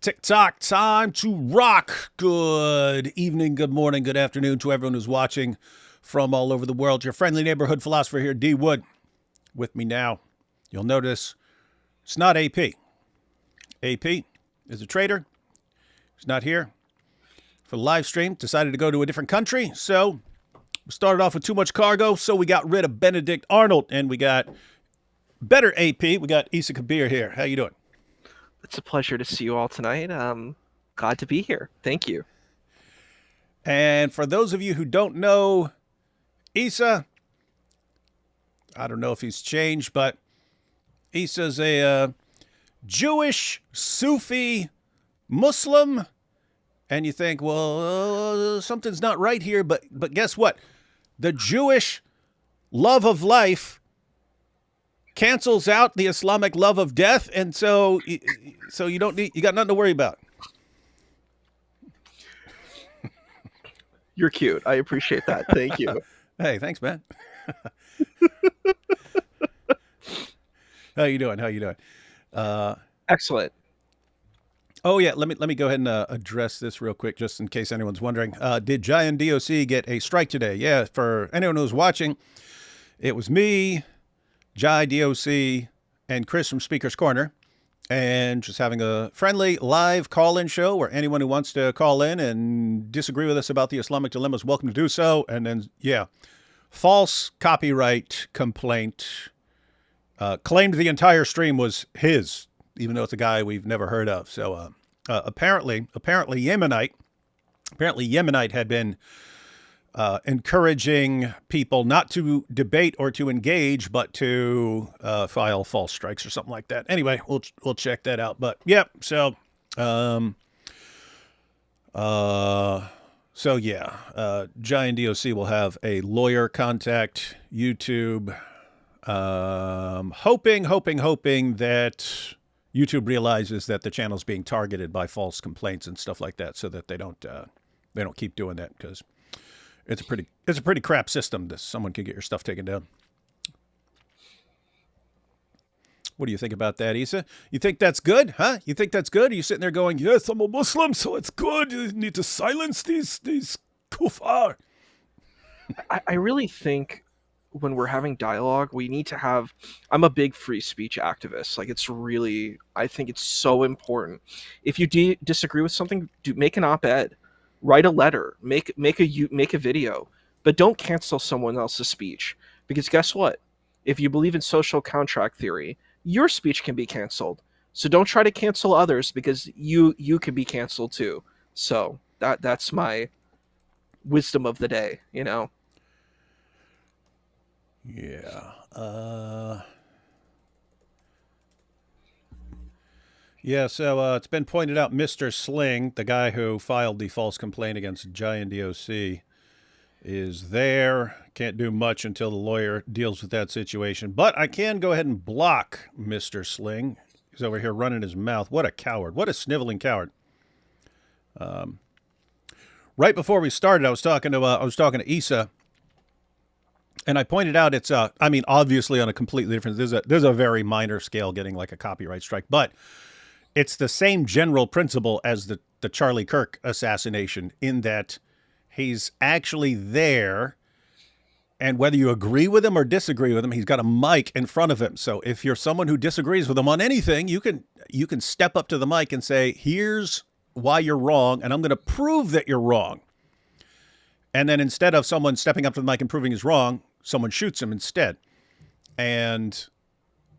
TikTok time to rock. Good evening, good morning, good afternoon to everyone who's watching from all over the world. Your friendly neighborhood philosopher here, D. Wood, with me now. You'll notice it's not AP. AP is a trader. He's not here for the live stream. Decided to go to a different country. So we started off with too much cargo. So we got rid of Benedict Arnold and we got better AP. We got Issa Kabeer here. How you doing? It's a pleasure to see you all tonight. Glad to be here. Thank you. And for those of you who don't know Issa, I don't know if he's changed, but Issa's a Jewish Sufi Muslim. And you think, well, something's not right here. But guess what? The Jewish love of life cancels out the Islamic love of death, and so you got nothing to worry about. You're cute. I appreciate that. Thank you. Hey, thanks, man. How you doing? Excellent. Oh yeah, let me go ahead and address this real quick, just in case anyone's wondering. Did Giant DOC get a strike today? Yeah, for anyone who's watching, it was me, Jai DOC, and Chris from Speaker's Corner, and just having a friendly live call-in show where anyone who wants to call in and disagree with us about the Islamic dilemma is welcome to do so. And then, yeah, false copyright complaint, claimed the entire stream was his, even though it's a guy we've never heard of. So apparently Yemenite had been encouraging people not to debate or to engage, but to file false strikes or something like that. Anyway, we'll check that out. But yeah, so Giant DOC will have a lawyer contact YouTube, hoping that YouTube realizes that the channel's being targeted by false complaints and stuff like that, so that they don't keep doing that, because it's a pretty crap system. Someone can get your stuff taken down. What do you think about that, Issa? You think that's good, huh? You think that's good? Are you sitting there going, yes, I'm a Muslim, so it's good. You need to silence these kuffar. I really think when we're having dialogue, we need to have... I'm a big free speech activist. Like, I think it's so important. If you disagree with something, make an op-ed. Write a letter, make a video, but don't cancel someone else's speech, because guess what? If you believe in social contract theory, your speech can be canceled. So don't try to cancel others, because you can be canceled too. So that's my wisdom of the day, you know? Yeah. Yeah, so it's been pointed out Mr. Sling, the guy who filed the false complaint against Giant DOC, is there. Can't do much until the lawyer deals with that situation. But I can go ahead and block Mr. Sling. He's over here running his mouth. What a coward. What a sniveling coward. Right before we started, I was talking to Issa, and I pointed out it's obviously on a completely different... There's a very minor scale getting like a copyright strike, but it's the same general principle as the Charlie Kirk assassination, in that he's actually there, and whether you agree with him or disagree with him, he's got a mic in front of him. So if you're someone who disagrees with him on anything, you can step up to the mic and say, here's why you're wrong, and I'm going to prove that you're wrong. And then instead of someone stepping up to the mic and proving he's wrong, someone shoots him instead. And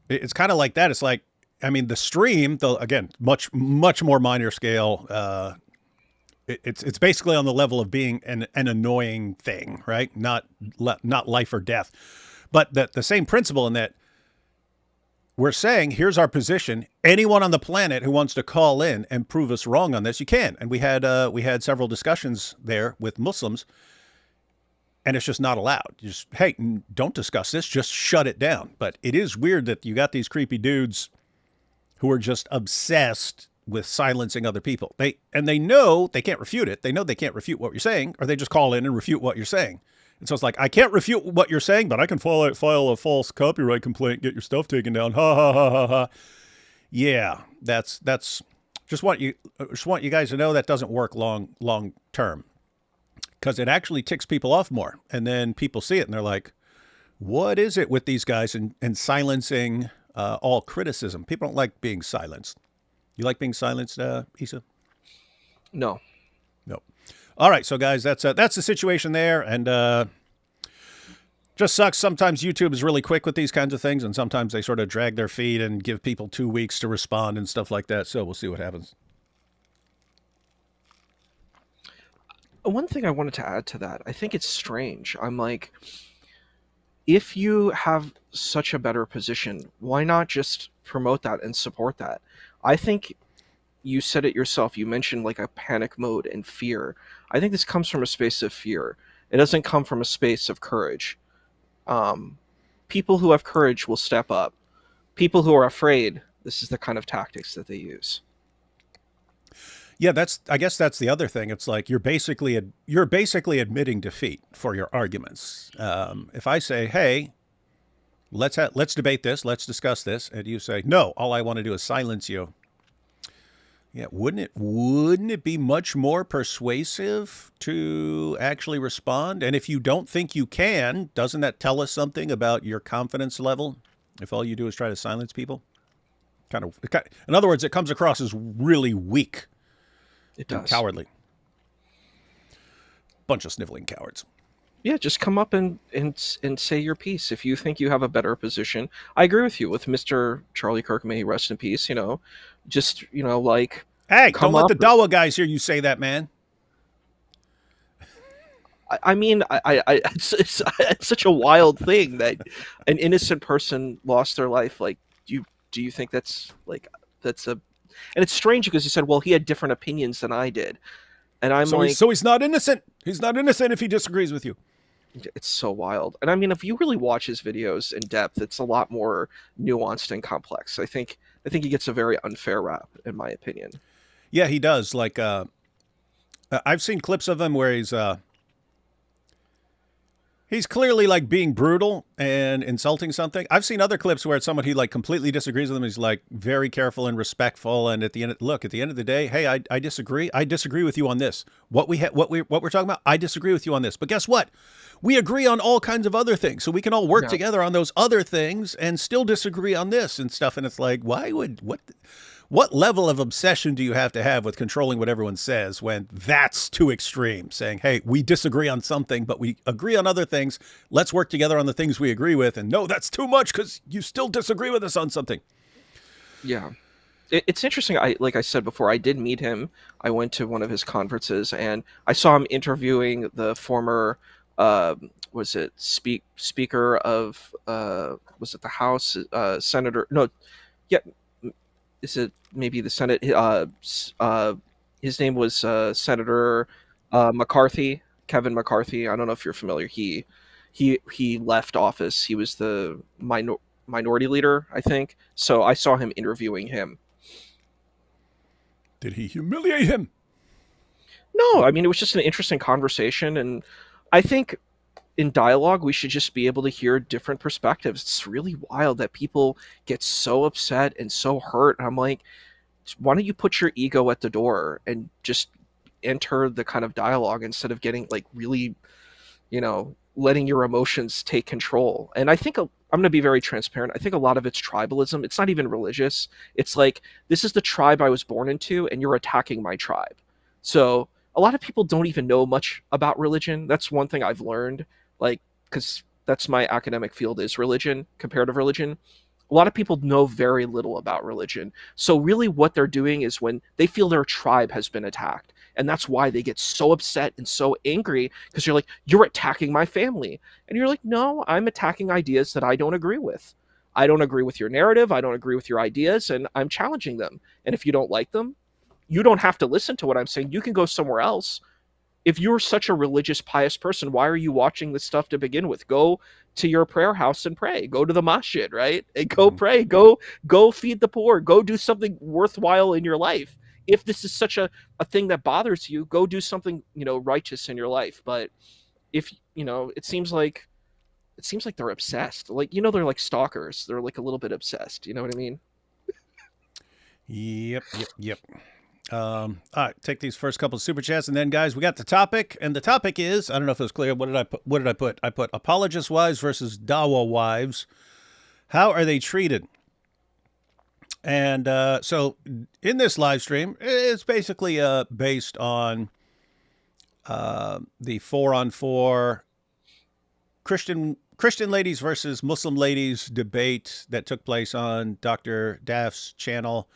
it's kind of like that. It's like, the stream, though, again, much more minor scale. It's basically on the level of being an annoying thing, right? Not life or death, but the same principle in that we're saying, here's our position. Anyone on the planet who wants to call in and prove us wrong on this, you can. And we had several discussions there with Muslims, and it's just not allowed. Just, hey, don't discuss this. Just shut it down. But it is weird that you got these creepy dudes who are just obsessed with silencing other people. They know they can't refute it. They know they can't refute what you're saying, or they just call in and refute what you're saying. And so it's like, I can't refute what you're saying, but I can file a false copyright complaint, get your stuff taken down. Ha ha ha ha ha. Yeah, that's Just want you guys to know that doesn't work long term, because it actually ticks people off more, and then people see it and they're like, what is it with these guys and silencing all criticism? People don't like being silenced. You like being silenced, Issa? No. No. All right, so guys, that's the situation there, and just sucks. Sometimes YouTube is really quick with these kinds of things, and sometimes they sort of drag their feet and give people 2 weeks to respond and stuff like that. So we'll see what happens. One thing I wanted to add to that, I think it's strange. I'm like, if you have such a better position, why not just promote that and support that? I think you said it yourself. You mentioned like a panic mode and fear. I think this comes from a space of fear. It doesn't come from a space of courage. Um, People who have courage will step up. People who are afraid, this is the kind of tactics that they use. Yeah, I guess that's the other thing. It's like you're basically admitting defeat for your arguments. If I say, "Hey, let's debate this, let's discuss this," and you say, "No, all I want to do is silence you." Yeah, wouldn't it be much more persuasive to actually respond? And if you don't think you can, doesn't that tell us something about your confidence level? If all you do is try to silence people, in other words, it comes across as really weak It and does. cowardly. Bunch of sniveling cowards. Yeah, just come up and say your piece. If you think you have a better position, I agree with you with Mr. Charlie Kirk. May he rest in peace. Just like Hey, don't come let up. the Dawah guys hear you say that, man. I mean, it's such a wild thing that an innocent person lost their life. Like, do you think that's a and it's strange because you said, well, he had different opinions than I did, and I'm like, So he's not innocent. He's not innocent if he disagrees with you. it's so wild. And I mean, if you really watch his videos in depth, it's a lot more nuanced and complex. I think he gets a very unfair rap, in my opinion. Yeah, he does. Like I've seen clips of him where he's clearly like being brutal and insulting something. I've seen other clips where it's someone he like completely disagrees with him. He's like very careful and respectful. And at the end of the day, hey, I disagree. I disagree with you on this. What we're talking about. I disagree with you on this. But guess what? We agree on all kinds of other things. So we can all work Yeah. together on those other things and still disagree on this and stuff. And it's like, what level of obsession do you have to have with controlling what everyone says when that's too extreme? Saying, hey, we disagree on something, but we agree on other things. Let's work together on the things we agree with. And no, that's too much because you still disagree with us on something. Yeah. It's interesting. Like I said before, I did meet him. I went to one of his conferences, and I saw him interviewing the former, was it speaker of, was it the House, senator? No, yeah, is it maybe the Senate? His name was Senator McCarthy, Kevin McCarthy. I don't know if you're familiar. He left office. He was the minority leader, I think. So I saw him interviewing him. Did he humiliate him? No, I mean, it was just an interesting conversation, and I think in dialogue we should just be able to hear different perspectives. It's really wild that people get so upset and so hurt. And I'm like, why don't you put your ego at the door and just enter the kind of dialogue instead of getting like really, letting your emotions take control. And I think I'm going to be very transparent. I think a lot of it's tribalism. It's not even religious. It's like, this is the tribe I was born into, and you're attacking my tribe. So a lot of people don't even know much about religion. That's one thing I've learned, like, because that's my academic field is religion, comparative religion. A lot of people know very little about religion. So really what they're doing is when they feel their tribe has been attacked, and that's why they get so upset and so angry, because you're like, you're attacking my family. And you're like, no, I'm attacking ideas that I don't agree with. I don't agree with your narrative. I don't agree with your ideas, and I'm challenging them. And if you don't like them, you don't have to listen to what I'm saying. You can go somewhere else. If you're such a religious, pious person, why are you watching this stuff to begin with? Go to your prayer house and pray. Go to the masjid, right? And go pray. Go feed the poor. Go do something worthwhile in your life. If this is such a thing that bothers you, go do something, righteous in your life. But if it seems like they're obsessed. Like, they're like stalkers. They're like a little bit obsessed. You know what I mean? Yep, yep, yep. All right, take these first couple of super chats, and then guys, we got the topic, and the topic is, I don't know if it was clear. What did I put? What did I put? I put apologist wives versus Dawah wives. How are they treated? And so in this live stream, it's basically based on the 4-on-4 Christian ladies versus Muslim ladies debate that took place on Dr. Daff's channel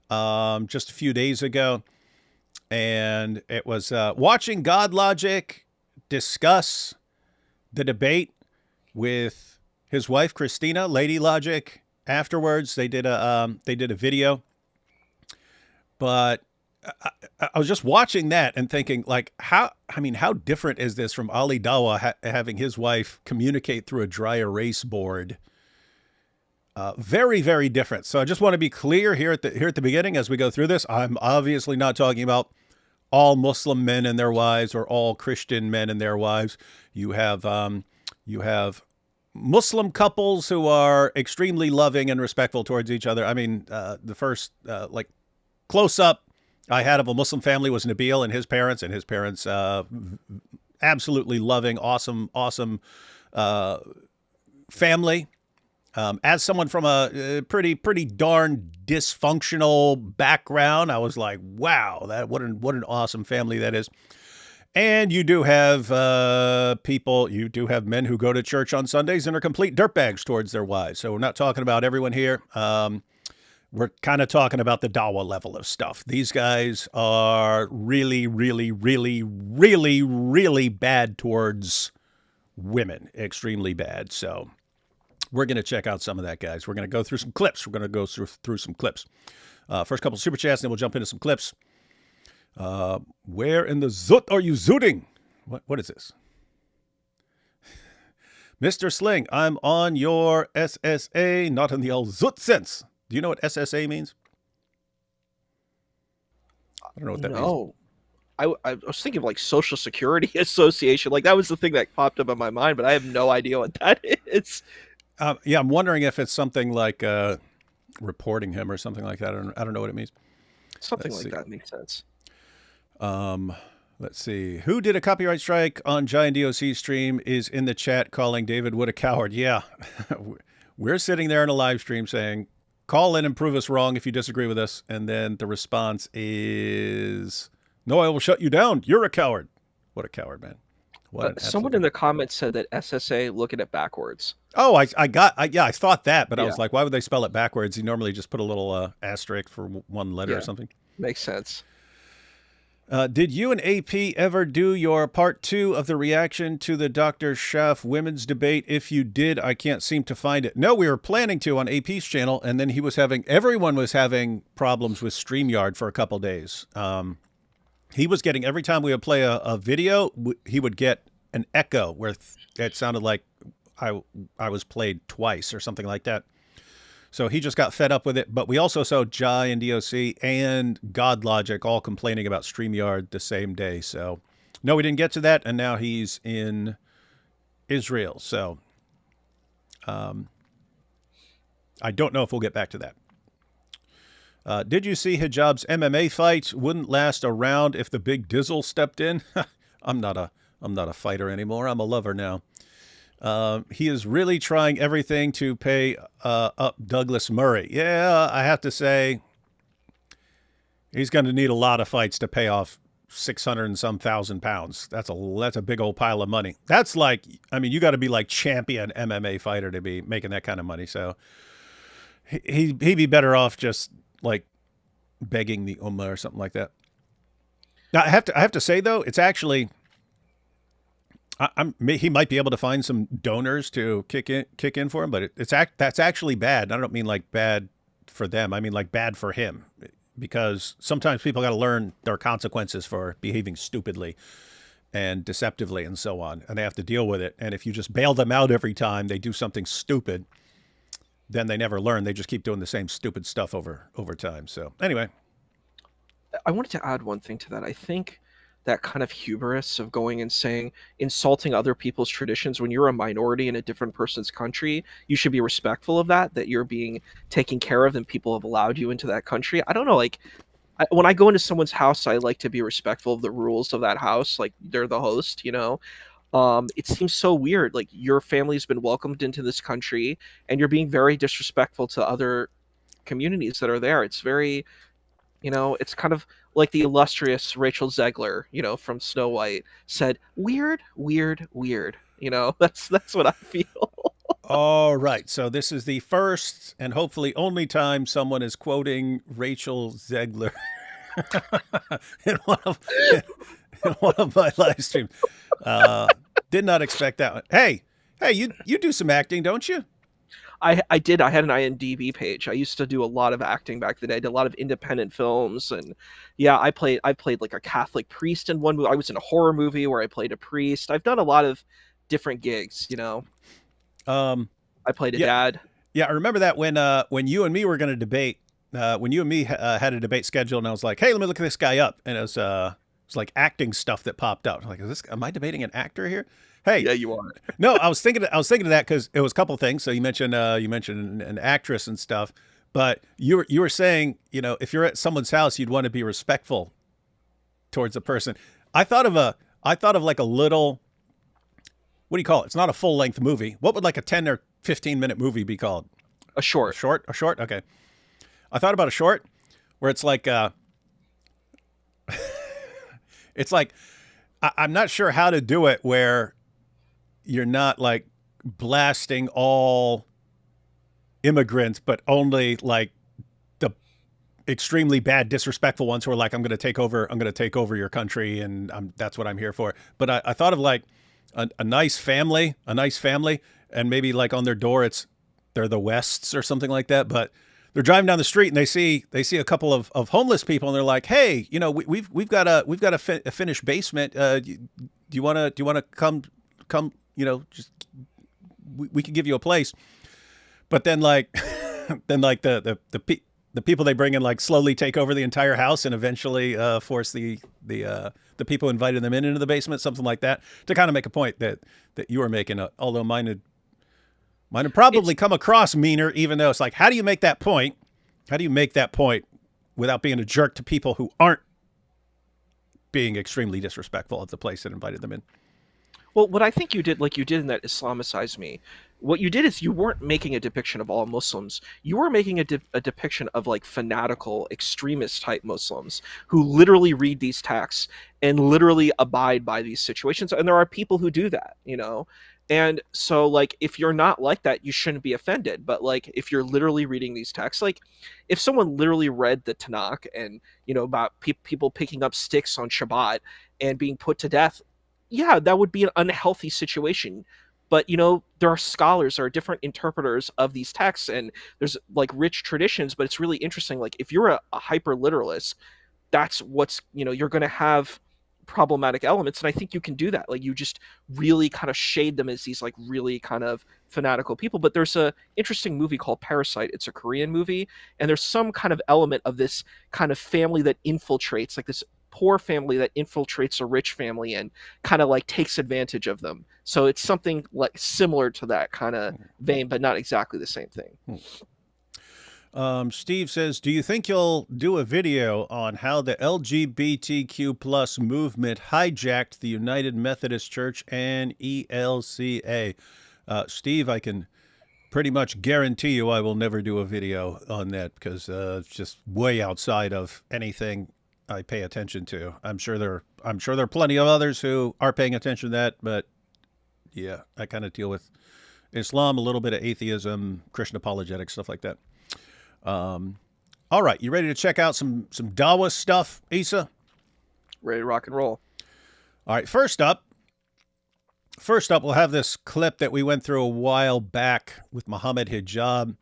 just a few days ago. And it was watching God Logic discuss the debate with his wife, Christina, Lady Logic. Afterwards, they did a video. But I was just watching that and thinking, like, how different is this from Ali Dawah having his wife communicate through a dry erase board? Very, very different. So I just want to be clear here at the beginning as we go through this. I'm obviously not talking about all Muslim men and their wives or all Christian men and their wives. You have Muslim couples who are extremely loving and respectful towards each other. I mean, the first close up I had of a Muslim family was Nabil and his parents, absolutely loving, awesome family. As someone from a pretty darn dysfunctional background, I was like, wow, what an awesome family that is. And you do have men who go to church on Sundays and are complete dirtbags towards their wives. So we're not talking about everyone here. We're kind of talking about the Dawah level of stuff. These guys are really, really, really, really, really bad towards women. Extremely bad. So we're going to check out some of that, guys. We're going to go through some clips. First couple of super chats, then we'll jump into some clips. Where in the zoot are you zooting? What is this? Mr. Sling, I'm on your SSA, not in the old zoot sense. Do you know what SSA means? I don't know what that means. No. I was thinking of like Social Security Association. Like that was the thing that popped up in my mind, but I have no idea what that is. Yeah, I'm wondering if it's something like reporting him or something like that. I don't know what it means. Something like that makes sense. Let's see. Who did a copyright strike on Giant DOC stream is in the chat calling David Wood a coward. Yeah, we're sitting there in a live stream saying, call in and prove us wrong if you disagree with us. And then the response is, no, I will shut you down. You're a coward. What a coward, man. Someone in the comments said that SSA, look at it backwards. Oh, I thought that, but I was like, why would they spell it backwards? You normally just put a little asterisk for one letter or something. Makes sense. Did you and AP ever do your part 2 of the reaction to the Dr. Schaff women's debate? If you did, I can't seem to find it. No, we were planning to on AP's channel, and then everyone was having problems with StreamYard for a couple days. He was getting, every time we would play a video, he would get an echo where it sounded like I was played twice or something like that. So he just got fed up with it. But we also saw Jai and DOC and God Logic all complaining about StreamYard the same day. So no, we didn't get to that. And now he's in Israel. So I don't know if we'll get back to that. Did you see Hijab's MMA fight? Wouldn't last a round if the big Dizzle stepped in. I'm not a fighter anymore. I'm a lover now. He is really trying everything to pay up Douglas Murray. Yeah, I have to say, he's going to need a lot of fights to pay off 600 and some thousand pounds. That's a big old pile of money. That's like, I mean, you got to be like champion MMA fighter to be making that kind of money. So he'd be better off just like begging the Ummah or something like that. Now I have to say though, it's actually, he might be able to find some donors to kick in for him, but that's actually bad. I don't mean like bad for them. I mean like bad for him, because sometimes people got to learn their consequences for behaving stupidly and deceptively and so on, and they have to deal with it. And if you just bail them out every time they do something stupid, then they never learn. They just keep doing the same stupid stuff over time. So anyway, I wanted to add one thing to that. I think that kind of hubris of going and saying, insulting other people's traditions when you're a minority in a different person's country, you should be respectful of that you're being taken care of and people have allowed you into that country. I don't know, like, when I go into someone's house, I like to be respectful of the rules of that house. Like they're the host, you know. It seems so weird. Like your family's been welcomed into this country, and you're being very disrespectful to other communities that are there. It's very, you know, it's kind of like the illustrious Rachel Zegler, you know, from Snow White said, "Weird, weird, weird." You know, that's what I feel. All right. So this is the first and hopefully only time someone is quoting Rachel Zegler in one of in one of my live streams. Did not expect that one. Hey, you do some acting, don't you? I did. I had an IMDb page. I used to do a lot of acting back then. I did a lot of independent films, and yeah, I played like a Catholic priest in one movie. I was in a horror movie where I played a priest. I've done a lot of different gigs. You know, Um, I played a yeah, dad. yeah. I remember that when you and me were going to debate. When you and me had a debate scheduled, and I was like, "Hey, let me look this guy up," and it was like acting stuff that popped up. I'm like, am I debating an actor here? Hey, Yeah, you are. no, I was thinking of that because it was a couple of things. So you mentioned an actress and stuff, but you were saying, if you're at someone's house, you'd want to be respectful towards a person. I thought of like a little, what do you call it? It's not a full length movie. What would like a 10 or 15-minute movie be called? A A short. short? A short? Okay. I thought about a short where it's like it's like I'm not sure how to do it where you're not like blasting all immigrants, but only like the extremely bad, disrespectful ones who are like, I'm going to take over your country, and that's what I'm here for. But I thought of like a nice family, and maybe like on their door they're the Wests or something like that, but. They're driving down the street and they see a couple of homeless people, and they're like, "Hey, we've got a finished basement. Do you want to come? Just we can give you a place." But then like the people they bring in like slowly take over the entire house and eventually force the people who invited them into the basement, something like that, to kind of make a point that you were making. Although mine had It's probably come across meaner, even though it's like, how do you make that point? How do you make that point without being a jerk to people who aren't being extremely disrespectful of the place that invited them in? Well, what I think you did, like you did in that Islamicize Me, what you did is you weren't making a depiction of all Muslims. You were making a depiction of like fanatical, extremist type Muslims who literally read these texts and literally abide by these situations. And there are people who do that, you know? And so, like, if you're not like that, you shouldn't be offended. But, like, if you're literally reading these texts, like, if someone literally read the Tanakh and, you know, about people picking up sticks on Shabbat and being put to death, yeah, that would be an unhealthy situation. But you know, there are scholars, there are different interpreters of these texts, and there's like rich traditions. But it's really interesting. Like if you're a hyper literalist, that's what's, you know, you're going to have problematic elements, and I think you can do that. Like you just really kind of shade them as these like really kind of fanatical people. But there's a interesting movie called Parasite. It's a Korean movie, and there's some kind of element of this kind of family that infiltrates, like this poor family that infiltrates a rich family and kind of like takes advantage of them. So it's something like similar to that kind of vein, but not exactly the same thing. Steve says, "Do you think you'll do a video on how the LGBTQ plus movement hijacked the United Methodist Church and ELCA?" Steve, I can pretty much guarantee you I will never do a video on that because it's just way outside of anything I pay attention to. I'm sure there are plenty of others who are paying attention to that, but yeah, I kind of deal with Islam, a little bit of atheism, Christian apologetics, stuff like that. All right, you ready to check out some Dawah stuff, Issa? Ready to rock and roll. All right, first up, we'll have this clip that we went through a while back with Muhammad Hijab.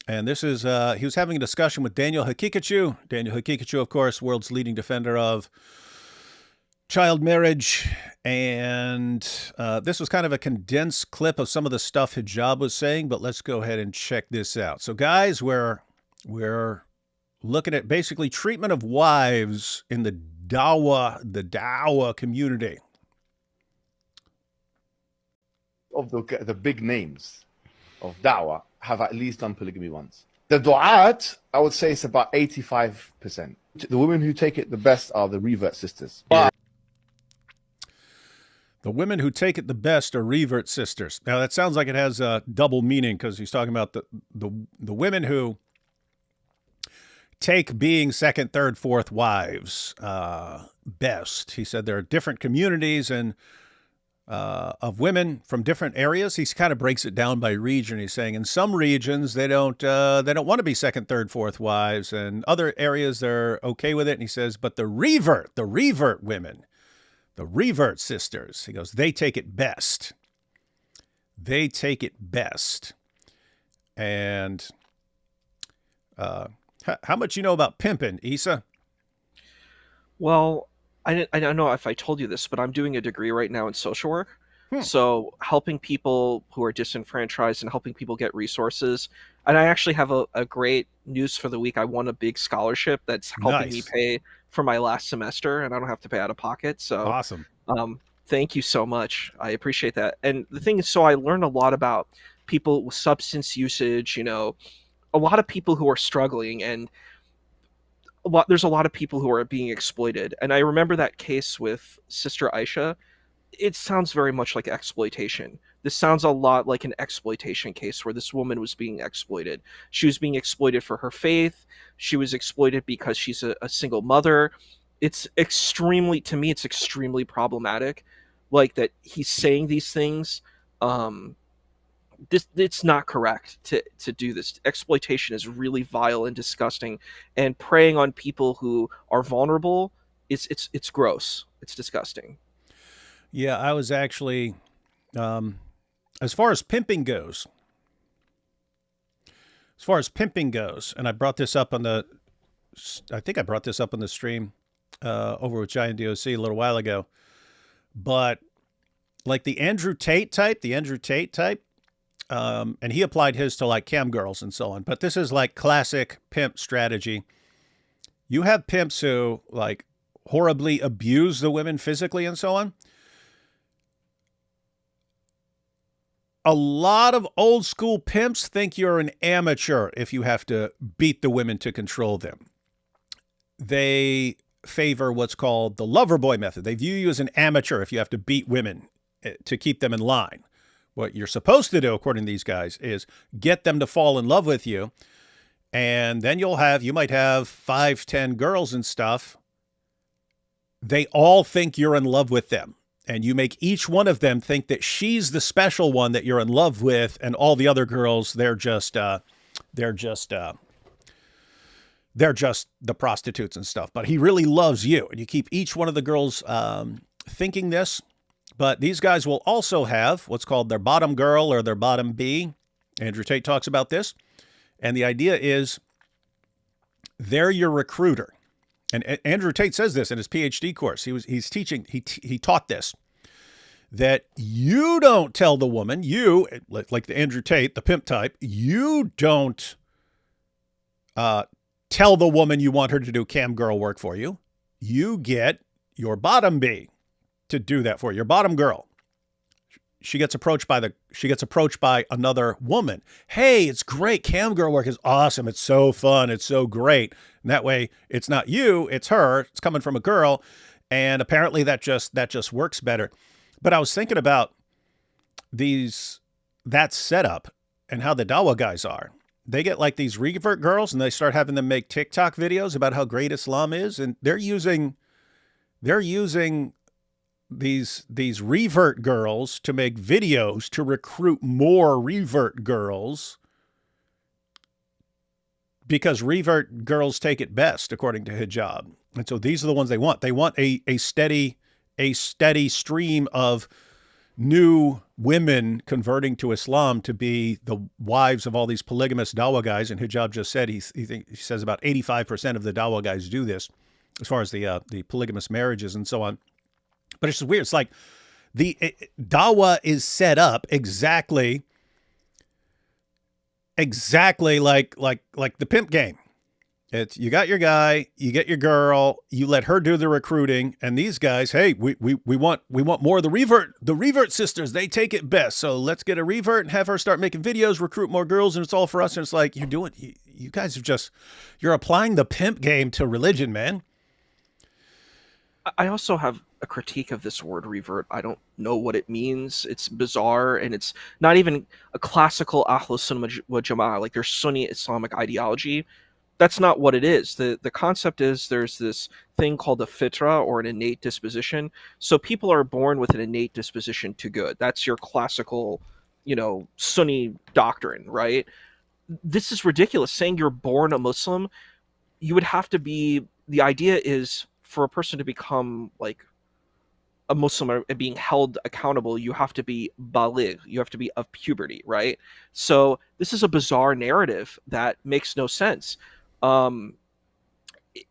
And this is, he was having a discussion with Daniel Hakikachu. Daniel Hakikachu, of course, world's leading defender of child marriage. And this was kind of a condensed clip of some of the stuff Hijab was saying, but let's go ahead and check this out. So, guys, we're looking at basically treatment of wives in the Dawah community. Of the big names of Dawah have at least done polygamy once. The du'at, I would say it's about 85%. The women who take it the best are the revert sisters. But The women who take it the best are revert sisters. Now that sounds like it has a double meaning because he's talking about the women who take being second, third, fourth wives best. He said there are different communities and of women from different areas. He kind of breaks it down by region. He's saying in some regions they don't want to be second, third, fourth wives, and other areas they're okay with it. And he says, but the revert women, the revert sisters, he goes, they take it best. They take it best. And how much you know about pimping, Issa? Well, I don't know if I told you this, but I'm doing a degree right now in social work. So helping people who are disenfranchised and helping people get resources. And I actually have a great news for the week. I won a big scholarship that's helping me Nice. pay for my last semester, and I don't have to pay out of pocket. So Awesome. thank you so much. I appreciate that. And the thing is, so I learned a lot about people with substance usage, a lot of people who are struggling, and there's a lot of people who are being exploited. And I remember that case with Sister Aisha. It sounds very much like exploitation. This sounds a lot like an exploitation case where this woman was being exploited. She was being exploited for her faith. She was exploited because she's a single mother. It's extremely, to me, it's extremely problematic. Like that he's saying these things. It's not correct to do this. Exploitation is really vile and disgusting, and preying on people who are vulnerable, it's gross. It's disgusting. Yeah, I was actually, as far as pimping goes, and I brought this up I think I brought this up on the stream over with Giant DOC a little while ago, but like the Andrew Tate type, and he applied his to like cam girls and so on. But this is like classic pimp strategy. You have pimps who like horribly abuse the women physically and so on. A lot of old school pimps think you're an amateur if you have to beat the women to control them. They favor what's called the lover boy method. They view you as an amateur if you have to beat women to keep them in line. What you're supposed to do, according to these guys, is get them to fall in love with you. And then you might have 5, 10 girls and stuff. They all think you're in love with them. And you make each one of them think that she's the special one that you're in love with. And all the other girls, they're just the prostitutes and stuff. But he really loves you. And you keep each one of the girls thinking this. But these guys will also have what's called their bottom girl or their bottom B. Andrew Tate talks about this. And the idea is they're your recruiter. And Andrew Tate says this in his PhD course. He's teaching, he taught this, that you don't tell the woman, like the Andrew Tate, the pimp type, you don't tell the woman you want her to do cam girl work for you. You get your bottom B to do that for you, your bottom girl. She gets approached by another woman. Hey, it's great. Cam girl work is awesome. It's so fun. It's so great. And that way it's not you, it's her. It's coming from a girl. And apparently that just works better. But I was thinking about that setup and how the Dawah guys are. They get like these revert girls and they start having them make TikTok videos about how great Islam is. And they're using these revert girls to make videos to recruit more revert girls because revert girls take it best, according to hijab. And so these are the ones they want. They want a steady stream of new women converting to Islam to be the wives of all these polygamous Dawah guys. And hijab just said he says about 85% of the Dawah guys do this, as far as the polygamous marriages and so on. But it's just weird. It's like the Dawah is set up exactly like the pimp game. It's you got your guy, you get your girl, you let her do the recruiting, and these guys, hey, we want more of the revert sisters. They take it best. So let's get a revert and have her start making videos, recruit more girls, and it's all for us. And it's like you guys you're applying the pimp game to religion, man. I also have a critique of this word revert. I don't know what it means. It's bizarre, and it's not even a classical Ahlus Sunnah wal Jama'ah, like their Sunni Islamic ideology. That's not what it is. The concept is there's this thing called a fitra, or an innate disposition. So people are born with an innate disposition to good. That's your classical, Sunni doctrine, right? This is ridiculous. Saying you're born a Muslim, you would have to be, the idea is for a person to become like a Muslim or being held accountable, you have to be baligh, you have to be of puberty, right? So this is a bizarre narrative that makes no sense.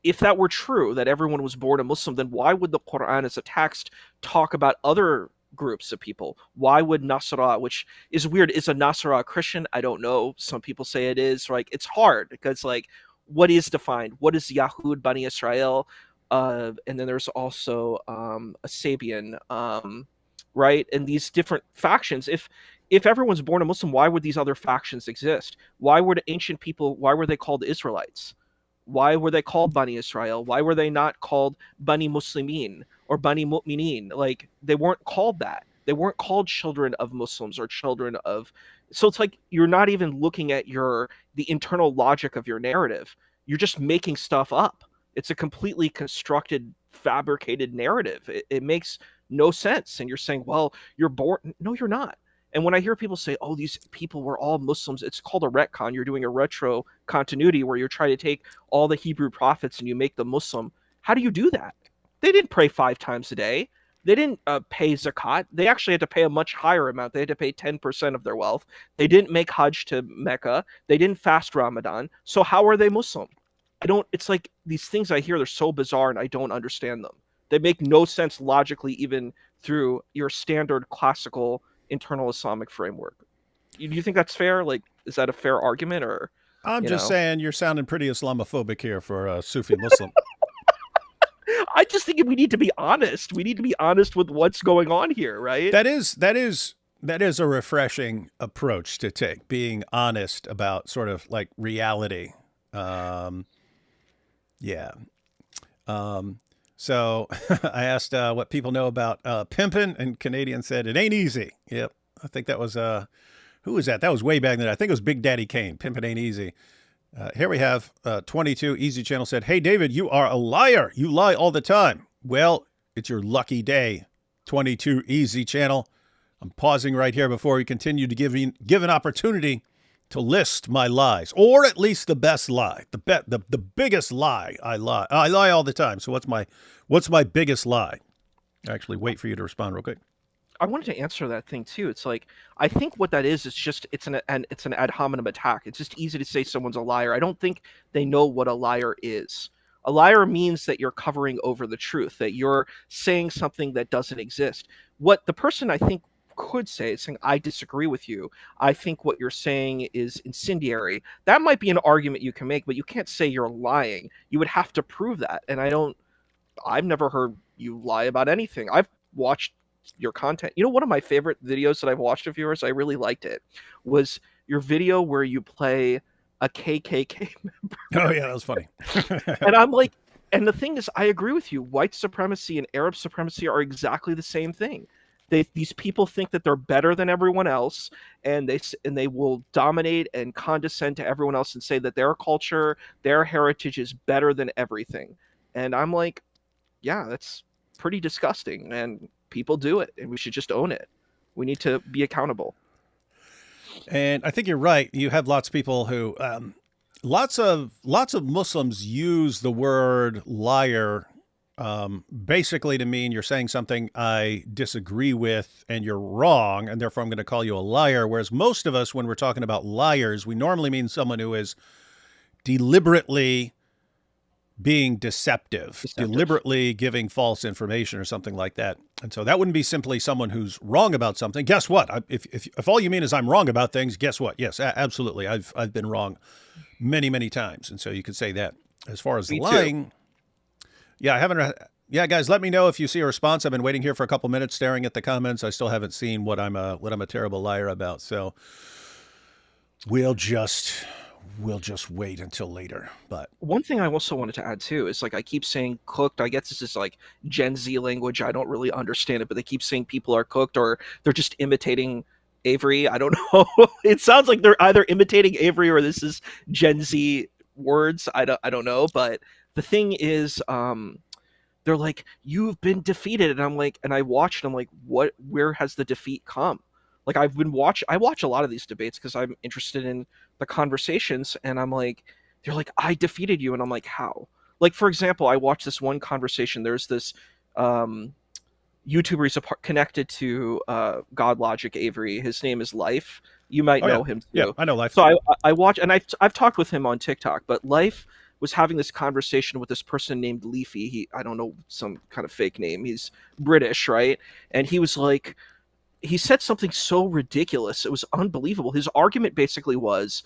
If that were true, that everyone was born a Muslim, then why would the Quran as a text talk about other groups of people? Why would Nasara, which is weird, is a Nasara a Christian? I don't know. Some people say it is. Like, it's hard because, like, what is defined? What is Yahud, Bani Israel? And then there's also a Sabian, right? And these different factions. If everyone's born a Muslim, why would these other factions exist? Why were the ancient people, why were they called Israelites? Why were they called Bani Israel? Why were they not called Bani Muslimin or Bani Mu'minin? Like, they weren't called that. They weren't called children of Muslims or children of... So it's like you're not even looking at the internal logic of your narrative. You're just making stuff up. It's a completely constructed, fabricated narrative. It makes no sense. And you're saying, well, you're born... No, you're not. And when I hear people say, oh, these people were all Muslims, it's called a retcon. You're doing a retro continuity where you're trying to take all the Hebrew prophets and you make them Muslim. How do you do that? They didn't pray 5 times a day. They didn't pay zakat. They actually had to pay a much higher amount. They had to pay 10% of their wealth. They didn't make Hajj to Mecca. They didn't fast Ramadan. So how are they Muslim? It's like these things I hear, they're so bizarre and I don't understand them. They make no sense logically, even through your standard classical internal Islamic framework. Do you think that's fair? Like, is that a fair argument? Or I'm just saying you're sounding pretty Islamophobic here for a Sufi Muslim. I just think we need to be honest. We need to be honest with what's going on here, right? That is a refreshing approach to take, being honest about sort of like reality. Yeah. So I asked what people know about pimping, and Canadian said it ain't easy. Yep. I think that was who was that? That was way back then. I think it was Big Daddy Kane. Pimping ain't easy. Here we have 22 Easy Channel said, "Hey David, you are a liar. You lie all the time." Well, it's your lucky day. 22 Easy Channel. I'm pausing right here before we continue to give an opportunity to list my lies, or at least the best lie, the biggest lie. I lie all the time. So what's my biggest lie? Actually, wait for you to respond real quick. I wanted to answer that thing too. It's like, I think what that is just it's an ad hominem attack. It's just easy to say someone's a liar. I don't think they know what a liar is. A liar means that you're covering over the truth, that you're saying something that doesn't exist. What the person, I think, could say is saying, I disagree with you. I think what you're saying is incendiary. That might be an argument you can make, but you can't say you're lying. You would have to prove that. And I've never heard you lie about anything. I've watched your content. One of my favorite videos that I've watched of yours, I really liked it, was your video where you play a KKK member. Oh yeah, that was funny. And I'm like, and the thing is, I agree with you. White supremacy and Arab supremacy are exactly the same thing. These people think that they're better than everyone else, and they will dominate and condescend to everyone else and say that their culture, their heritage is better than everything. And I'm like, yeah, that's pretty disgusting, and people do it, and we should just own it. We need to be accountable. And I think you're right. You have lots of people who, lots of Muslims use the word liar basically to mean you're saying something I disagree with and you're wrong, and therefore I'm going to call you a liar. Whereas most of us, when we're talking about liars, we normally mean someone who is deliberately being deceptive, deliberately giving false information or something like that. And so that wouldn't be simply someone who's wrong about something. Guess what? If all you mean is I'm wrong about things, guess what? Yes, absolutely. I've been wrong many, many times. And so you could say that. As far as Me too. lying, yeah, I haven't. Yeah, guys, let me know if you see a response. I've been waiting here for a couple minutes, staring at the comments. I still haven't seen what I'm a terrible liar about. So we'll just wait until later. But One thing I also wanted to add too is, like, I keep saying cooked. I guess this is like Gen Z language. I don't really understand it, but they keep saying people are cooked, or they're just imitating Avery. I don't know. It sounds like they're either imitating Avery or this is Gen Z words. I don't know. But the thing is, they're like, you've been defeated, and I'm like, and I watched. I'm like, what? Where has the defeat come? Like, I watch a lot of these debates because I'm interested in the conversations, and I'm like, they're like, I defeated you, and I'm like, how? Like, for example, I watched this one conversation. There's this YouTuber, he's connected to God Logic Avery. His name is Life. You might know him too. Yeah, I know Life. So I watch, and I've talked with him on TikTok, but Life was having this conversation with this person named Leafy. I don't know, some kind of fake name. He's British, right? And he was like, he said something so ridiculous. It was unbelievable. His argument basically was,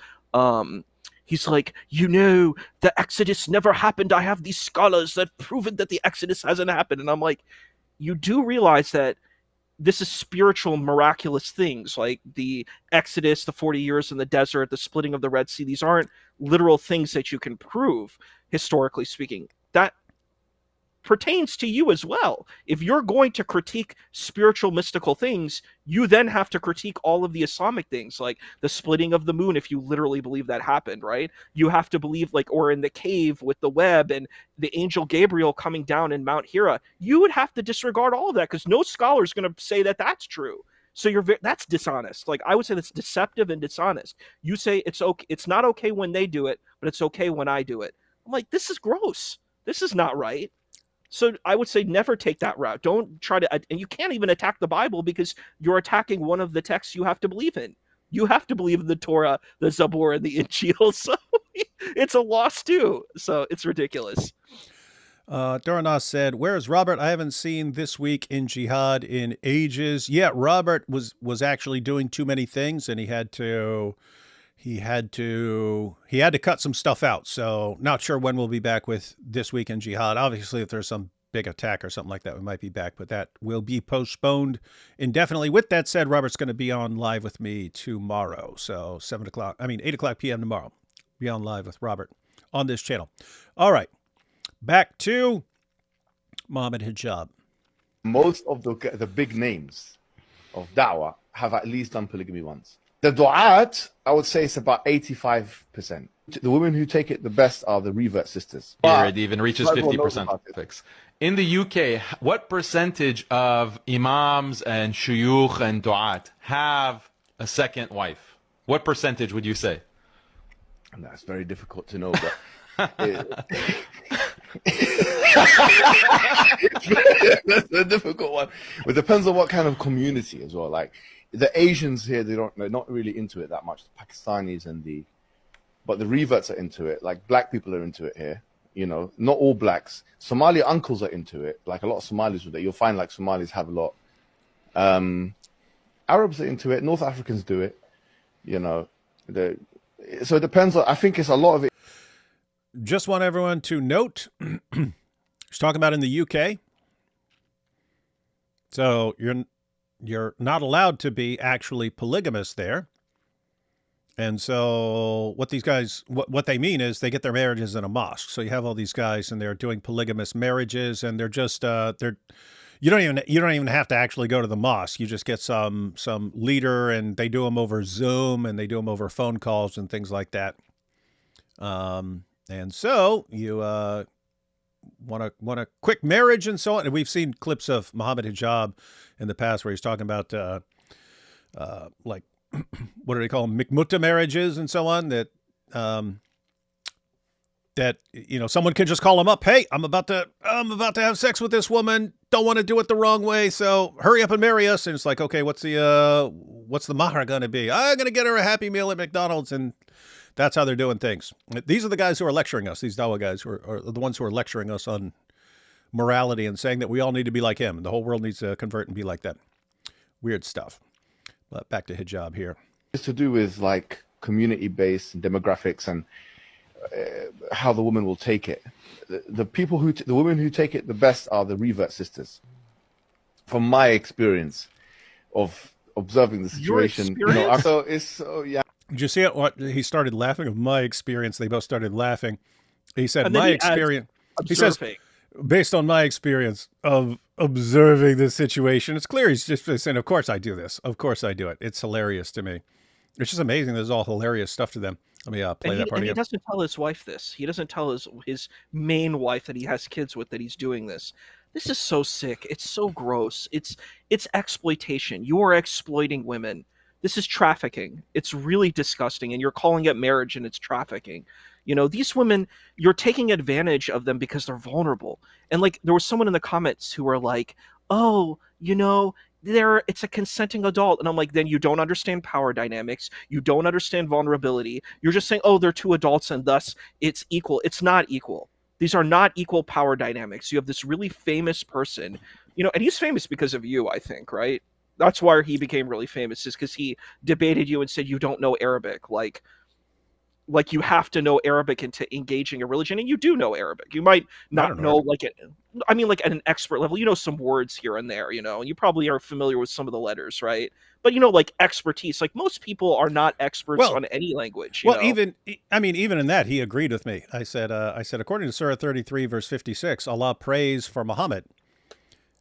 he's like, the Exodus never happened. I have these scholars that proven that the Exodus hasn't happened. And I'm like, you do realize that this is spiritual, miraculous things, like the Exodus, the 40 years in the desert, the splitting of the Red Sea. These aren't literal things that you can prove, historically speaking. That pertains to you as well. If you're going to critique spiritual, mystical things, you then have to critique all of the Islamic things, like the splitting of the moon, if you literally believe that happened, right? You have to believe, like, or in the cave with the web and the angel Gabriel coming down in Mount Hira. You would have to disregard all of that because no scholar is going to say that that's true. So that's dishonest. Like, I would say that's deceptive and dishonest. You say it's okay, it's not okay when they do it, but it's okay when I do it. I'm like, this is gross. This is not right. So I would say never take that route. Don't try to, and you can't even attack the Bible because you're attacking one of the texts you have to believe in. You have to believe in the Torah, the Zabur, and the Injil. So it's a loss too. So it's ridiculous. Duranos said, "Where's Robert? I haven't seen This Week in Jihad in ages." Yeah, Robert was actually doing too many things, and he had to cut some stuff out. So not sure when we'll be back with This Week in Jihad. Obviously, if there's some big attack or something like that, we might be back, but that will be postponed indefinitely. With that said, Robert's going to be on live with me tomorrow. So 8 o'clock p.m. tomorrow. Be on live with Robert on this channel. All right. Back to Mohammed Hijab. Most of the big names of Dawah have at least done polygamy once. The du'at, I would say it's about 85%. The women who take it the best are the revert sisters. It even reaches 50% fix. In the UK, what percentage of imams and shuyukh and du'at have a second wife? What percentage would you say? That's very difficult to know, but that's a difficult one. It depends on what kind of community as well. Like the Asians here, they're not really into it that much. The Pakistanis but the reverts are into it. Like black people are into it here. You know, not all blacks. Somali uncles are into it. Like a lot of Somalis with it. You'll find like Somalis have a lot. Arabs are into it. North Africans do it. You know, so it depends on. I think it's a lot of it. Just want everyone to note, he's talking about in the UK. So you're not allowed to be actually polygamous there. And so what these guys, what they mean is they get their marriages in a mosque. So you have all these guys and they're doing polygamous marriages, and they're just, you don't even have to actually go to the mosque. You just get some leader, and they do them over Zoom, and they do them over phone calls and things like that. And so you want a quick marriage and so on. And we've seen clips of Mohammed Hijab in the past where he's talking about like what do they call them, mikmutta marriages and so on, that someone can just call him up. Hey, I'm about to have sex with this woman. Don't want to do it the wrong way, so hurry up and marry us. And it's like, okay, what's the mahar going to be? I'm going to get her a Happy Meal at McDonald's, and that's how they're doing things. These are the guys who are lecturing us. These Dawah guys who are the ones who are lecturing us on morality and saying that we all need to be like him and the whole world needs to convert and be like that. Weird stuff. But back to hijab here. It's to do with like community-based demographics, and how the woman will take it. The people the women who take it the best are the revert sisters. From my experience of observing the situation, so it's yeah. Did you see it? What he started laughing of my experience. They both started laughing. He said, "My experience." He says, "Based on my experience of observing this situation, it's clear he's just saying, of course I do this. Of course I do it. It's hilarious to me. It's just amazing. There's all hilarious stuff to them." Let me play that part again. He doesn't tell his wife this. He doesn't tell his main wife that he has kids with that he's doing this. This is so sick. It's so gross. It's exploitation. You are exploiting women. This is trafficking. It's really disgusting, and you're calling it marriage, and it's trafficking. You know, these women, you're taking advantage of them because they're vulnerable. And like, there was someone in the comments who were like, "Oh, you know, it's a consenting adult," and I'm like, then you don't understand power dynamics. You don't understand vulnerability. You're just saying, oh, they're two adults, and thus it's equal. It's not equal. These are not equal power dynamics. You have this really famous person, you know, and he's famous because of you, I think, right? That's why he became really famous, is because he debated you and said you don't know Arabic. Like you have to know Arabic into engaging a religion, and you do know Arabic. You might not know like at an expert level. You know some words here and there, you know, and you probably are familiar with some of the letters, right? But you know, like expertise, like most people are not experts on any language. You know? Even in that, he agreed with me. I said, according to Surah 33, verse 56, Allah prays for Muhammad,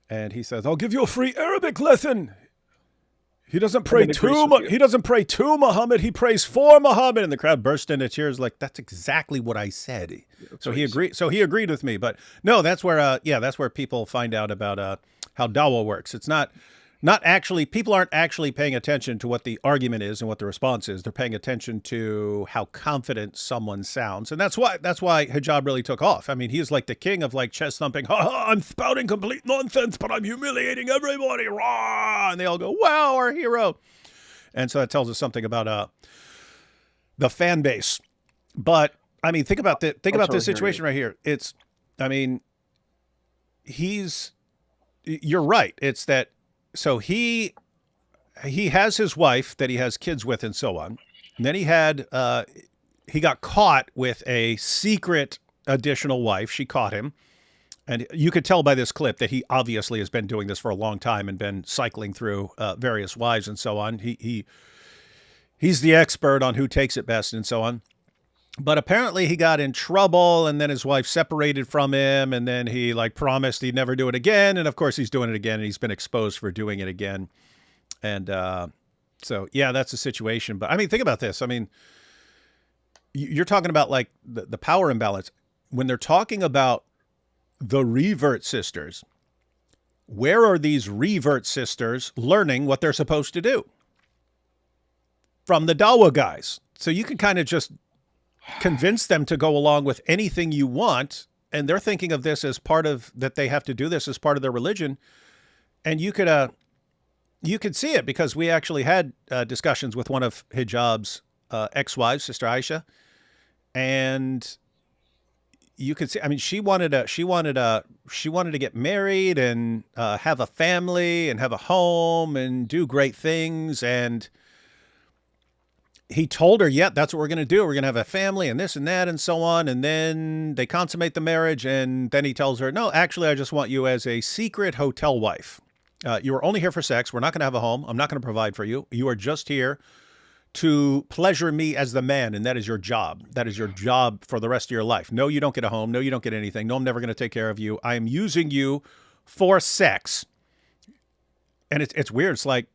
and he says, "I'll give you a free Arabic lesson." He doesn't pray to Muhammad. He prays for Muhammad, and the crowd burst into tears. Like, that's exactly what I said. So he agreed. So he agreed with me. But no, that's where that's where people find out about how Dawah works. It's not actually, people aren't actually paying attention to what the argument is and what the response is. They're paying attention to how confident someone sounds, and that's why hijab really took off. I mean, he's like the king of like chest thumping. "Ha ha! I'm spouting complete nonsense, but I'm humiliating everybody!" Rah! And they all go, "Wow, our hero!" And so that tells us something about the fan base. But I mean, think about this situation right here. It's, I mean, you're right. It's that. So he has his wife that he has kids with and so on. And then he got caught with a secret additional wife. She caught him. And you could tell by this clip that he obviously has been doing this for a long time and been cycling through various wives and so on. He's the expert on who takes it best and so on. But apparently he got in trouble, and then his wife separated from him, and then he like promised he'd never do it again. And of course he's doing it again, and he's been exposed for doing it again. And so, yeah, that's the situation. But I mean, think about this. I mean, you're talking about like the power imbalance. When they're talking about the revert sisters, where are these revert sisters learning what they're supposed to do? From the Dawah guys. So you can kind of just convince them to go along with anything you want, and they're thinking of this as part of that. They have to do this as part of their religion. And you could see it, because we actually had discussions with one of hijab's ex-wives, Sister Aisha, and you could see, I mean, she wanted to get married and have a family and have a home and do great things. And he told her, yeah, that's what we're going to do. We're going to have a family and this and that and so on. And then they consummate the marriage. And then he tells her, no, actually, I just want you as a secret hotel wife. You are only here for sex. We're not going to have a home. I'm not going to provide for you. You are just here to pleasure me as the man. And that is your job. That is your job for the rest of your life. No, you don't get a home. No, you don't get anything. No, I'm never going to take care of you. I am using you for sex. And it's weird. It's like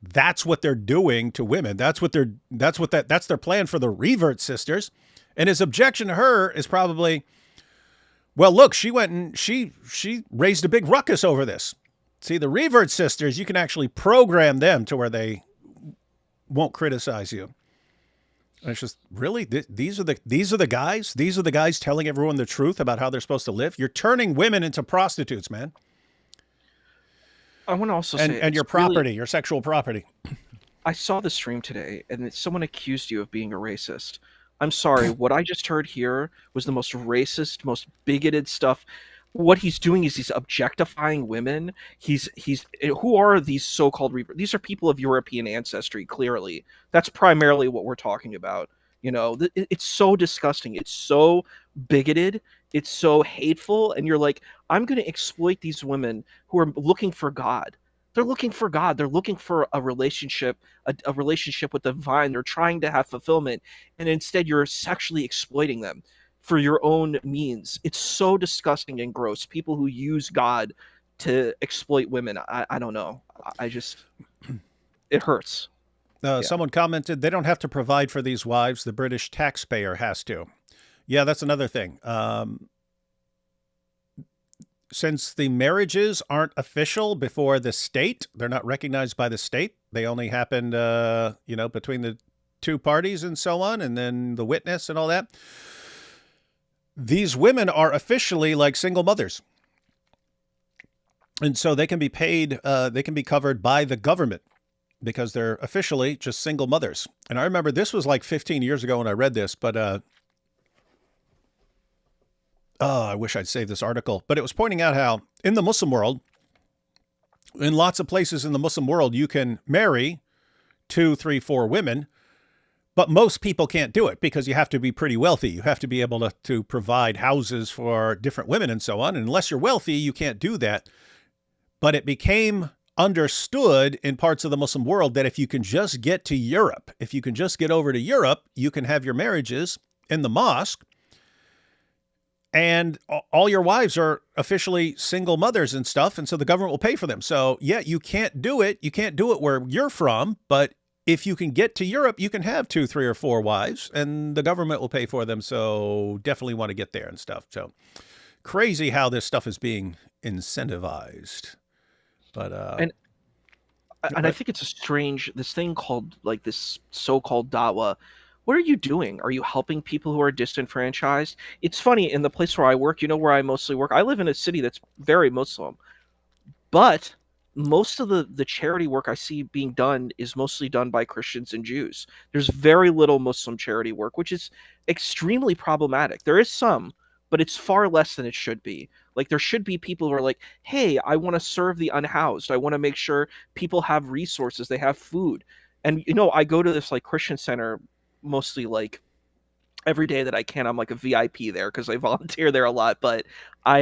that's what they're doing to women. That's their plan for the revert sisters. And his objection to her is probably, well, look, she went and she raised a big ruckus over this. See, the revert sisters, you can actually program them to where they won't criticize you. And it's just, really, these are the guys telling everyone the truth about how they're supposed to live. You're turning women into prostitutes, man. I want to also say, and your property, your sexual property. I saw the stream today, and someone accused you of being a racist. I'm sorry. What I just heard here was the most racist, most bigoted stuff. What he's doing is he's objectifying women. Who are these so-called reverts? These are people of European ancestry, clearly. That's primarily what we're talking about. You know, it's so disgusting. It's so bigoted. It's so hateful. And you're like, I'm going to exploit these women who are looking for God. They're looking for God. They're looking for a relationship, a relationship with the divine. They're trying to have fulfillment. And instead, you're sexually exploiting them for your own means. It's so disgusting and gross. People who use God to exploit women. I don't know. I just, it hurts. Someone commented, they don't have to provide for these wives. The British taxpayer has to. Yeah, that's another thing. Since the marriages aren't official before the state, they're not recognized by the state. They only happened, between the two parties and so on, and then the witness and all that. These women are officially like single mothers. And so they can be paid, they can be covered by the government because they're officially just single mothers. And I remember this was like 15 years ago when I read this, but I wish I'd saved this article. But it was pointing out how in the Muslim world, in lots of places in the Muslim world, you can marry 2, 3, 4 women, but most people can't do it because you have to be pretty wealthy. You have to be able to provide houses for different women and so on. And unless you're wealthy, you can't do that. But it became understood in parts of the Muslim world that if you can just get to Europe, if you can just get over to Europe, you can have your marriages in the mosque and all your wives are officially single mothers and stuff. And so the government will pay for them. So yeah, you can't do it. You can't do it where you're from, but if you can get to Europe, you can have 2, 3, or 4 wives and the government will pay for them. So definitely want to get there and stuff. So crazy how this stuff is being incentivized. But and I think it's a strange, this thing called like this so-called Dawah. What are you doing? Are you helping people who are disenfranchised? It's funny, in the place where I work, you know where I mostly work? I live in a city that's very Muslim, but most of the charity work I see being done is mostly done by Christians and Jews. There's very little Muslim charity work, which is extremely problematic. There is some, but it's far less than it should be. Like, there should be people who are like, hey, I want to serve the unhoused. I want to make sure people have resources, they have food. And, you know, I go to this like Christian center mostly like every day that I can. I'm like a VIP there because I volunteer there a lot. But I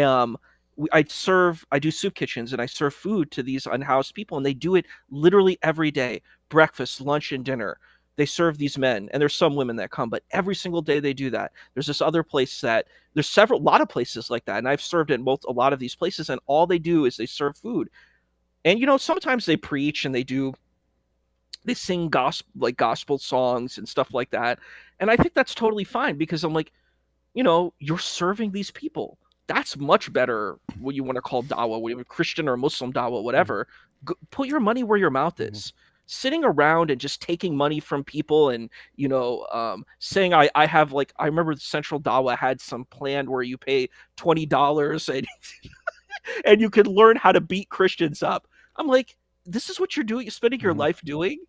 do soup kitchens and I serve food to these unhoused people, and they do it literally every day, breakfast, lunch, and dinner. They serve these men, and there's some women that come, but every single day they do that. There's this other place that there's a lot of places like that, and I've served in a lot of these places, and all they do is they serve food. And you know, sometimes they preach and they sing gospel songs and stuff like that, and I think that's totally fine because I'm like, you know, you're serving these people. That's much better. What you want to call dawah, whatever, Christian or Muslim dawah, whatever. Put your money where your mouth is. Sitting around and just taking money from people and, you know, saying I have, like, I remember the Central Dawah had some plan where you pay $20 and and you can learn how to beat Christians up. I'm like, this is what you're doing. You're spending your life doing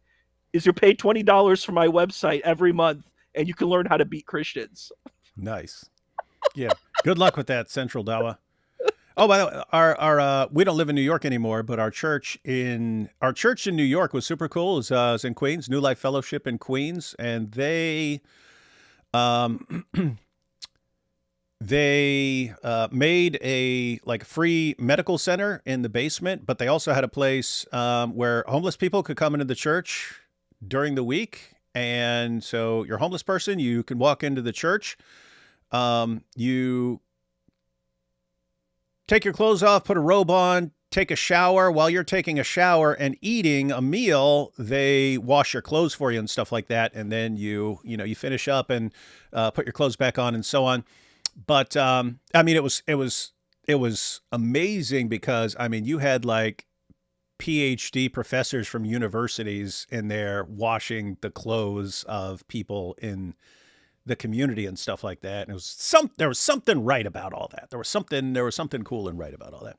is you're paid $20 for my website every month and you can learn how to beat Christians. Nice. Yeah. Good luck with that, Central Dawah. Oh, by the way, our we don't live in New York anymore, but our church in New York was super cool. It was in Queens, New Life Fellowship in Queens, and they made a like free medical center in the basement, but they also had a place where homeless people could come into the church during the week. And so you're a homeless person, you can walk into the church. You take your clothes off, put a robe on, take a shower. While you're taking a shower and eating a meal, they wash your clothes for you and stuff like that. And then you finish up and put your clothes back on and so on. But I mean, it was amazing because I mean, you had like PhD professors from universities in there washing the clothes of people in the community and stuff like that. And there was something right about all that. There was something cool and right about all that.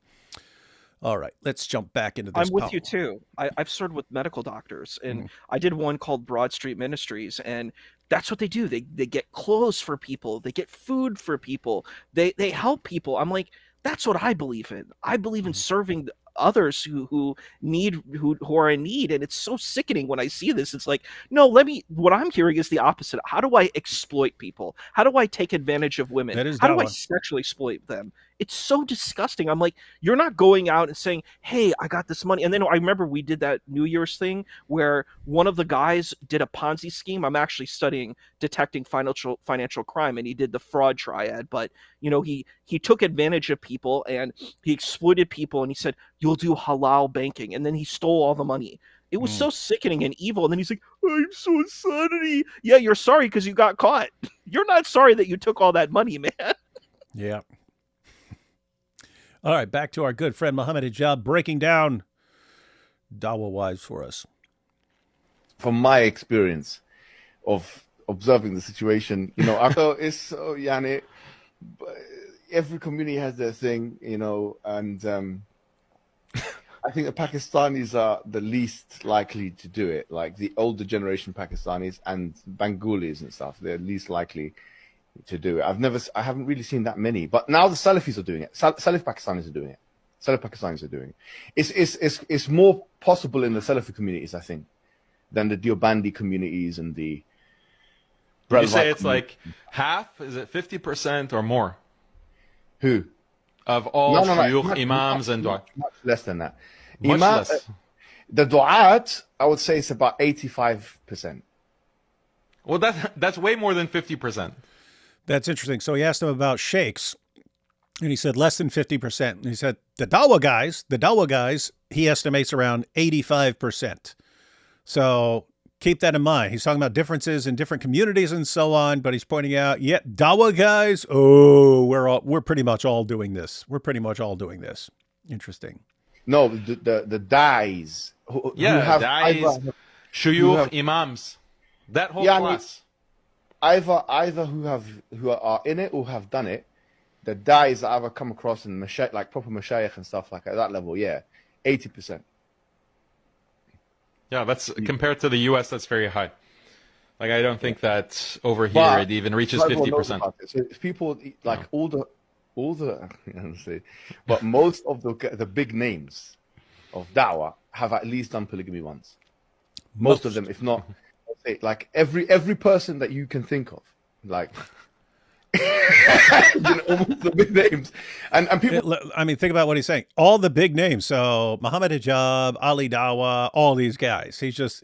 All right, let's jump back into this. I'm with you too. I've served with medical doctors, and I did one called Broad Street Ministries, and that's what they do. They get clothes for people. They get food for people. They help people. I'm like, That's what I believe in. I believe in serving others who are in need, and it's so sickening when I see this. It's like, no, what I'm hearing is the opposite. How do I exploit people? How do I take advantage of women? That is How do I Dawah. sexually exploit them? It's so disgusting. I'm like, you're not going out and saying, hey, I got this money. And then I remember we did that New Year's thing where one of the guys did a Ponzi scheme. I'm actually studying detecting financial crime, and he did the fraud triad. But he took advantage of people, and he exploited people, and he said, you'll do halal banking, and then he stole all the money. It was so sickening and evil. And then he's like, I'm so sorry. Yeah, you're sorry because you got caught. You're not sorry that you took all that money, man. Yeah. All right, back to our good friend Mohammed Hijab breaking down Dawah Wives for us. From my experience of observing the situation, I thought it's so, every community has their thing, and I think the Pakistanis are the least likely to do it. Like the older generation Pakistanis and Bengalis and stuff, they're least likely to do it. I haven't really seen that many, but now the Salafis are doing it. Salaf Pakistanis are doing it. Salaf Pakistanis are doing it. It's more possible in the Salafi communities, I think, than the Deobandi communities and the. You say it's like half? Is it 50% or more? Who? Of all shuyukh, imams, and du'at? Much less than that. Much less. The du'at, I would say it's about 85%. Well, that's way more than 50%. That's interesting. So he asked him about sheikhs, and he said less than 50%. And he said the Dawah guys, he estimates around 85%. So keep that in mind. He's talking about differences in different communities and so on, but he's pointing out, Dawah guys, we're pretty much all doing this. Interesting. No, the dais. Who have dais, shuyukh, imams, that whole class. Either who are in it or have done it. The dais that I've come across in like proper mashayikh and stuff like at that level, 80%. Yeah, that's compared to the U.S. That's very high. Like I don't think that over here it even reaches 50%. So if people like all the, honestly, but most of the big names of Dawah have at least done polygamy once. Most of them, if not, like every person that you can think of, like. Almost the big names, and people. I mean, think about what he's saying. All the big names. So Mohammed Hijab, Ali Dawah, all these guys. He just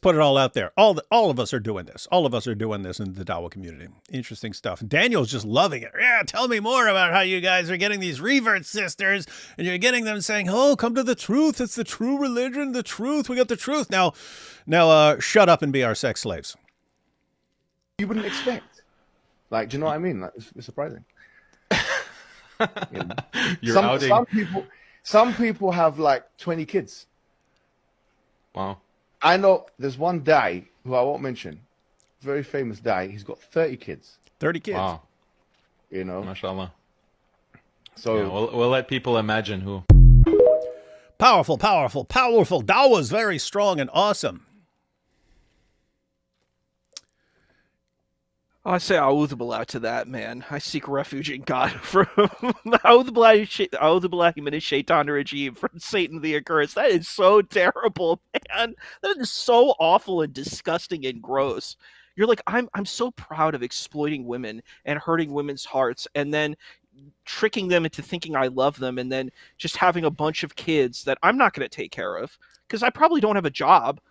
put it all out there. All of us are doing this. All of us are doing this in the Dawah community. Interesting stuff. Daniel's just loving it. Yeah, tell me more about how you guys are getting these revert sisters, and you're getting them saying, "Oh, come to the truth. It's the true religion. The truth. We got the truth." Now, shut up and be our sex slaves. You wouldn't expect. Like, do you know what I mean? Like, it's surprising. Some people have like 20 kids. Wow. I know there's one dai who I won't mention, very famous dai. He's got 30 kids. 30 kids. Wow. MashaAllah. So we'll let people imagine who. Powerful. Dawah is very strong and awesome. I say a'udhu billah to that, man. I seek refuge in God from a'udhu billahi minash shaitanir rajim, from Satan the accursed. That is so terrible, man. That is so awful and disgusting and gross. You're like, I'm so proud of exploiting women and hurting women's hearts, and then tricking them into thinking I love them, and then just having a bunch of kids that I'm not going to take care of because I probably don't have a job.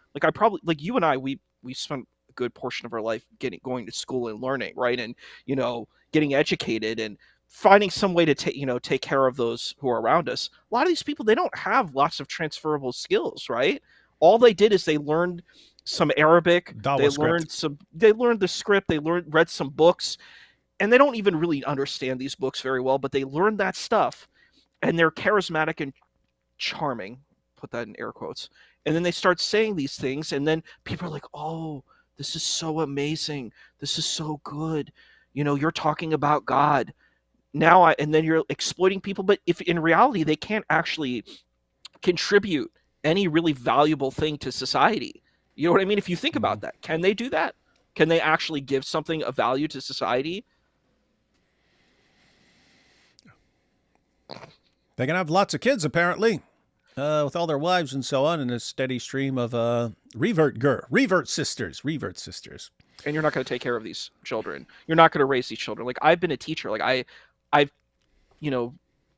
Like you and I, we spent good portion of our life going to school and learning, right? And getting educated and finding some way to take care of those who are around us. A lot of these people, they don't have lots of transferable skills, right? All they did is they learned some Arabic, they learned the script, they read some books, and they don't even really understand these books very well, but they learned that stuff, and they're charismatic and charming, put that in air quotes, and then they start saying these things, and then people are like, oh, this is so amazing. This is so good. You're talking about God. And then you're exploiting people. But if in reality, they can't actually contribute any really valuable thing to society. You know what I mean? If you think about that, can they do that? Can they actually give something of value to society? They can have lots of kids, apparently, with all their wives and so on, and a steady stream of revert sisters. And you're not going to take care of these children. You're not going to raise these children. Like, I've been a teacher. Like, I've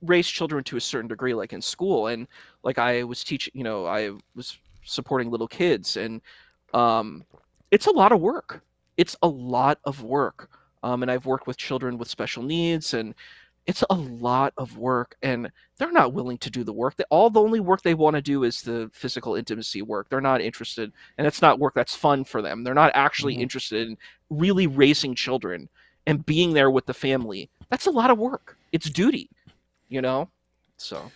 raised children to a certain degree, like in school, and like I was teaching. I was supporting little kids, and it's a lot of work. And I've worked with children with special needs, and it's a lot of work, and they're not willing to do the work. The only work they want to do is the physical intimacy work. They're not interested, and it's not work that's fun for them. They're not actually interested in really raising children and being there with the family. That's a lot of work. It's duty, so.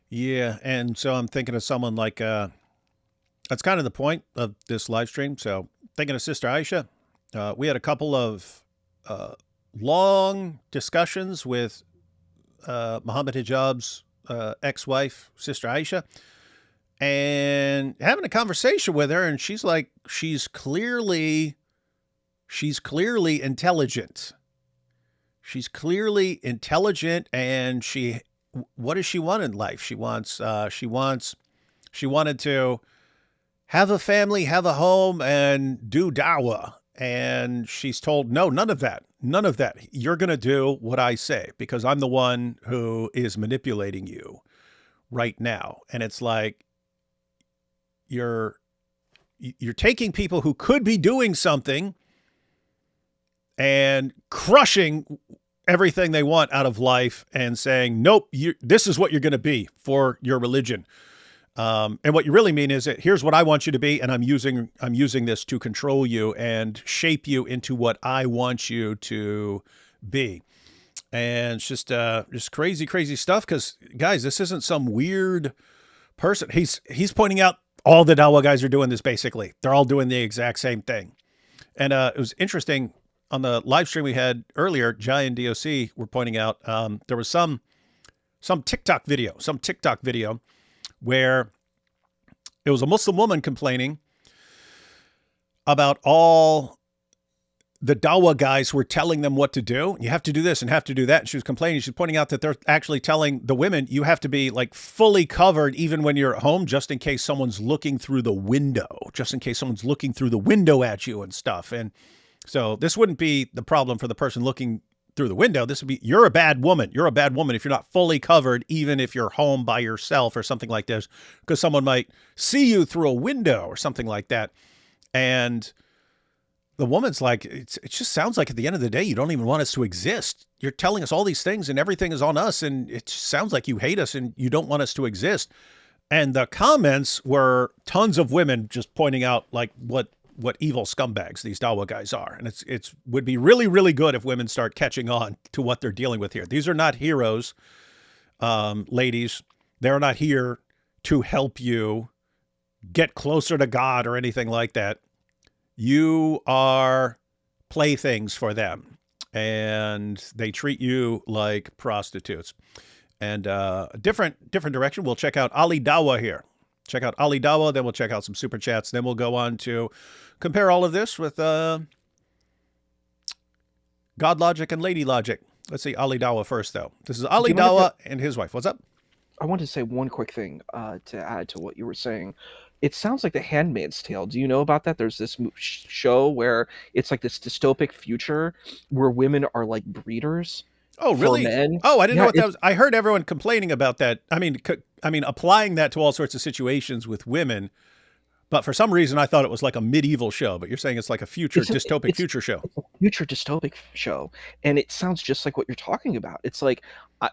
Yeah, and so I'm thinking of someone like, that's kind of the point of this live stream. So thinking of Sister Aisha, we had a couple of long discussions with Muhammad Hijab's ex-wife, Sister Aisha, and having a conversation with her, and she's like, she's clearly intelligent. She's clearly intelligent, and what does she want in life? She wanted to have a family, have a home, and do dawah. And she's told, no, none of that. None of that. You're going to do what I say because I'm the one who is manipulating you right now. And it's like, you're taking people who could be doing something and crushing everything they want out of life and saying, nope, this is what you're going to be for your religion. And what you really mean is that here's what I want you to be, and I'm using this to control you and shape you into what I want you to be. And it's just crazy, crazy stuff. Because guys, this isn't some weird person. He's pointing out all the Dawah guys are doing this. Basically, they're all doing the exact same thing. And it was interesting on the live stream we had earlier. Jai and DOC were pointing out there was some TikTok video, where it was a Muslim woman complaining about all the Dawah guys who were telling them what to do. You have to do this and have to do that. And she was complaining. She's pointing out that they're actually telling the women, you have to be like fully covered even when you're at home, just in case someone's looking through the window, at you and stuff. And so this wouldn't be the problem for the person looking through the window. This would be, you're a bad woman. You're a bad woman if you're not fully covered, even if you're home by yourself or something like this, because someone might see you through a window or something like that. And the woman's like, it just sounds like at the end of the day, you don't even want us to exist. You're telling us all these things and everything is on us. And it sounds like you hate us and you don't want us to exist. And the comments were tons of women just pointing out like what evil scumbags these Dawah guys are. And it's would be really, really good if women start catching on to what they're dealing with here. These are not heroes, ladies. They're not here to help you get closer to God or anything like that. You are playthings for them, and they treat you like prostitutes. And a different direction. We'll check out Ali Dawah here. Check out Ali Dawah, then we'll check out some super chats. Then we'll go on to compare all of this with God Logic and Lady Logic. Let's see Ali Dawah first, though. This is Ali Dawah and his wife. What's up? I wanted to say one quick thing to add to what you were saying. It sounds like The Handmaid's Tale. Do you know about that? There's this show where it's like this dystopic future where women are like breeders. Oh, really? Men. Oh, I didn't know what that was. I heard everyone complaining about that. I mean, applying that to all sorts of situations with women. But for some reason, I thought it was like a medieval show. But you're saying it's like a dystopic future show. It's a future dystopic show. And it sounds just like what you're talking about. It's like,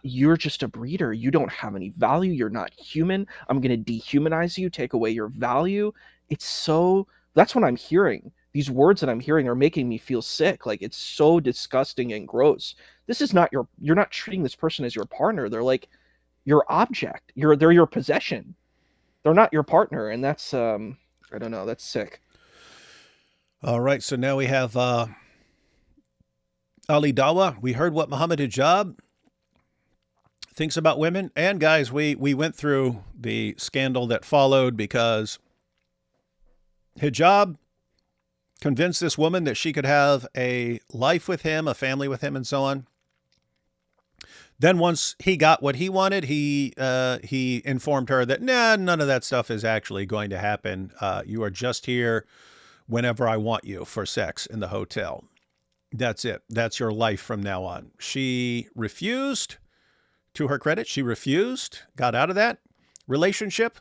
you're just a breeder. You don't have any value. You're not human. I'm going to dehumanize you, take away your value. That's what I'm hearing. These words that I'm hearing are making me feel sick. Like, it's so disgusting and gross. This is not you're not treating this person as your partner. They're like your object. They're your possession. They're not your partner. And that's, I don't know. That's sick. All right. So now we have Ali Dawah. We heard what Muhammad Hijab thinks about women. And guys, we went through the scandal that followed because Hijab convinced this woman that she could have a life with him, a family with him, and so on. Then once he got what he wanted, he informed her that, nah, none of that stuff is actually going to happen. You are just here whenever I want you for sex in the hotel. That's it. That's your life from now on. She refused. To her credit, she refused, got out of that relationship,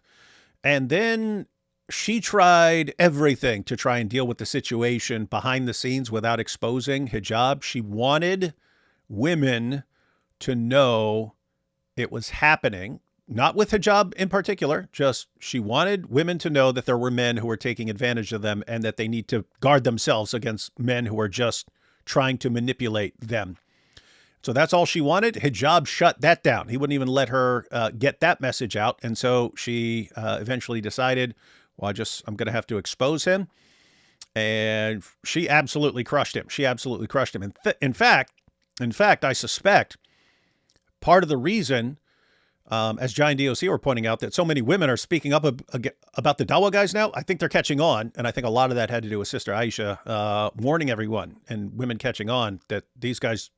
and then she tried everything to try and deal with the situation behind the scenes without exposing hijab. She wanted women to know it was happening, not with hijab in particular, just she wanted women to know that there were men who were taking advantage of them and that they need to guard themselves against men who are just trying to manipulate them. So that's all she wanted. Hijab shut that down. He wouldn't even let her get that message out. And so she eventually decided, well, I'm going to have to expose him. And she absolutely crushed him. She absolutely crushed him. In fact, I suspect part of the reason, as Giant DOC were pointing out, that so many women are speaking up about the Dawah guys now, I think they're catching on. And I think a lot of that had to do with Sister Aisha warning everyone and women catching on that these guys,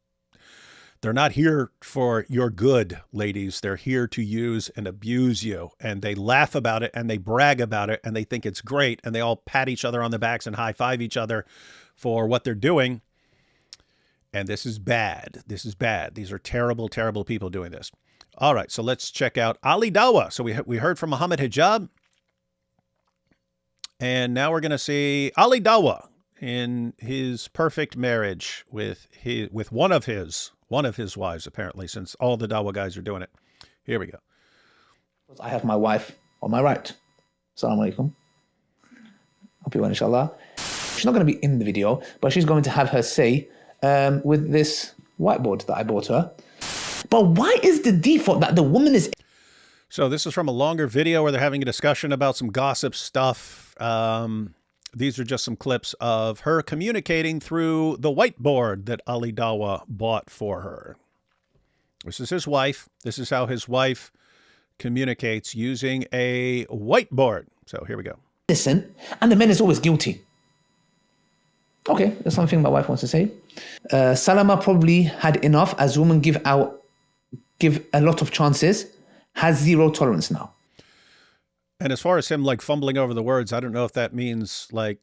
they're not here for your good, ladies. They're here to use and abuse you. And they laugh about it and they brag about it and they think it's great. And they all pat each other on the backs and high five each other for what they're doing. And this is bad. This is bad. These are terrible, terrible people doing this. All right, so let's check out Ali Dawah. So we heard from Muhammad Hijab. And now we're going to see Ali Dawah in his perfect marriage with one of his wives, apparently, since all the Dawah guys are doing it. Here we go. I have my wife on my right. Assalamu alaikum. Hope you well, inshallah. She's not going to be in the video, but she's going to have her say with this whiteboard that I bought her. But why is the default that the woman is... So this is from a longer video where they're having a discussion about some gossip stuff. These are just some clips of her communicating through the whiteboard that Ali Dawah bought for her. This is his wife. This is how his wife communicates using a whiteboard. So here we go. Listen, and the man is always guilty. Okay, that's something my wife wants to say. Salama probably had enough, as women give a lot of chances, has zero tolerance now. And as far as him like fumbling over the words, I don't know if that means like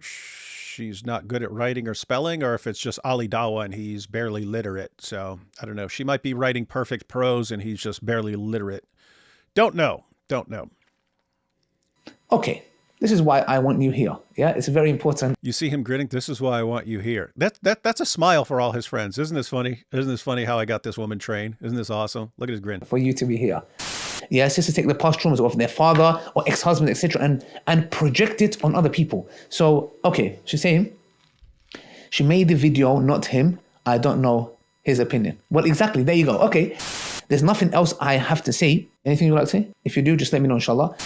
she's not good at writing or spelling, or if it's just Ali Dawah and he's barely literate. So I don't know. She might be writing perfect prose and he's just barely literate. Don't know. Okay, this is why I want you here. Yeah, it's very important. You see him grinning. This is why I want you here. That's a smile for all his friends. Isn't this funny? Isn't this funny how I got this woman trained? Isn't this awesome? Look at his grin. For you to be here. Yes, just to take the past traumas of their father or ex-husband, etc., and project it on other people. So, okay, she's saying she made the video, not him. I don't know his opinion. Well, exactly. There you go. Okay. There's nothing else I have to say. Anything you'd like to say? If you do, just let me know, inshallah.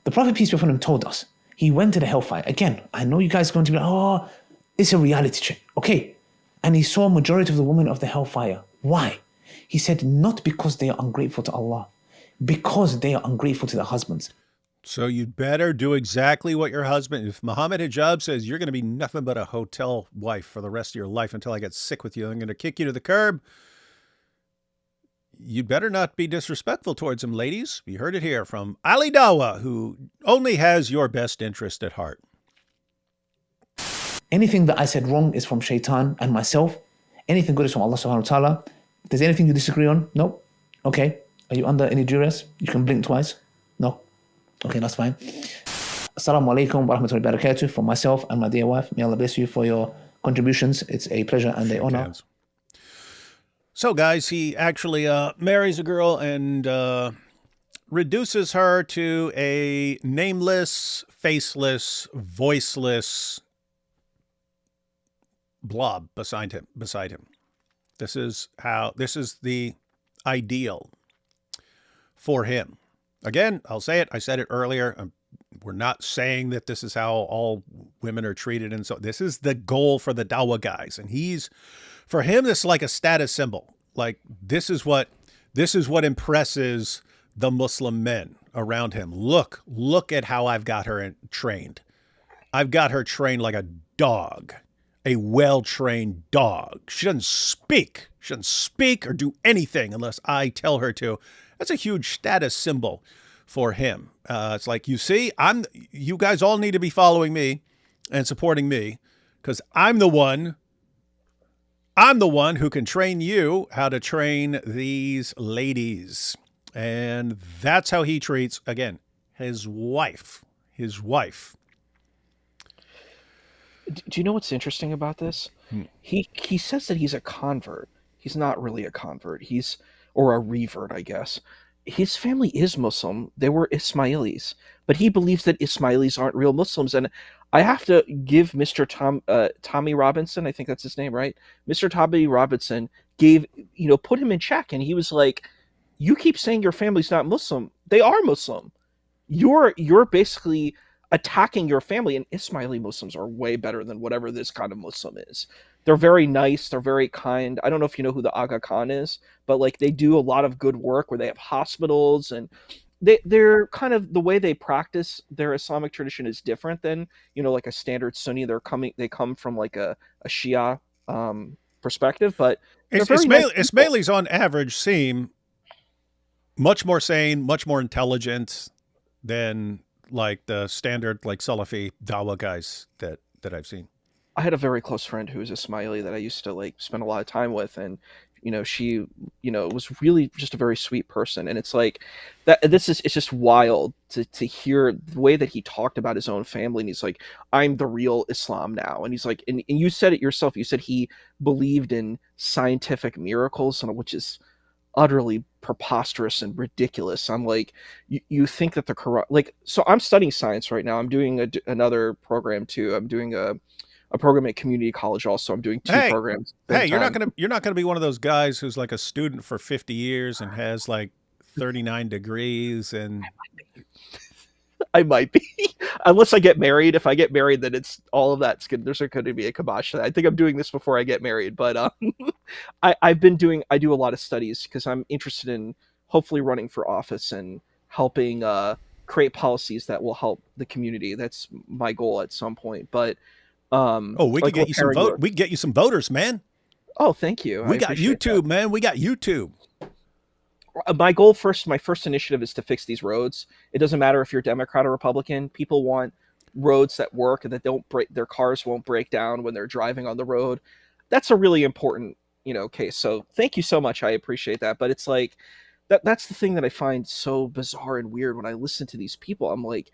The Prophet, peace be upon him, told us. He went to the hellfire. Again, I know you guys are going to be like, oh, it's a reality check. Okay. And he saw a majority of the women of the hellfire. Why? He said, not because they are ungrateful to Allah, because they are ungrateful to their husbands. So you'd better do exactly what your husband, if Muhammad Hijab says you're going to be nothing but a hotel wife for the rest of your life until I get sick with you, I'm going to kick you to the curb. You better not be disrespectful towards him, ladies. You heard it here from Ali Dawah, who only has your best interest at heart. Anything that I said wrong is from Shaitan and myself. Anything good is from Allah subhanahu wa ta'ala. If there's anything you disagree on, no. Okay. Are you under any duress? You can blink twice. No. Okay, that's fine. Assalamu alaikum wa rahmatullahi wa barakatuh from myself and my dear wife. May Allah bless you for your contributions. It's a pleasure and an honor. So, guys, he actually marries a girl and reduces her to a nameless, faceless, voiceless blob beside him. This is the ideal for him. Again, I'll say it. I said it earlier. We're not saying that this is how all women are treated. And so this is the goal for the Dawah guys. And for him, this is like a status symbol. Like this is what impresses the Muslim men around him. Look at how I've got her trained. I've got her trained like a dog. a well-trained dog. She doesn't speak. She doesn't speak or do anything unless I tell her to. That's a huge status symbol for him. It's like, you see, you guys all need to be following me and supporting me because I'm the one who can train you how to train these ladies. And that's how he treats, again, his wife. His wife. Do you know what's interesting about this? He says that he's a convert. He's not really a convert. Or a revert, I guess. His family is Muslim. They were Ismailis, but he believes that Ismailis aren't real Muslims. And I have to give Mr. Tommy Robinson, I think that's his name, right? Mr. Tommy Robinson put him in check, and he was like, "You keep saying your family's not Muslim. They are Muslim. You're basically attacking your family, and Ismaili Muslims are way better than whatever this kind of Muslim is. They're very nice. They're very kind. I don't know if you know who the Aga Khan is, but like they do a lot of good work where they have hospitals, and they're kind of, the way they practice their Islamic tradition is different than, like a standard Sunni. They come from like a Shia perspective, but Ismailis on average seem much more sane, much more intelligent than like the standard like Salafi Dawah guys that I've seen. I had a very close friend who was Ismaili that I used to like spend a lot of time with, and she was really just a very sweet person. And it's like that it's just wild to hear the way that he talked about his own family, and he's like, I'm the real Islam now. And he's like, and you said it yourself, you said he believed in scientific miracles, which is utterly preposterous and ridiculous. I'm like, you think that the Quran, like, so I'm studying science right now. I'm doing another program too. I'm doing a program at community college also. I'm doing two programs. Hey, you're not gonna be one of those guys who's like a student for 50 years and has like 39 degrees and I might be, unless I get married. If I get married, then it's all of that's good. There's going to be a kibosh. I think I'm doing this before I get married, but I do a lot of studies because I'm interested in hopefully running for office and helping create policies that will help the community. That's my goal at some point. But we could get you some vote. We can get you some voters, man. Oh, thank you. We got YouTube, man. We got YouTube. My goal my first initiative is to fix these roads. It doesn't matter if you're Democrat or Republican. People want roads that work and that don't break, their cars won't break down when they're driving on the road. That's a really important, case. So thank you so much. I appreciate that. But it's like, that's the thing that I find so bizarre and weird when I listen to these people. I'm like,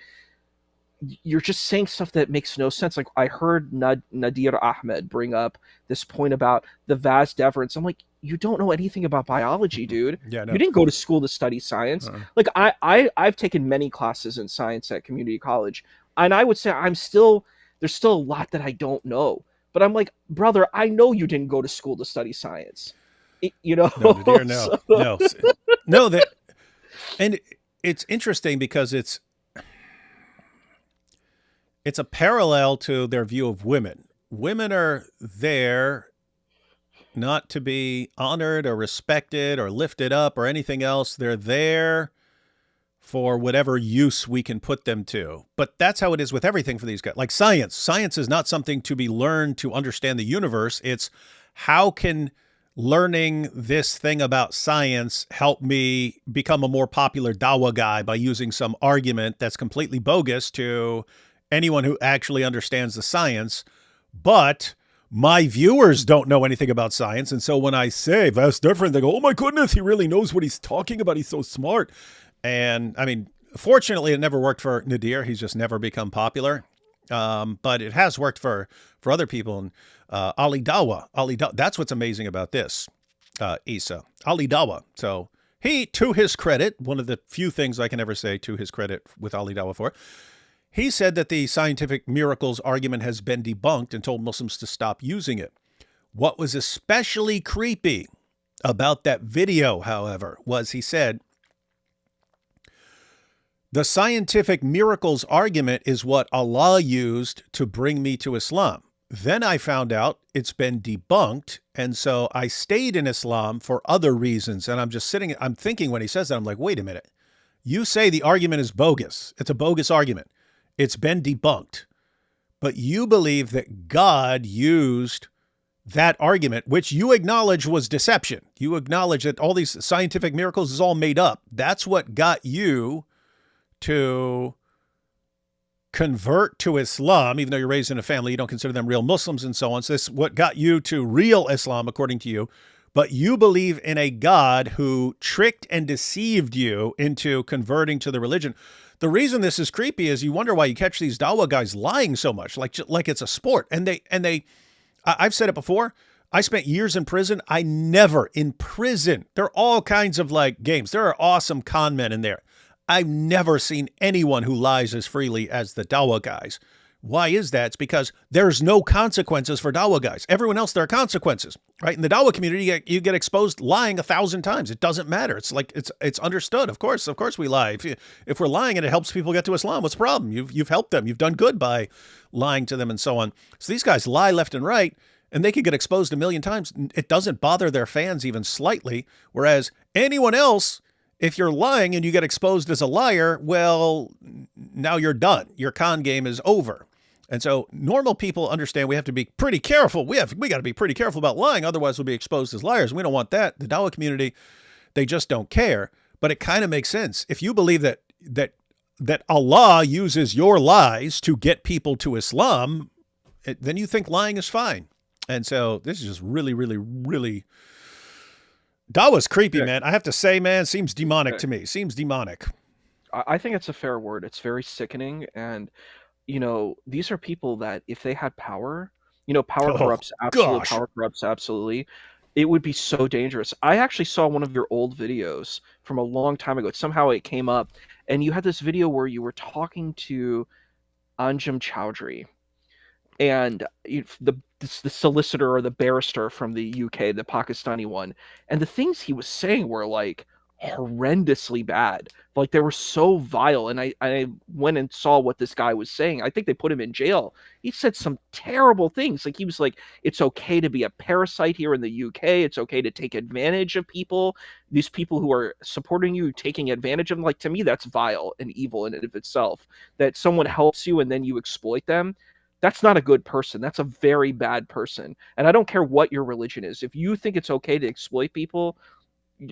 you're just saying stuff that makes no sense. Like I heard Nadir Ahmed bring up this point about the vas deferens. I'm like, you don't know anything about biology, dude. Yeah, no. You didn't go to school to study science. Like I've taken many classes in science at community college, and I would say there's still a lot that I don't know. But I'm like, brother, I know you didn't go to school to study science. No, Nadir, no. No, that, and it's interesting because it's a parallel to their view of women. Women are there not to be honored or respected or lifted up or anything else. They're there for whatever use we can put them to. But that's how it is with everything for these guys. Like science. Science is not something to be learned to understand the universe. It's how can learning this thing about science help me become a more popular Dawah guy by using some argument that's completely bogus to anyone who actually understands the science. But my viewers don't know anything about science. And so when I say that's different, they go, oh my goodness, he really knows what he's talking about. He's so smart. And I mean, fortunately, it never worked for Nadir. He's just never become popular. But it has worked for other people. And Ali Dawah, that's what's amazing about this, Issa. Ali Dawah. So he, to his credit, one of the few things I can ever say to his credit with Ali Dawah for, he said that the scientific miracles argument has been debunked and told Muslims to stop using it. What was especially creepy about that video, however, was he said, the scientific miracles argument is what Allah used to bring me to Islam. Then I found out it's been debunked, and so I stayed in Islam for other reasons. And I'm thinking when he says that, I'm like, wait a minute. You say the argument is bogus. It's a bogus argument. It's been debunked. but you believe that God used that argument, which you acknowledge was deception. You acknowledge that all these scientific miracles is all made up. That's what got you to convert to Islam, even though you're raised in a family, you don't consider them real Muslims and so on. So this is what got you to real Islam, according to you. But you believe in a God who tricked and deceived you into converting to the religion. The reason this is creepy is you wonder why you catch these Dawah guys lying so much, like it's a sport. I've said it before. I spent years in prison. I never in prison. There are all kinds of like games. There are awesome con men in there. I've never seen anyone who lies as freely as the Dawah guys. Why is that? It's because there's no consequences for Dawah guys. Everyone else, there are consequences, right? In the Dawah community, you get exposed lying 1,000 times. It doesn't matter. It's like, it's understood. Of course we lie. If we're lying and it helps people get to Islam, what's the problem? You've helped them. You've done good by lying to them and so on. So these guys lie left and right, and they could get exposed 1,000,000 times. It doesn't bother their fans even slightly. Whereas anyone else, if you're lying and you get exposed as a liar, well, now you're done. Your con game is over. And so normal people understand we have to be pretty careful. We got to be pretty careful about lying. Otherwise, we'll be exposed as liars. We don't want that. The Dawah community, they just don't care. But it kind of makes sense. If you believe that Allah uses your lies to get people to Islam, then you think lying is fine. And so this is just really, really, really... Dawah's creepy, man. I have to say, man, seems demonic to me. Seems demonic. I think it's a fair word. It's very sickening. And, you know, these are people that if they had power, you know, power corrupts absolutely. Gosh. Power corrupts absolutely. It would be so dangerous. I actually saw one of your old videos from a long time ago. Somehow it came up, and you had this video where you were talking to Anjem Chowdhury, and the solicitor or the barrister from the UK, the Pakistani one, and the things he was saying were like horrendously bad. Like they were so vile. And I went and saw what this guy was saying. I think they put him in jail. He said some terrible things. Like he was like, it's okay to be a parasite here in the UK. It's okay to take advantage of people. These people who are supporting you, taking advantage of them. Like to me, that's vile and evil in and of itself. That someone helps you and then you exploit them. That's not a good person. That's a very bad person. And I don't care what your religion is. If you think it's okay to exploit people,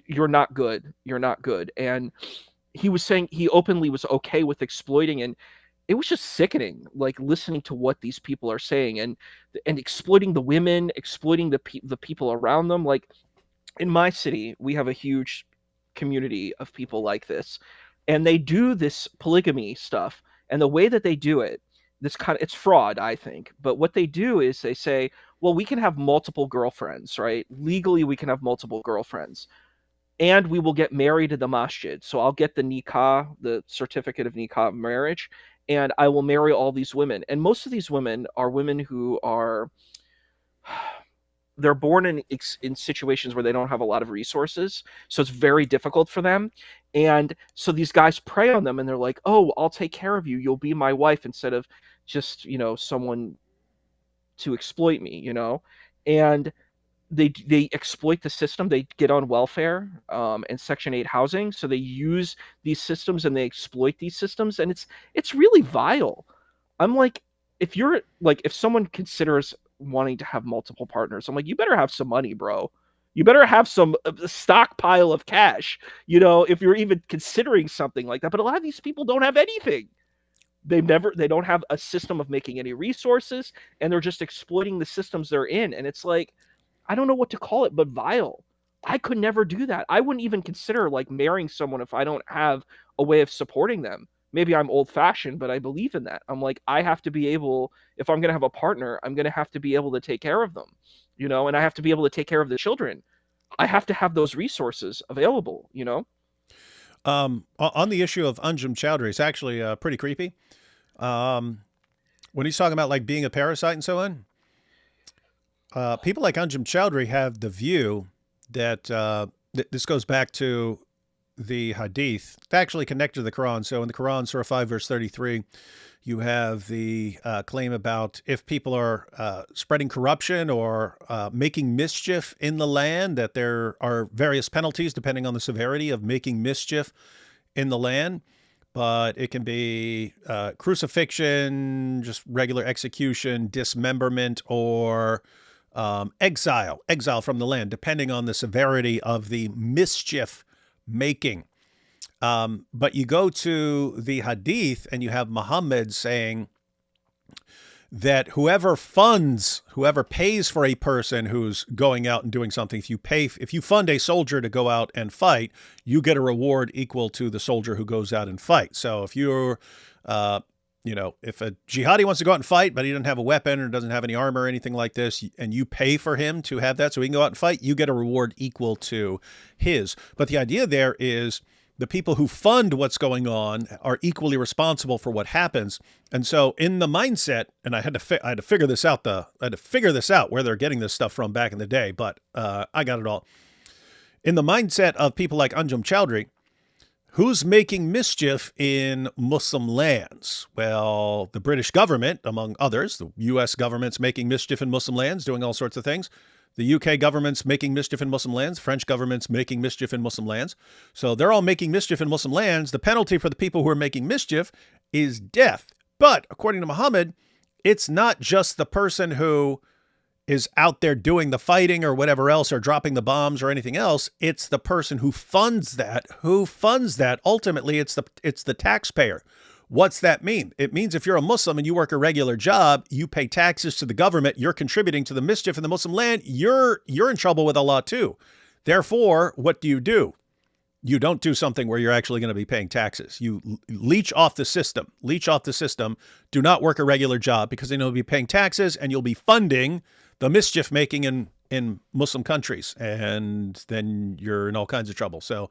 you're not good. You're not good. And he was saying he openly was okay with exploiting, and it was just sickening, like listening to what these people are saying and exploiting the women, exploiting the people around them. Like in my city, we have a huge community of people like this, and they do this polygamy stuff. And the way that they do it, it's fraud, I think. But what they do is they say, well, we can have multiple girlfriends, right? Legally, we can have multiple girlfriends. And we will get married in the masjid. So I'll get the nikah, the certificate of nikah of marriage, and I will marry all these women. And most of these women are women who are, they're born in situations where they don't have a lot of resources. So it's very difficult for them. And so these guys prey on them and they're like, oh, I'll take care of you. You'll be my wife, instead of just, you know, someone to exploit me, you know? And they exploit the system. They get on welfare and Section 8 housing. So they use these systems and they exploit these systems. And it's really vile. I'm like, if someone considers wanting to have multiple partners, I'm like, you better have some money, bro. You better have some stockpile of cash, you know, if you're even considering something like that. But a lot of these people don't have anything. They don't have a system of making any resources, and they're just exploiting the systems they're in. And it's like, I don't know what to call it, but vile. I could never do that. I wouldn't even consider like marrying someone if I don't have a way of supporting them. Maybe I'm old fashioned, but I believe in that. I'm like, I have to be able, if I'm going to have a partner, I'm going to have to be able to take care of them, you know, and I have to be able to take care of the children. I have to have those resources available, you know? On the issue of Anjem Chowdhury, it's actually pretty creepy. When he's talking about like being a parasite and so on, people like Anjem Chowdhury have the view that this goes back to the Hadith. It's actually connected to the Quran. So in the Quran, Surah 5, verse 33, you have the claim about if people are spreading corruption or making mischief in the land, that there are various penalties depending on the severity of making mischief in the land. but it can be crucifixion, just regular execution, dismemberment, or exile from the land, depending on the severity of the mischief making. But you go to the Hadith and you have Muhammad saying that whoever pays for a person who's going out and doing something, if you fund a soldier to go out and fight, you get a reward equal to the soldier who goes out and fight. So if you're, if a jihadi wants to go out and fight, but he doesn't have a weapon or doesn't have any armor or anything like this, and you pay for him to have that so he can go out and fight, you get a reward equal to his. But the idea there is the people who fund what's going on are equally responsible for what happens. And so in the mindset, and I had to figure this out, where they're getting this stuff from back in the day, but I got it all. In the mindset of people like Anjum Chowdhury, who's making mischief in Muslim lands? Well, the British government, among others. The U.S. government's making mischief in Muslim lands, doing all sorts of things. The UK government's making mischief in Muslim lands. French government's making mischief in Muslim lands. So they're all making mischief in Muslim lands. The penalty for the people who are making mischief is death. But according to Muhammad, it's not just the person who is out there doing the fighting or whatever else, or dropping the bombs or anything else. It's the person who funds that. Ultimately, it's the taxpayer. What's that mean? It means if you're a Muslim and you work a regular job, you pay taxes to the government, you're contributing to the mischief in the Muslim land, you're in trouble with Allah too. Therefore, what do? You don't do something where you're actually going to be paying taxes. You leech off the system. Do not work a regular job, because then you'll be paying taxes and you'll be funding the mischief making in Muslim countries. And then you're in all kinds of trouble. So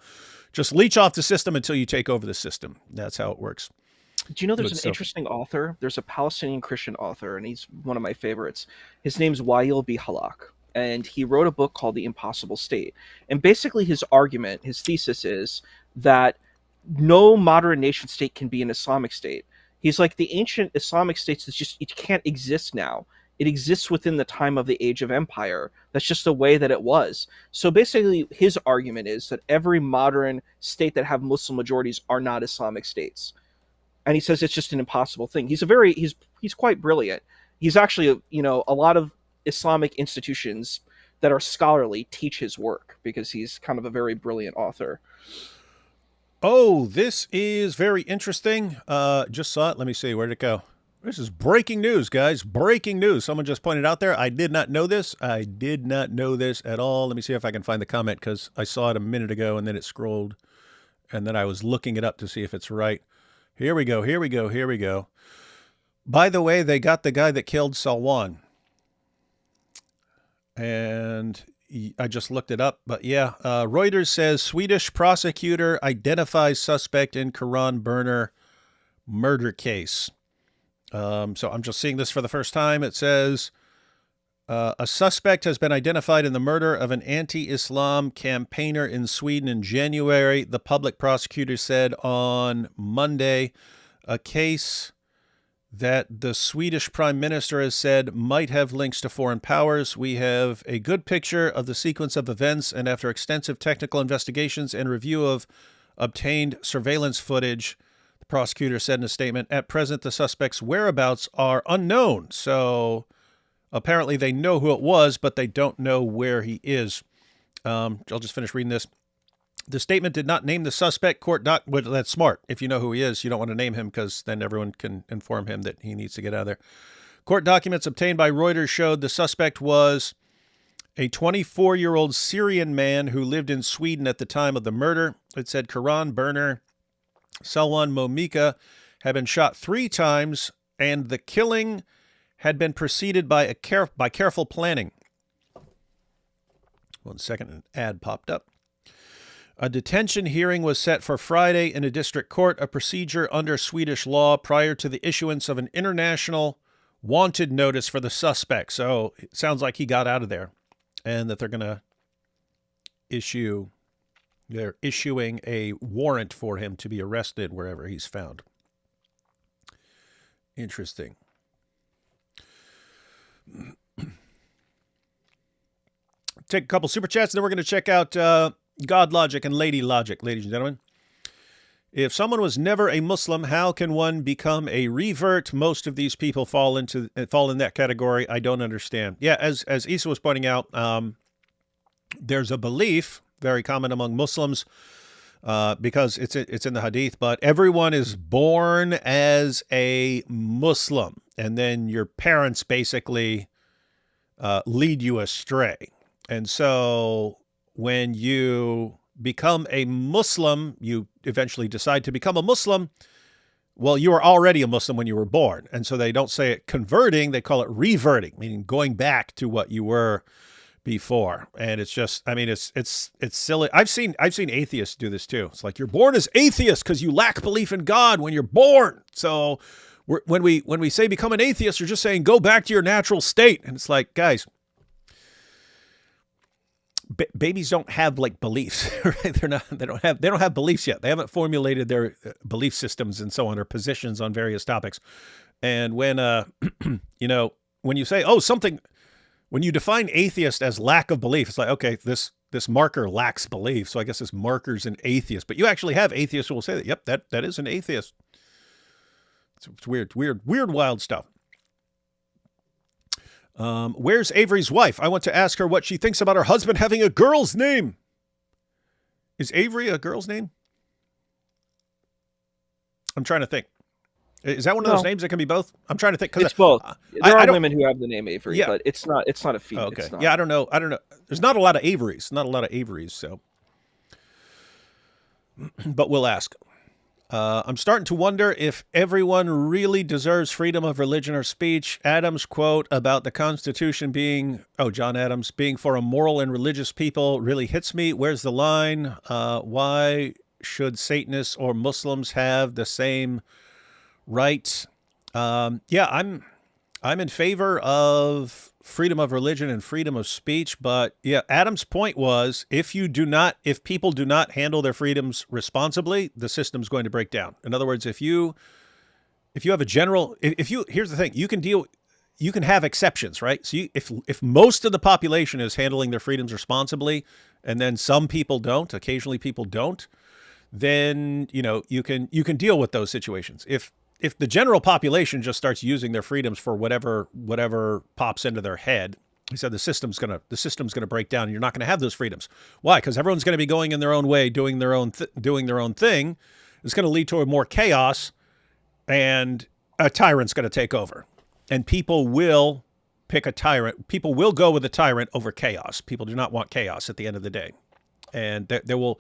just leech off the system until you take over the system. That's how it works. Do you know there's an interesting author? There's a Palestinian Christian author, and he's one of my favorites. His name's Wael B. Halak, and he wrote a book called The Impossible State. And basically his thesis is that no modern nation state can be an Islamic state. He's like, the ancient Islamic states, it can't exist now. It exists within the time of the Age of Empire. That's just the way that it was. So basically his argument is that every modern state that have Muslim majorities are not Islamic states. And he says it's just an impossible thing. He's quite brilliant. He's actually, a lot of Islamic institutions that are scholarly teach his work, because he's kind of a very brilliant author. Oh, this is very interesting. Just saw it. Let me see. Where'd it go? This is breaking news, guys. Breaking news. Someone just pointed out there. I did not know this. At all. Let me see if I can find the comment, because I saw it a minute ago and then it scrolled. And then I was looking it up to see if it's right. Here we go. By the way, they got the guy that killed Salwan. And I just looked it up. But yeah, Reuters says Swedish prosecutor identifies suspect in Quran burner murder case. So I'm just seeing this for the first time. It says a suspect has been identified in the murder of an anti-Islam campaigner in Sweden in January, the public prosecutor said on Monday, a case that the Swedish prime minister has said might have links to foreign powers. We have a good picture of the sequence of events, and after extensive technical investigations and review of obtained surveillance footage, the prosecutor said in a statement, at present, the suspect's whereabouts are unknown. So apparently they know who it was, but they don't know where he is. I'll just finish reading this. The statement did not name the suspect. Well, that's smart. If you know who he is, you don't want to name him, because then everyone can inform him that he needs to get out of there. Court documents obtained by Reuters showed the suspect was a 24-year-old Syrian man who lived in Sweden at the time of the murder. It said Quran burner Salwan Momika had been shot 3 times, and the killing had been preceded by careful planning. 1 second, an ad popped up. A detention hearing was set for Friday in a district court, a procedure under Swedish law prior to the issuance of an international wanted notice for the suspect. So it sounds like he got out of there, and that they're issuing a warrant for him to be arrested wherever he's found. Interesting. Take a couple super chats, and then we're going to check out God Logic and Lady Logic, ladies and gentlemen. If someone was never a Muslim, how can one become a revert? Most of these people fall in that category. I don't understand. Yeah, as Issa was pointing out, there's a belief very common among Muslims because it's in the Hadith. But everyone is born as a Muslim, and then your parents basically lead you astray. And so when you become a Muslim, you eventually decide to become a Muslim. Well, you were already a Muslim when you were born. And so they don't say it converting, they call it reverting, meaning going back to what you were before. And it's just, I mean, it's silly. I've seen atheists do this too. It's like, you're born as atheist because you lack belief in God when you're born. So when we say become an atheist, you're just saying go back to your natural state. And it's like, guys, babies don't have like beliefs, right? They don't have beliefs yet. They haven't formulated their belief systems and so on, or positions on various topics. And when when you say, when you define atheist as lack of belief, it's like, okay, this marker lacks belief, so I guess this marker's an atheist. But you actually have atheists who will say that, yep, that is an atheist. It's weird, wild stuff. Where's Avery's wife? I want to ask her what she thinks about her husband having a girl's name. Is Avery a girl's name? I'm trying to think. Is that one of those names that can be both? I'm trying to think. It's both. There are women who have the name Avery, but it's not a female. Okay. Yeah, I don't know. There's not a lot of Averys. So, but we'll ask. I'm starting to wonder if everyone really deserves freedom of religion or speech. Adams' quote about the Constitution John Adams, being for a moral and religious people really hits me. Where's the line? Why should Satanists or Muslims have the same rights? I'm in favor of freedom of religion and freedom of speech, but yeah, Adam's point was if people do not handle their freedoms responsibly, the system's going to break down. In other words, if you have here's the thing, you can have exceptions, right? So if most of the population is handling their freedoms responsibly, and then some people don't, occasionally people don't, then you can deal with those situations. If the general population just starts using their freedoms for whatever pops into their head, he said the system's gonna break down, and you're not gonna have those freedoms. Why? Because everyone's gonna be going in their own way, doing their own thing. It's gonna lead to more chaos, and a tyrant's gonna take over, and people will pick a tyrant. People will go with a tyrant over chaos. People do not want chaos at the end of the day, and they will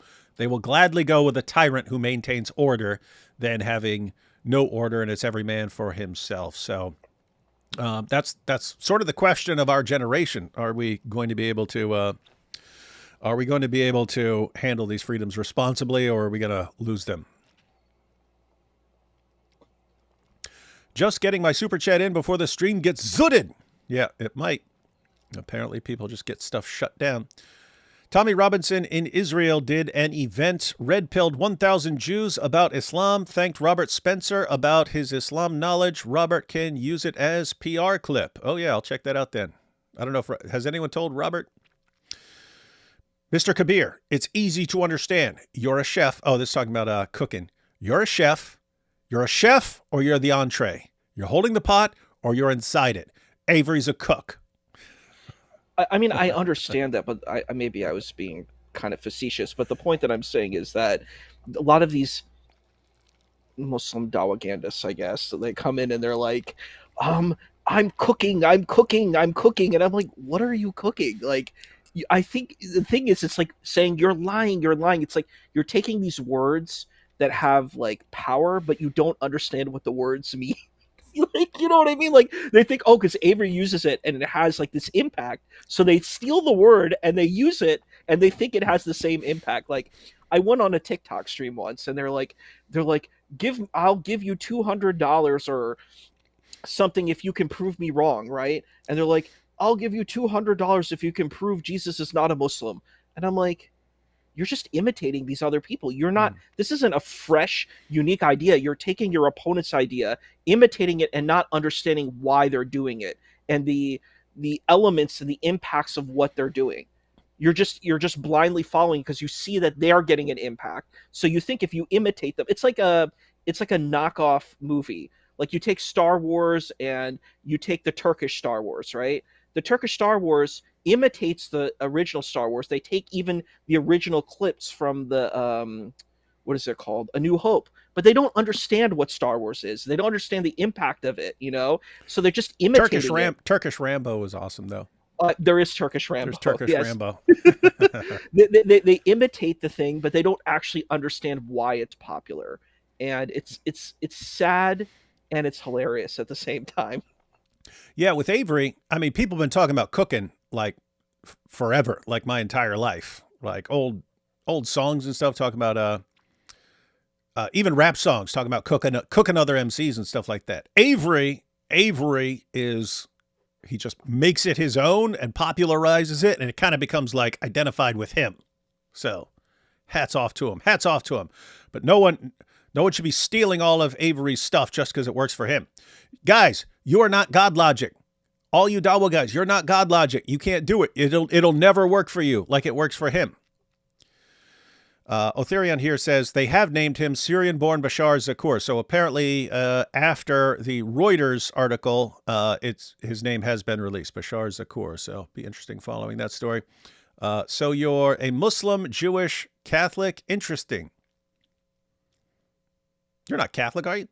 gladly go with a tyrant who maintains order than having no order and it's every man for himself. So that's sort of the question of our generation. Are we going to be able to handle these freedoms responsibly, or are we going to lose them? Just getting my super chat in before the stream gets zooted. Yeah, it might. Apparently people just get stuff shut down. Tommy Robinson in Israel did an event, red-pilled 1,000 Jews about Islam, thanked Robert Spencer about his Islam knowledge. Robert can use it as PR clip. Oh, yeah, I'll check that out then. I don't know has anyone told Robert? Mr. Kabeer, it's easy to understand. You're a chef. Oh, this is talking about cooking. You're a chef. You're a chef or you're the entree. You're holding the pot or you're inside it. Avery's a cook. I mean, I understand that, but maybe I was being kind of facetious. But the point that I'm saying is that a lot of these Muslim Dawagandists, I guess, so they come in and they're like, I'm cooking. And I'm like, what are you cooking? Like, I think the thing is, it's like saying you're lying. It's like you're taking these words that have like power, but you don't understand what the words mean. Like, you know what I mean? Like, they think, because Avery uses it and it has like this impact, so they steal the word and they use it and they think it has the same impact. Like, I went on a TikTok stream once and they're like, I'll give you $200 or something if you can prove me wrong, right? And they're like, I'll give you $200 if you can prove Jesus is not a Muslim. And I'm like, you're just imitating these other people. You're not, this isn't a fresh, unique idea. You're taking your opponent's idea, imitating it, and not understanding why they're doing it and the elements and the impacts of what they're doing. You're just blindly following because you see that they are getting an impact. So you think if you imitate them, it's like a knockoff movie. Like you take Star Wars and you take the Turkish Star Wars, right? The Turkish Star Wars imitates the original Star Wars. They take even the original clips from the what is it called? A New Hope. But they don't understand what Star Wars is. They don't understand the impact of it, So they're just imitating it. Turkish Rambo was awesome, though. There is Turkish Rambo. There's Turkish yes. Rambo. they imitate the thing, but they don't actually understand why it's popular. And it's sad and it's hilarious at the same time. Yeah, with Avery, I mean, people have been talking about cooking like forever, like my entire life, like old songs and stuff, talking about even rap songs, talking about cooking other MCs and stuff like that. Avery is, he just makes it his own and popularizes it, and it kind of becomes like identified with him. So hats off to him. But no one should be stealing all of Avery's stuff just because it works for him. Guys, you are not God Logic. All you Dawah guys, you're not God Logic. You can't do it. It'll never work for you like it works for him. Otherion here says they have named him Syrian-born Bashar Zakur. So apparently, after the Reuters article, his name has been released, Bashar Zakur. So be interesting following that story. So you're a Muslim, Jewish, Catholic. Interesting. You're not Catholic, are you?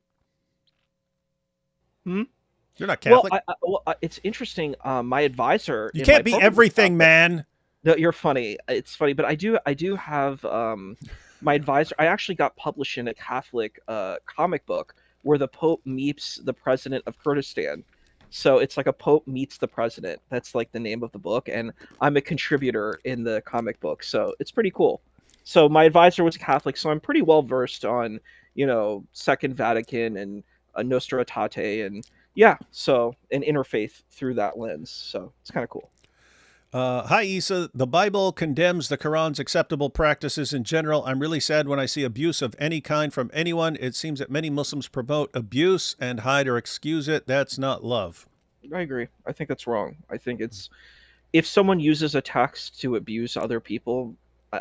You're not Catholic. Well, it's interesting. My advisor. You can't be everything, man. No, you're funny. It's funny, but I do have my advisor. I actually got published in a Catholic comic book where the Pope meets the president of Kurdistan. So it's like a Pope meets the president. That's like the name of the book, and I'm a contributor in the comic book. So it's pretty cool. So my advisor was Catholic, so I'm pretty well versed on Second Vatican and Nostra Aetate, and so an interfaith through that lens. So it's kind of cool. Hi, Issa. The Bible condemns the Quran's acceptable practices in general. I'm really sad when I see abuse of any kind from anyone. It seems that many Muslims promote abuse and hide or excuse it. That's not love. I agree. I think that's wrong. I think if someone uses a text to abuse other people,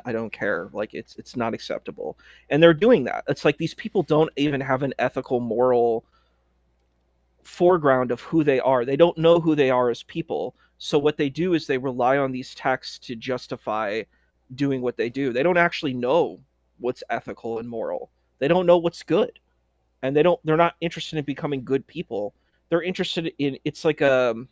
I don't care. Like it's not acceptable. And they're doing that. It's like these people don't even have an ethical, moral foreground of who they are. They don't know who they are as people. So what they do is they rely on these texts to justify doing what they do. They don't actually know what's ethical and moral. They don't know what's good. And they're not interested in becoming good people. They're interested in it's like this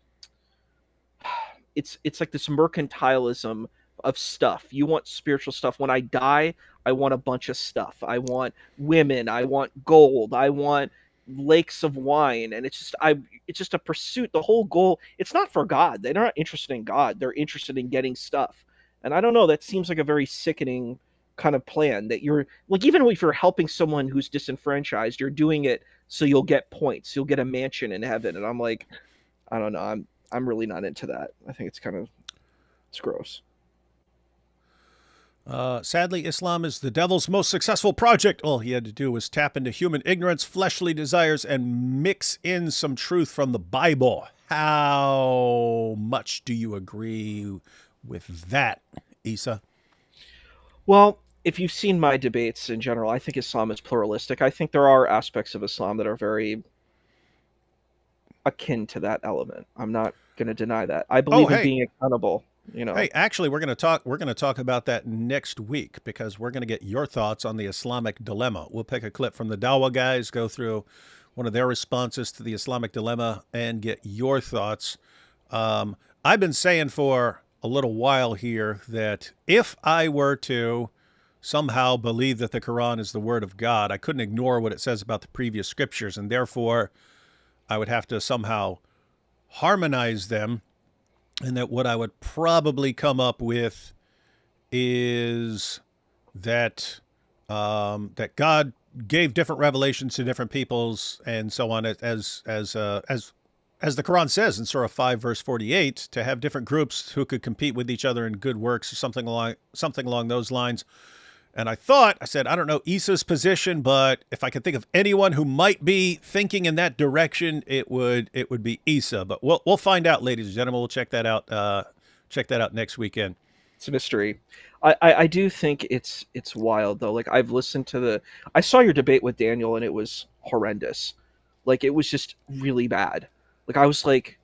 mercantilism of stuff. You want spiritual stuff. When I die, I want a bunch of stuff. I want women, I want gold, I want lakes of wine, and it's just a pursuit. The whole goal, it's not for God. They're not interested in God. They're interested in getting stuff. And I don't know, that seems like a very sickening kind of plan, that you're like, even if you're helping someone who's disenfranchised, you're doing it so you'll get points, you'll get a mansion in heaven. And I'm like, I don't know, I'm really not into that. I think it's gross. Sadly, Islam is the devil's most successful project. All he had to do was tap into human ignorance, fleshly desires, and mix in some truth from the Bible. How much do you agree with that, Issa? Well, if you've seen my debates in general, I think Islam is pluralistic. I think there are aspects of Islam that are very akin to that element. I'm not going to deny that. I believe in being accountable. Hey, actually, we're going to talk about that next week, because we're going to get your thoughts on the Islamic dilemma. We'll pick a clip from the Dawah guys, go through one of their responses to the Islamic dilemma, and get your thoughts. I've been saying for a little while here that if I were to somehow believe that the Quran is the word of God, I couldn't ignore what it says about the previous scriptures, and therefore I would have to somehow harmonize them. And that what I would probably come up with is that that God gave different revelations to different peoples and so on, as the Quran says in Surah 5, verse 48, to have different groups who could compete with each other in good works, or something along those lines. And I said, I don't know Issa's position, but if I could think of anyone who might be thinking in that direction, it would be Issa. But we'll find out, ladies and gentlemen. We'll check that out. Check that out next weekend. It's a mystery. I do think it's wild though. Like I've listened to I saw your debate with Daniel and it was horrendous. Like it was just really bad. Like I was like,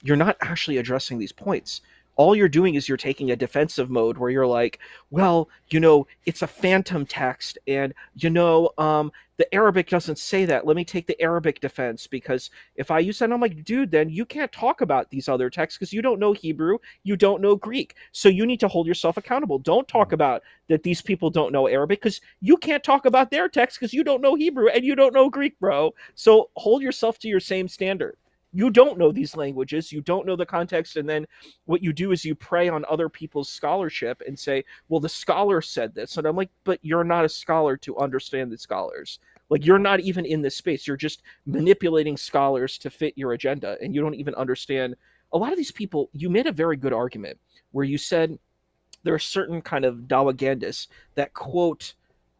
you're not actually addressing these points. All you're doing is you're taking a defensive mode where you're like, well, it's a phantom text, and the Arabic doesn't say that. Let me take the Arabic defense, because if I use that, I'm like, dude, then you can't talk about these other texts because you don't know Hebrew, you don't know Greek, so you need to hold yourself accountable. Don't talk about that these people don't know Arabic because you can't talk about their text because you don't know Hebrew and you don't know Greek, bro. So hold yourself to your same standard. You don't know these languages, you don't know the context, and then what you do is you prey on other people's scholarship and say, well, the scholar said this. And I'm like, but you're not a scholar to understand the scholars. Like, you're not even in this space. You're just manipulating scholars to fit your agenda, and you don't even understand. A lot of these people, you made a very good argument where you said there are certain kind of Dawagandists that quote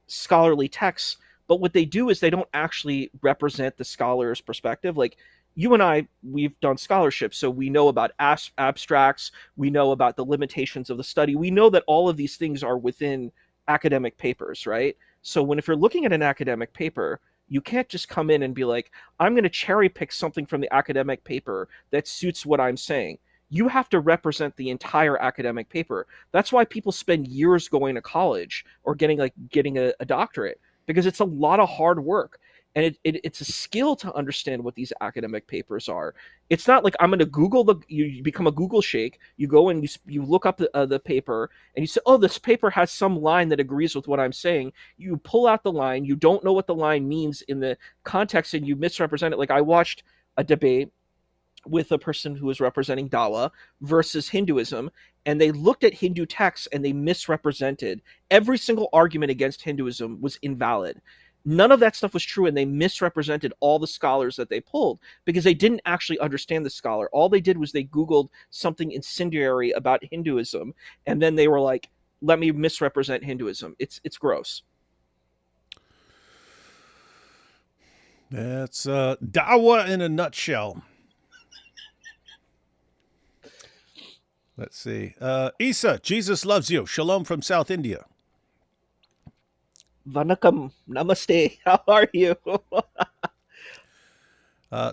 scholarly texts, but what they do is they don't actually represent the scholar's perspective. Like, you and I, we've done scholarship, so we know about abstracts, we know about the limitations of the study, we know that all of these things are within academic papers, right? So if you're looking at an academic paper, you can't just come in and be like, I'm going to cherry pick something from the academic paper that suits what I'm saying. You have to represent the entire academic paper. That's why people spend years going to college or getting a doctorate, because it's a lot of hard work. And it's a skill to understand what these academic papers are. It's not like I'm going to Google you become a Google shake. You go and you look up the paper and you say, oh, this paper has some line that agrees with what I'm saying. You pull out the line. You don't know what the line means in the context and you misrepresent it. Like I watched a debate with a person who was representing Dawah versus Hinduism, and they looked at Hindu texts and they misrepresented. Every single argument against Hinduism was invalid. None of that stuff was true, and they misrepresented all the scholars that they pulled because they didn't actually understand the scholar. All they did was they Googled something incendiary about Hinduism, and then they were like, let me misrepresent Hinduism. It's gross. That's Dawah in a nutshell. Let's see. Issa, Jesus loves you. Shalom from South India. Vanakkam, namaste. How are you?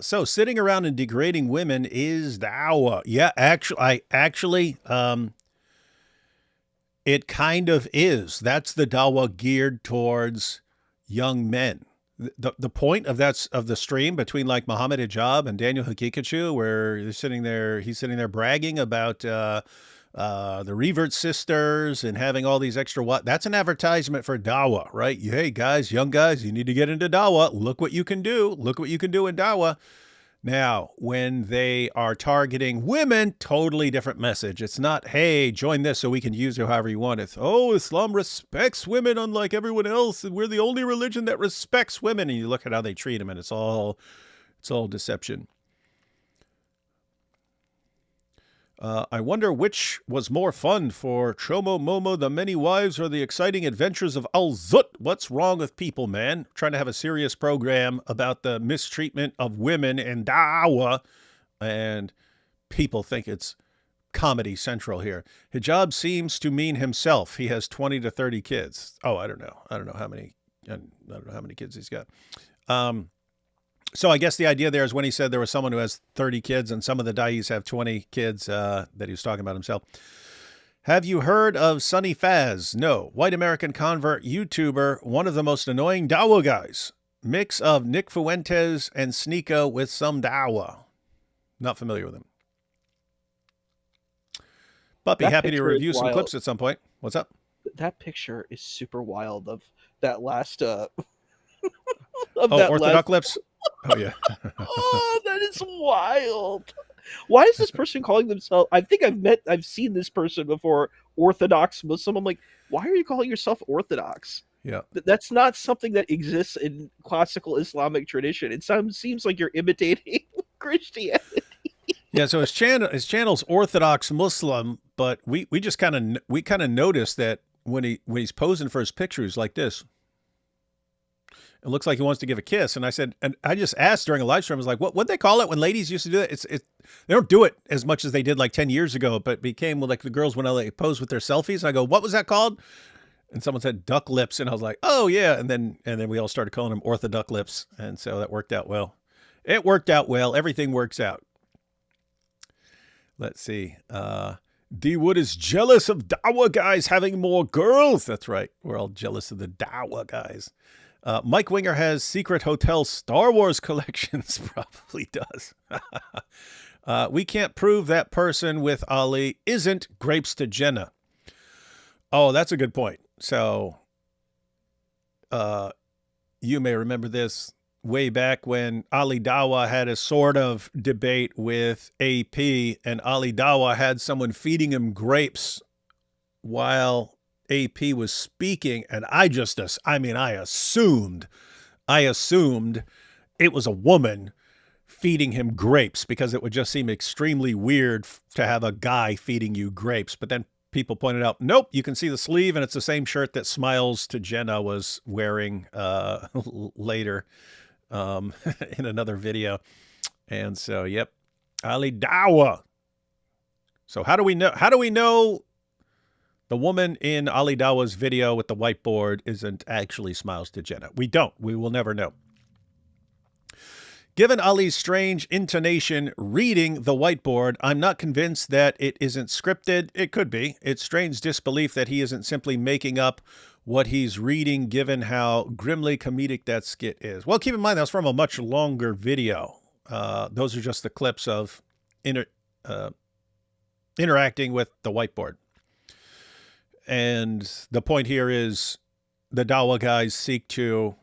So sitting around and degrading women is Dawah. Yeah, actually, it kind of is. That's the Dawah geared towards young men. The point of the stream between like Muhammad Hijab and Daniel Hakikachu, where he's sitting there bragging about the revert sisters and having all these extra that's an advertisement for Dawah, right? Hey guys, young guys, you need to get into Dawah. Look what you can do. Look what you can do in Dawah. Now, when they are targeting women, totally different message. It's not, hey, join this so we can use you however you want. It's, oh, Islam respects women unlike everyone else, and we're the only religion that respects women. And you look at how they treat them, and it's all deception. I wonder which was more fun for Chomo Momo, the many wives, or the exciting adventures of Al-Zut. What's wrong with people, man? Trying to have a serious program about the mistreatment of women in Dawah, and people think it's Comedy Central here. Hijab seems to mean himself. He has 20 to 30 kids. Oh, I don't know. I don't know how many kids he's got. So I guess the idea there is when he said there was someone who has 30 kids and some of the dais have 20 kids, that he was talking about himself. Have you heard of Sonny Faz? No. White American convert YouTuber, one of the most annoying Dawah guys. Mix of Nick Fuentes and Sneeko with some Dawah. Not familiar with him. But be happy to review some clips at some point. What's up? That picture is super wild of that last... Orthodox lips? Oh, yeah. Oh, that is wild. Why is this person calling themselves... I think I've seen this person before, Orthodox Muslim. I'm like, why are you calling yourself Orthodox? Yeah. That's not something that exists in classical Islamic tradition. It seems like you're imitating Christianity. Yeah, so his channel's Orthodox Muslim, but we just kind of noticed that when he's posing for his pictures like this. It looks like he wants to give a kiss. And I said, and I just asked during a live stream, I was like, what'd they call it when ladies used to do that? They don't do it as much as they did like 10 years ago, but it became like the girls when they pose with their selfies. And I go, what was that called? And someone said duck lips. And I was like, oh yeah. And then we all started calling them orthoduck lips. And so that worked out well. It worked out well. Everything works out. Let's see. D Wood is jealous of Dawah guys having more girls. That's right. We're all jealous of the Dawah guys. Mike Winger has secret hotel Star Wars collections. Probably does. We can't prove that person with Ali isn't Grapes to Jenna. Oh, that's a good point. So you may remember this way back when Ali Dawah had a sort of debate with AP, and Ali Dawah had someone feeding him grapes while AP was speaking, and I assumed it was a woman feeding him grapes because it would just seem extremely weird to have a guy feeding you grapes. But then people pointed out, nope, you can see the sleeve, and it's the same shirt that Smiles to Jenna was wearing later in another video. And so, yep, Ali Dawah. So how do we know the woman in Ali Dawah's video with the whiteboard isn't actually Smiles to Jenna? We don't. We will never know. Given Ali's strange intonation reading the whiteboard, I'm not convinced that it isn't scripted. It could be. It's strange disbelief that he isn't simply making up what he's reading, given how grimly comedic that skit is. Well, keep in mind, that's from a much longer video. Those are just the clips of interacting with the whiteboard. And the point here is the Dawah guys seek to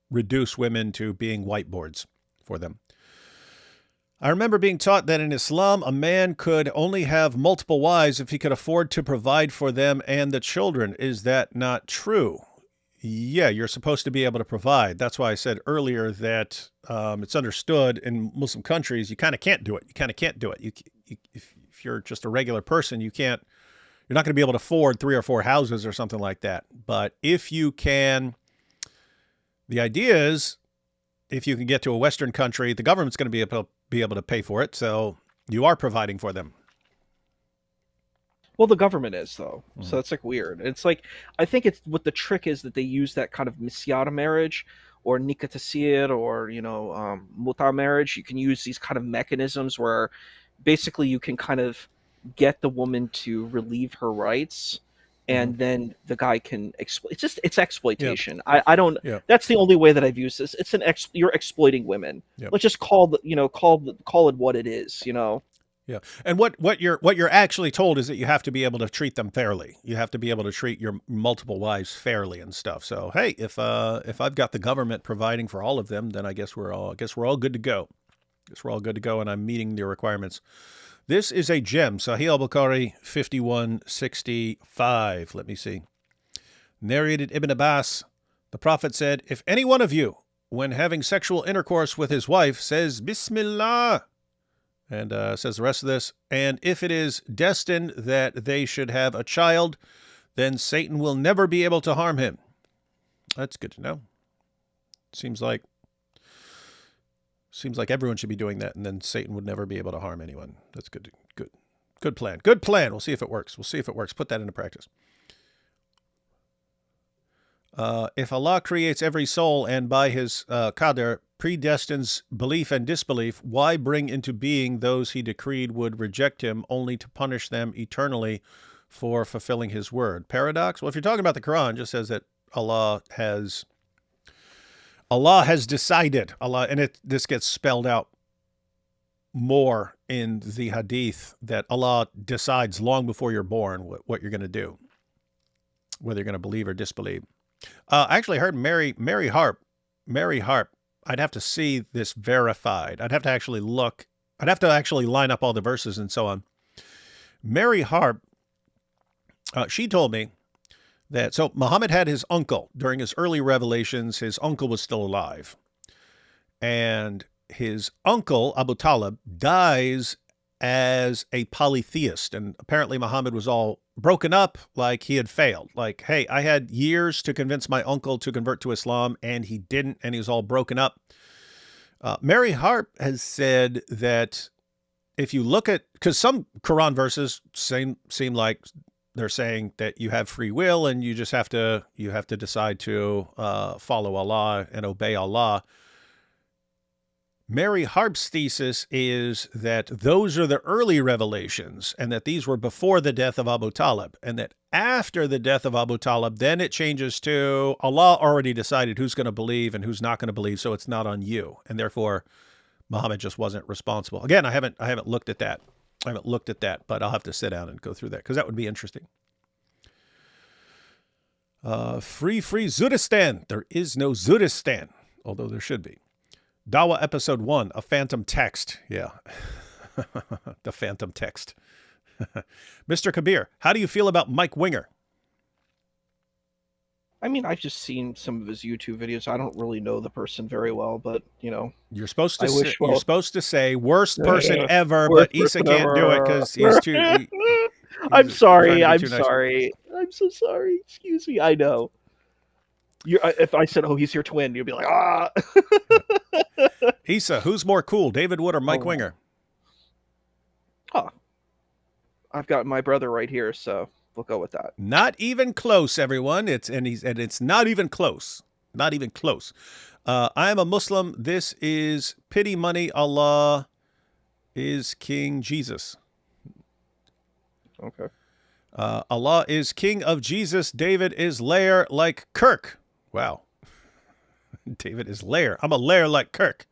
reduce women to being whiteboards for them. I remember being taught that in Islam, a man could only have multiple wives if he could afford to provide for them and the children. Is that not true? Yeah, you're supposed to be able to provide. That's why I said earlier that it's understood in Muslim countries, you kind of can't do it. You kind of can't do it. If you're just a regular person, you're not going to be able to afford 3 or 4 houses or something like that. But if you can, the idea is, if you can get to a Western country, the government's going to be able to pay for it. So you are providing for them. Well, the government is, though. So that's like weird. It's like, I think it's what the trick is that they use that kind of misyara marriage or nikah tasir or, muta marriage. You can use these kind of mechanisms where basically you can kind of get the woman to relieve her rights, and then the guy can exploit. It's exploitation. Yep. I don't. Yep. That's the only way that I've used this. It's you're exploiting women. Yep. Let's just call it what it is. Yeah. And what you're actually told is that you have to be able to treat them fairly. You have to be able to treat your multiple wives fairly and stuff. So hey, if I've got the government providing for all of them, then I guess we're all good to go. And I'm meeting the requirements. This is a gem. Sahih al-Bukhari 5165. Let me see. Narrated Ibn Abbas. The Prophet said, if any one of you, when having sexual intercourse with his wife, says Bismillah, and says the rest of this, and if it is destined that they should have a child, then Satan will never be able to harm him. That's good to know. Seems like everyone should be doing that, and then Satan would never be able to harm anyone. That's good. Good plan. We'll see if it works. Put that into practice. If Allah creates every soul and by his qadr predestines belief and disbelief, why bring into being those he decreed would reject him only to punish them eternally for fulfilling his word? Paradox? Well, if you're talking about the Quran, it just says that Allah has decided, and this gets spelled out more in the hadith, that Allah decides long before you're born what you're going to do, whether you're going to believe or disbelieve. I actually heard Mary Harp. I'd have to see this verified. I'd have to actually look. I'd have to actually line up all the verses and so on. Mary Harp, she told me that, so Muhammad had his uncle during his early revelations. His uncle was still alive, and his uncle Abu Talib dies as a polytheist. And apparently Muhammad was all broken up, like he had failed. Like, hey, I had years to convince my uncle to convert to Islam, and he didn't, and he was all broken up. Mary Harp has said that if you look at, because some Quran verses seem like they're saying that you have free will and you just have to decide to follow Allah and obey Allah. Mary Harp's thesis is that those are the early revelations and that these were before the death of Abu Talib, and that after the death of Abu Talib, then it changes to Allah already decided who's going to believe and who's not going to believe, so it's not on you. And therefore, Muhammad just wasn't responsible. Again, I haven't looked at that. But I'll have to sit down and go through that because that would be interesting. Free Zudistan. There is no Zudistan, although there should be. Dawah episode 1, a phantom text. Yeah. The phantom text. Mr. Kabeer, how do you feel about Mike Winger? I mean, I've just seen some of his YouTube videos. I don't really know the person very well, but you know, you're supposed to say worst person ever, but Issa can't do it because he's too. I'm sorry. I'm sorry. I'm so sorry. Excuse me. I know. If I said, "Oh, he's your twin," you'd be like, "Ah." Issa, who's more cool, David Wood or Mike Winger? Oh, I've got my brother right here, so we'll go with that. Not even close, everyone. It's not even close. Not even close. I am a Muslim. This is pity money. Allah is King Jesus. Okay. Allah is King of Jesus. David is Lair like Kirk. Wow. David is Lair. I'm a Lair like Kirk.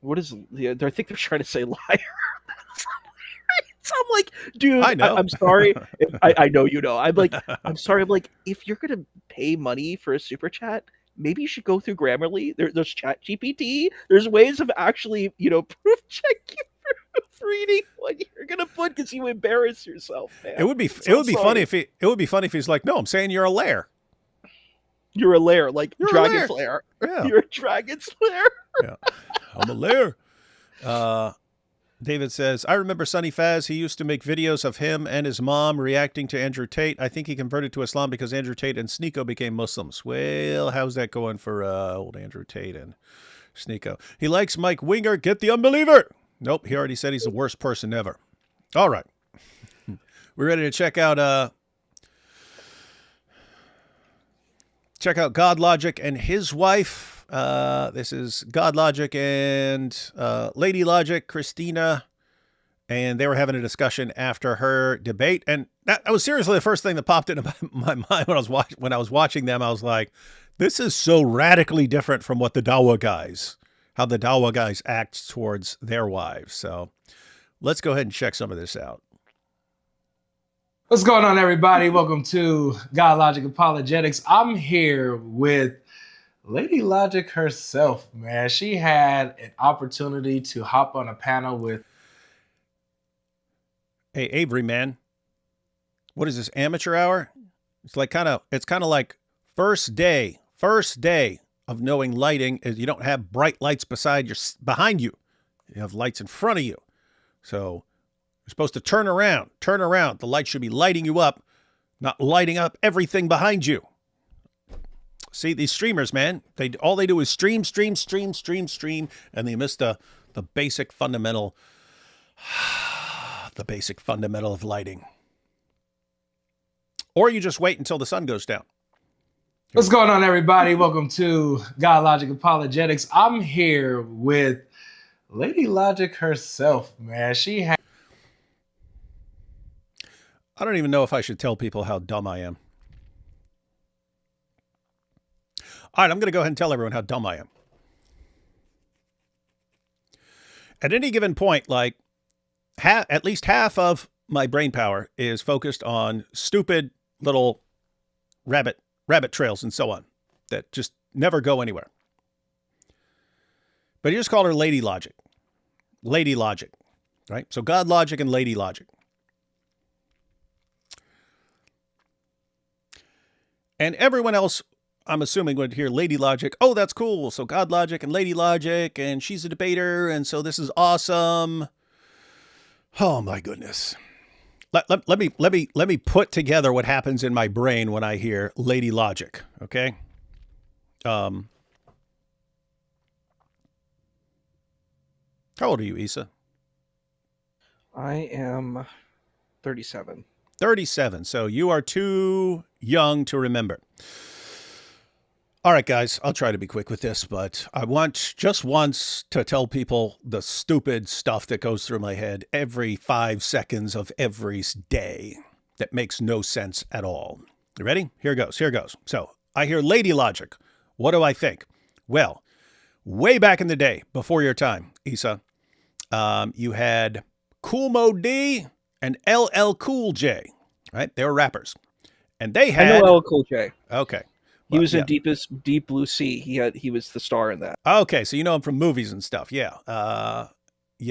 What is? I think they're trying to say liar. I'm like, dude, I know. I'm sorry. I know you know. I'm sorry. I'm like, if you're gonna pay money for a super chat, maybe you should go through Grammarly. There's Chat GPT. There's ways of actually, proof checking for reading what you're gonna put because you embarrass yourself, man. It would be funny if he's like, no, I'm saying you're a Lair. You're a Lair, like you're Dragon Slayer. Yeah. You're a Dragon Slayer. Yeah, I'm a Lair. David says, I remember Sonny Faz. He used to make videos of him and his mom reacting to Andrew Tate. I think he converted to Islam because Andrew Tate and Sneeko became Muslims. Well, how's that going for old Andrew Tate and Sneeko? He likes Mike Winger. Get the unbeliever. Nope, he already said he's the worst person ever. All right. We're ready to check out God Logic and his wife. This is God Logic and Lady Logic, Christina, and they were having a discussion after her debate. And that was seriously the first thing that popped into my mind when I was watching them. I was like, this is so radically different from what how the Dawah guys act towards their wives. So let's go ahead and check some of this out. What's going on, everybody? Welcome to God Logic Apologetics. I'm here with Lady Logic herself, man. She had an opportunity to hop on a panel with... Hey, Avery, man. What is this, amateur hour? It's kind of like first day of knowing lighting is you don't have bright lights behind you. You have lights in front of you. So you're supposed to turn around. The light should be lighting you up, not lighting up everything behind you. See, these streamers, man, all they do is stream, and they miss the basic fundamental, of lighting. Or you just wait until the sun goes down. What's going on, everybody? Welcome to God Logic Apologetics. I'm here with Lady Logic herself, man. I don't even know if I should tell people how dumb I am. All right, I'm going to go ahead and tell everyone how dumb I am. At any given point, like at least half of my brain power is focused on stupid little rabbit trails and so on that just never go anywhere. But you just call her Lady Logic. Lady Logic, right? So God Logic and Lady Logic. And everyone else, I'm assuming, would hear Lady Logic. Oh, that's cool. So God Logic and Lady Logic, and she's a debater, and so this is awesome. Oh my goodness. Let me put together what happens in my brain when I hear Lady Logic. Okay. How old are you, Issa? I am 37. 37. So you are too young to remember. All right, guys, I'll try to be quick with this, but I want just once to tell people the stupid stuff that goes through my head every 5 seconds of every day that makes no sense at all. You ready? Here goes. So I hear Lady Logic. What do I think? Well, way back in the day, before your time, Issa, you had Kool Moe D and LL Cool J, right? They were rappers. And they had... I know LL Cool J. Okay. He was in Deep Blue Sea. He was the star in that. Okay, so you know him from movies and stuff. Yeah.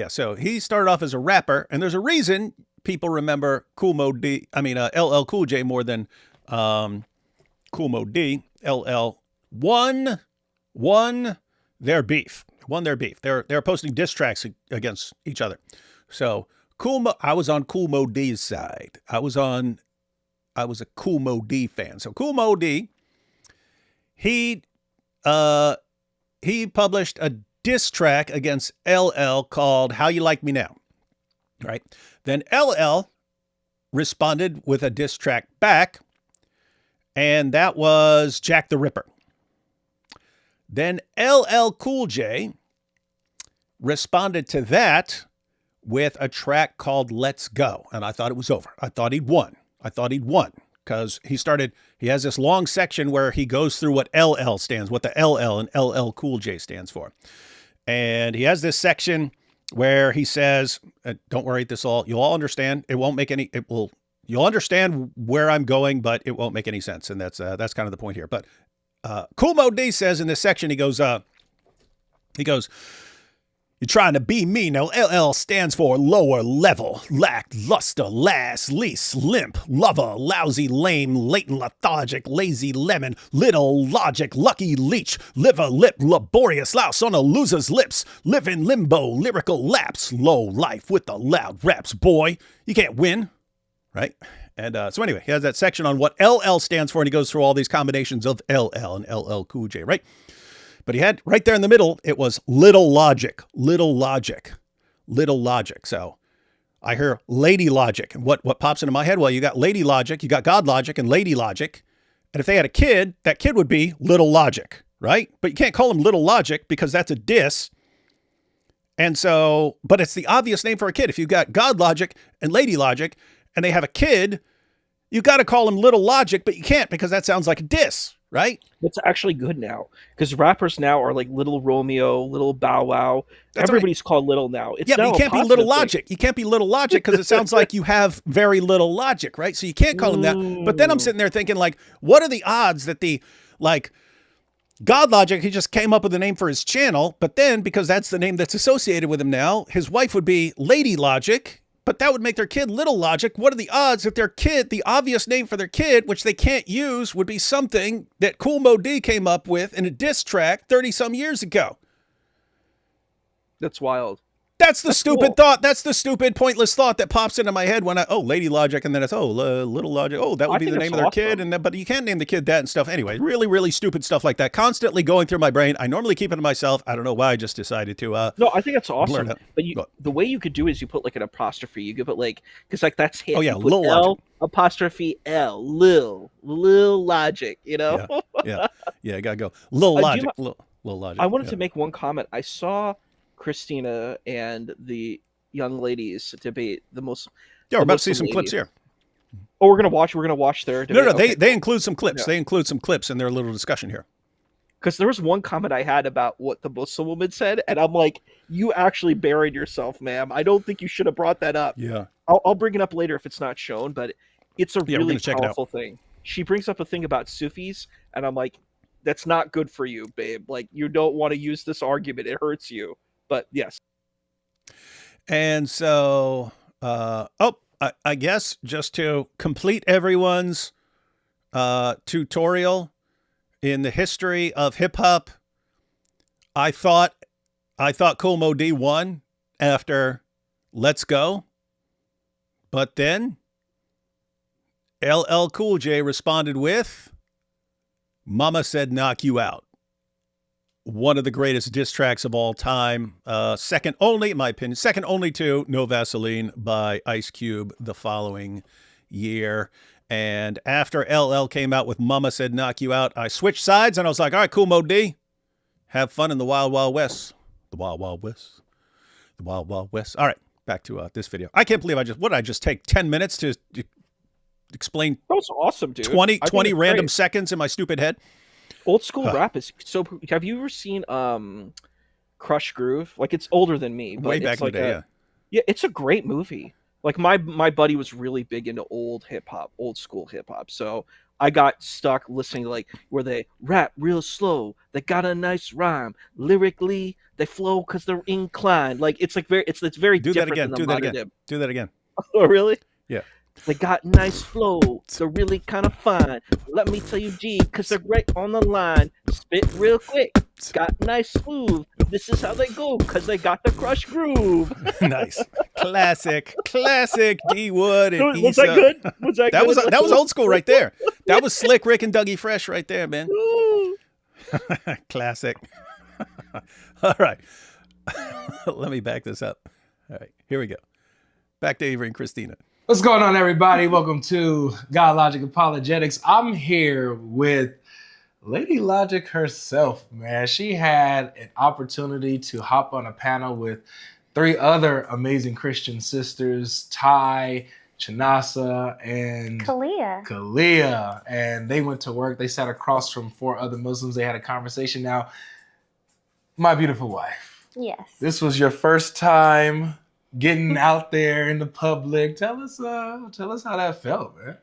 So he started off as a rapper, and there's a reason people remember LL Cool J more than Kool Moe D. LL won their beef. They're posting diss tracks against each other. So I was on Kool Moe D's side. I was a Kool Moe D fan. So Kool Moe D, he published a diss track against LL called How You Like Me Now, right? Then LL responded with a diss track back, and that was Jack the Ripper. Then LL Cool J responded to that with a track called Let's Go, and I thought it was over. I thought he'd won because he has this long section where he goes through what LL stands, what the LL and LL Cool J stands for. And he has this section where he says, don't worry, you'll all understand. You'll understand where I'm going, but it won't make any sense. And that's kind of the point here. But Kool Moe D says in this section, he goes, you're trying to be me. Now, LL stands for lower level, lackluster, last, least, limp, lover, lousy, lame, latent, lethargic, lazy lemon, little logic, lucky leech, liver, lip, laborious louse on a loser's lips, live in limbo, lyrical lapse, low life with the loud raps, boy. You can't win, right? And so anyway, he has that section on what LL stands for, and he goes through all these combinations of LL and LL Cool J, right? But he had right there in the middle, it was little logic. So I hear Lady Logic. And what pops into my head? Well, you got Lady Logic, you got God Logic and Lady Logic. And if they had a kid, that kid would be Little Logic, right? But you can't call him Little Logic because that's a diss. And so, but it's the obvious name for a kid. If you've got God Logic and Lady Logic and they have a kid, you got to call him Little Logic, but you can't because that sounds like a diss. Right? It's actually good now because rappers now are like Little Romeo, Little Bow Wow. Everybody's called Little now. It's but you can't be Little Logic. You can't be Little Logic because it sounds like you have very little logic, right? So you can't call him that. But then I'm sitting there thinking, like, what are the odds that God Logic, he just came up with a name for his channel, but then because that's the name that's associated with him now, his wife would be Lady Logic. But that would make their kid Little Logic. What are the odds that their kid, the obvious name for their kid, which they can't use, would be something that Kool Moe D came up with in a diss track 30-some years ago? That's wild. That's the stupid thought. That's the stupid, pointless thought that pops into my head when Lady Logic, and then it's, Little Logic. Oh, that would be the name of their kid. But you can't name the kid that and stuff. Anyway, really, really stupid stuff like that. Constantly going through my brain. I normally keep it to myself. I don't know why I just decided to. No, I think that's awesome. But the way you could do is you put like an apostrophe. You give it because that's him. Oh, yeah, Lil Logic. Apostrophe L. Lil Logic, you know? Yeah, I gotta go. Lil Logic. Lil Logic. I wanted to make one comment. I saw Christina and the young ladies debate the most. Yeah, we're about to see some clips here. Oh, we're gonna watch their debate. No, they include some clips. Yeah. They include some clips in their little discussion here. Because there was one comment I had about what the Muslim woman said, and I'm like, you actually buried yourself, ma'am. I don't think you should have brought that up. Yeah, I'll bring it up later if it's not shown, but it's a really powerful thing. She brings up a thing about Sufis, and I'm like, that's not good for you, babe. Like, you don't want to use this argument. It hurts you. But yes. And so, I guess just to complete everyone's tutorial in the history of hip hop, I thought Kool Moe D won after Let's Go, But then LL Cool J responded with Mama Said Knock You Out. One of the greatest diss tracks of all time. Second only, in my opinion, second only to No Vaseline by Ice Cube the following year. And after LL came out with Mama Said Knock You Out, I switched sides and I was like, all right, cool, Mo D. Have fun in the Wild Wild West. The Wild Wild West. The Wild Wild West. All right, back to this video. I can't believe what did I just take 10 minutes to explain That was awesome, dude. 20 it's random great. seconds in my stupid head? Old school rap is so. Have you ever seen Crush Groove? Like, it's older than me, but Way it's back in like the day, yeah. yeah, it's a great movie. Like, my buddy was really big into old hip hop, old school hip hop. So I got stuck listening to, like, where they rap real slow, they got a nice rhyme, lyrically they flow because they're inclined. Like, it's like it's very Do that different again. than Do the that modern again. hip. Do that again. Oh, really? Yeah. They got nice flow. They're really kind of fine. Let me tell you, G, because they're right on the line. Spit real quick. Got nice smooth. This is how they go, because they got the Crush Groove. Nice. Classic D Wood and Was Issa. that good? Was that good? That was old school right there. That was Slick Rick and Dougie Fresh right there, man. Classic. All right. Let me back this up. All right, here we go. Back to Avery and Christina. What's going on, everybody? Welcome to God Logic Apologetics. I'm here with Lady Logic herself, man. She had an opportunity to hop on a panel with 3 other amazing Christian sisters, Ty, Chanasa, and Kalia. And they went to work. They sat across from 4 other Muslims. They had a conversation. Now, my beautiful wife. Yes. This was your first time getting out there in the public. Tell us how that felt, man.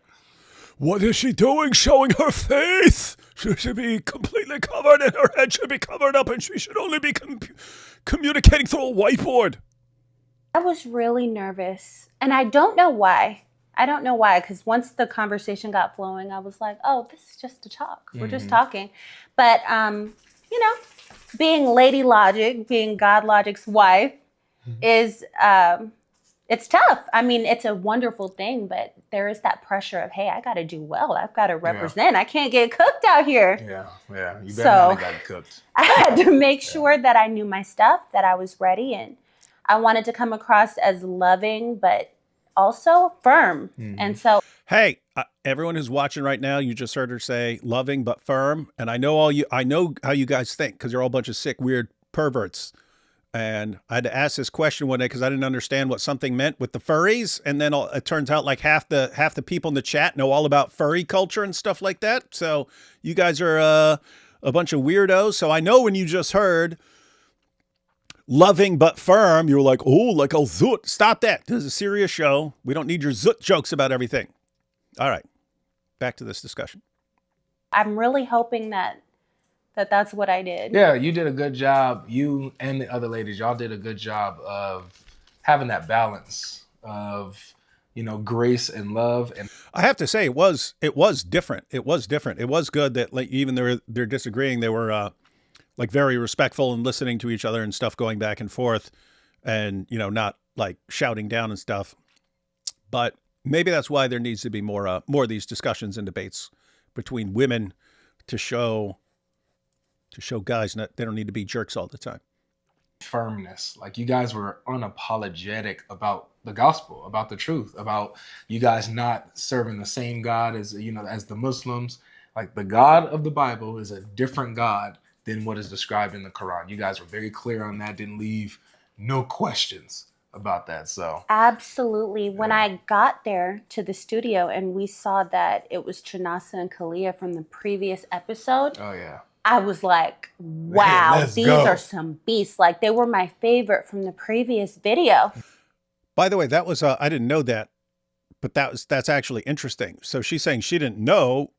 What is she doing? Showing her face? She should be completely covered and her head should be covered up and she should only be communicating through a whiteboard. I was really nervous and I don't know why. Because once the conversation got flowing, I was like, oh, this is just a talk. We're just talking. But, being Lady Logic, being God Logic's wife is, it's tough. I mean, it's a wonderful thing, but there is that pressure of, hey, I got to do well. I've got to represent. I can't get cooked out here. Yeah. You better not have gotten cooked. I had to make sure that I knew my stuff, that I was ready, and I wanted to come across as loving, but also firm. And so, hey, everyone who's watching right now, you just heard her say loving but firm, and I know how you guys think because you're all a bunch of sick, weird perverts. And I had to ask this question one day because I didn't understand what something meant with the furries, and then it turns out like half the people in the chat know all about furry culture and stuff like that. So you guys are a bunch of weirdos. So I know when you just heard loving but firm, you were like, oh, like a zoot. Stop that. This is a serious show. We don't need your zoot jokes about everything. All right, back to this discussion. I'm really hoping that's what I did. Yeah, you did a good job. You and the other ladies, y'all did a good job of having that balance of, grace and love. And I have to say, it was different. It was different. It was good that like even they're disagreeing, they were like very respectful and listening to each other and stuff, going back and forth, and not like shouting down and stuff. But maybe that's why there needs to be more of these discussions and debates between women to show guys that they don't need to be jerks all the time. Firmness. Like, you guys were unapologetic about the gospel, about the truth, about you guys not serving the same God as the Muslims. Like, the God of the Bible is a different God than what is described in the Quran. You guys were very clear on that, didn't leave no questions about that. So absolutely. When I got there to the studio and we saw that it was Chanasa and Kalia from the previous episode. Oh yeah. I was like, wow, Let's these go. are some beasts. Like, they were my favorite from the previous video. By the way, that was I didn't know that, but that's actually interesting. So she's saying she didn't know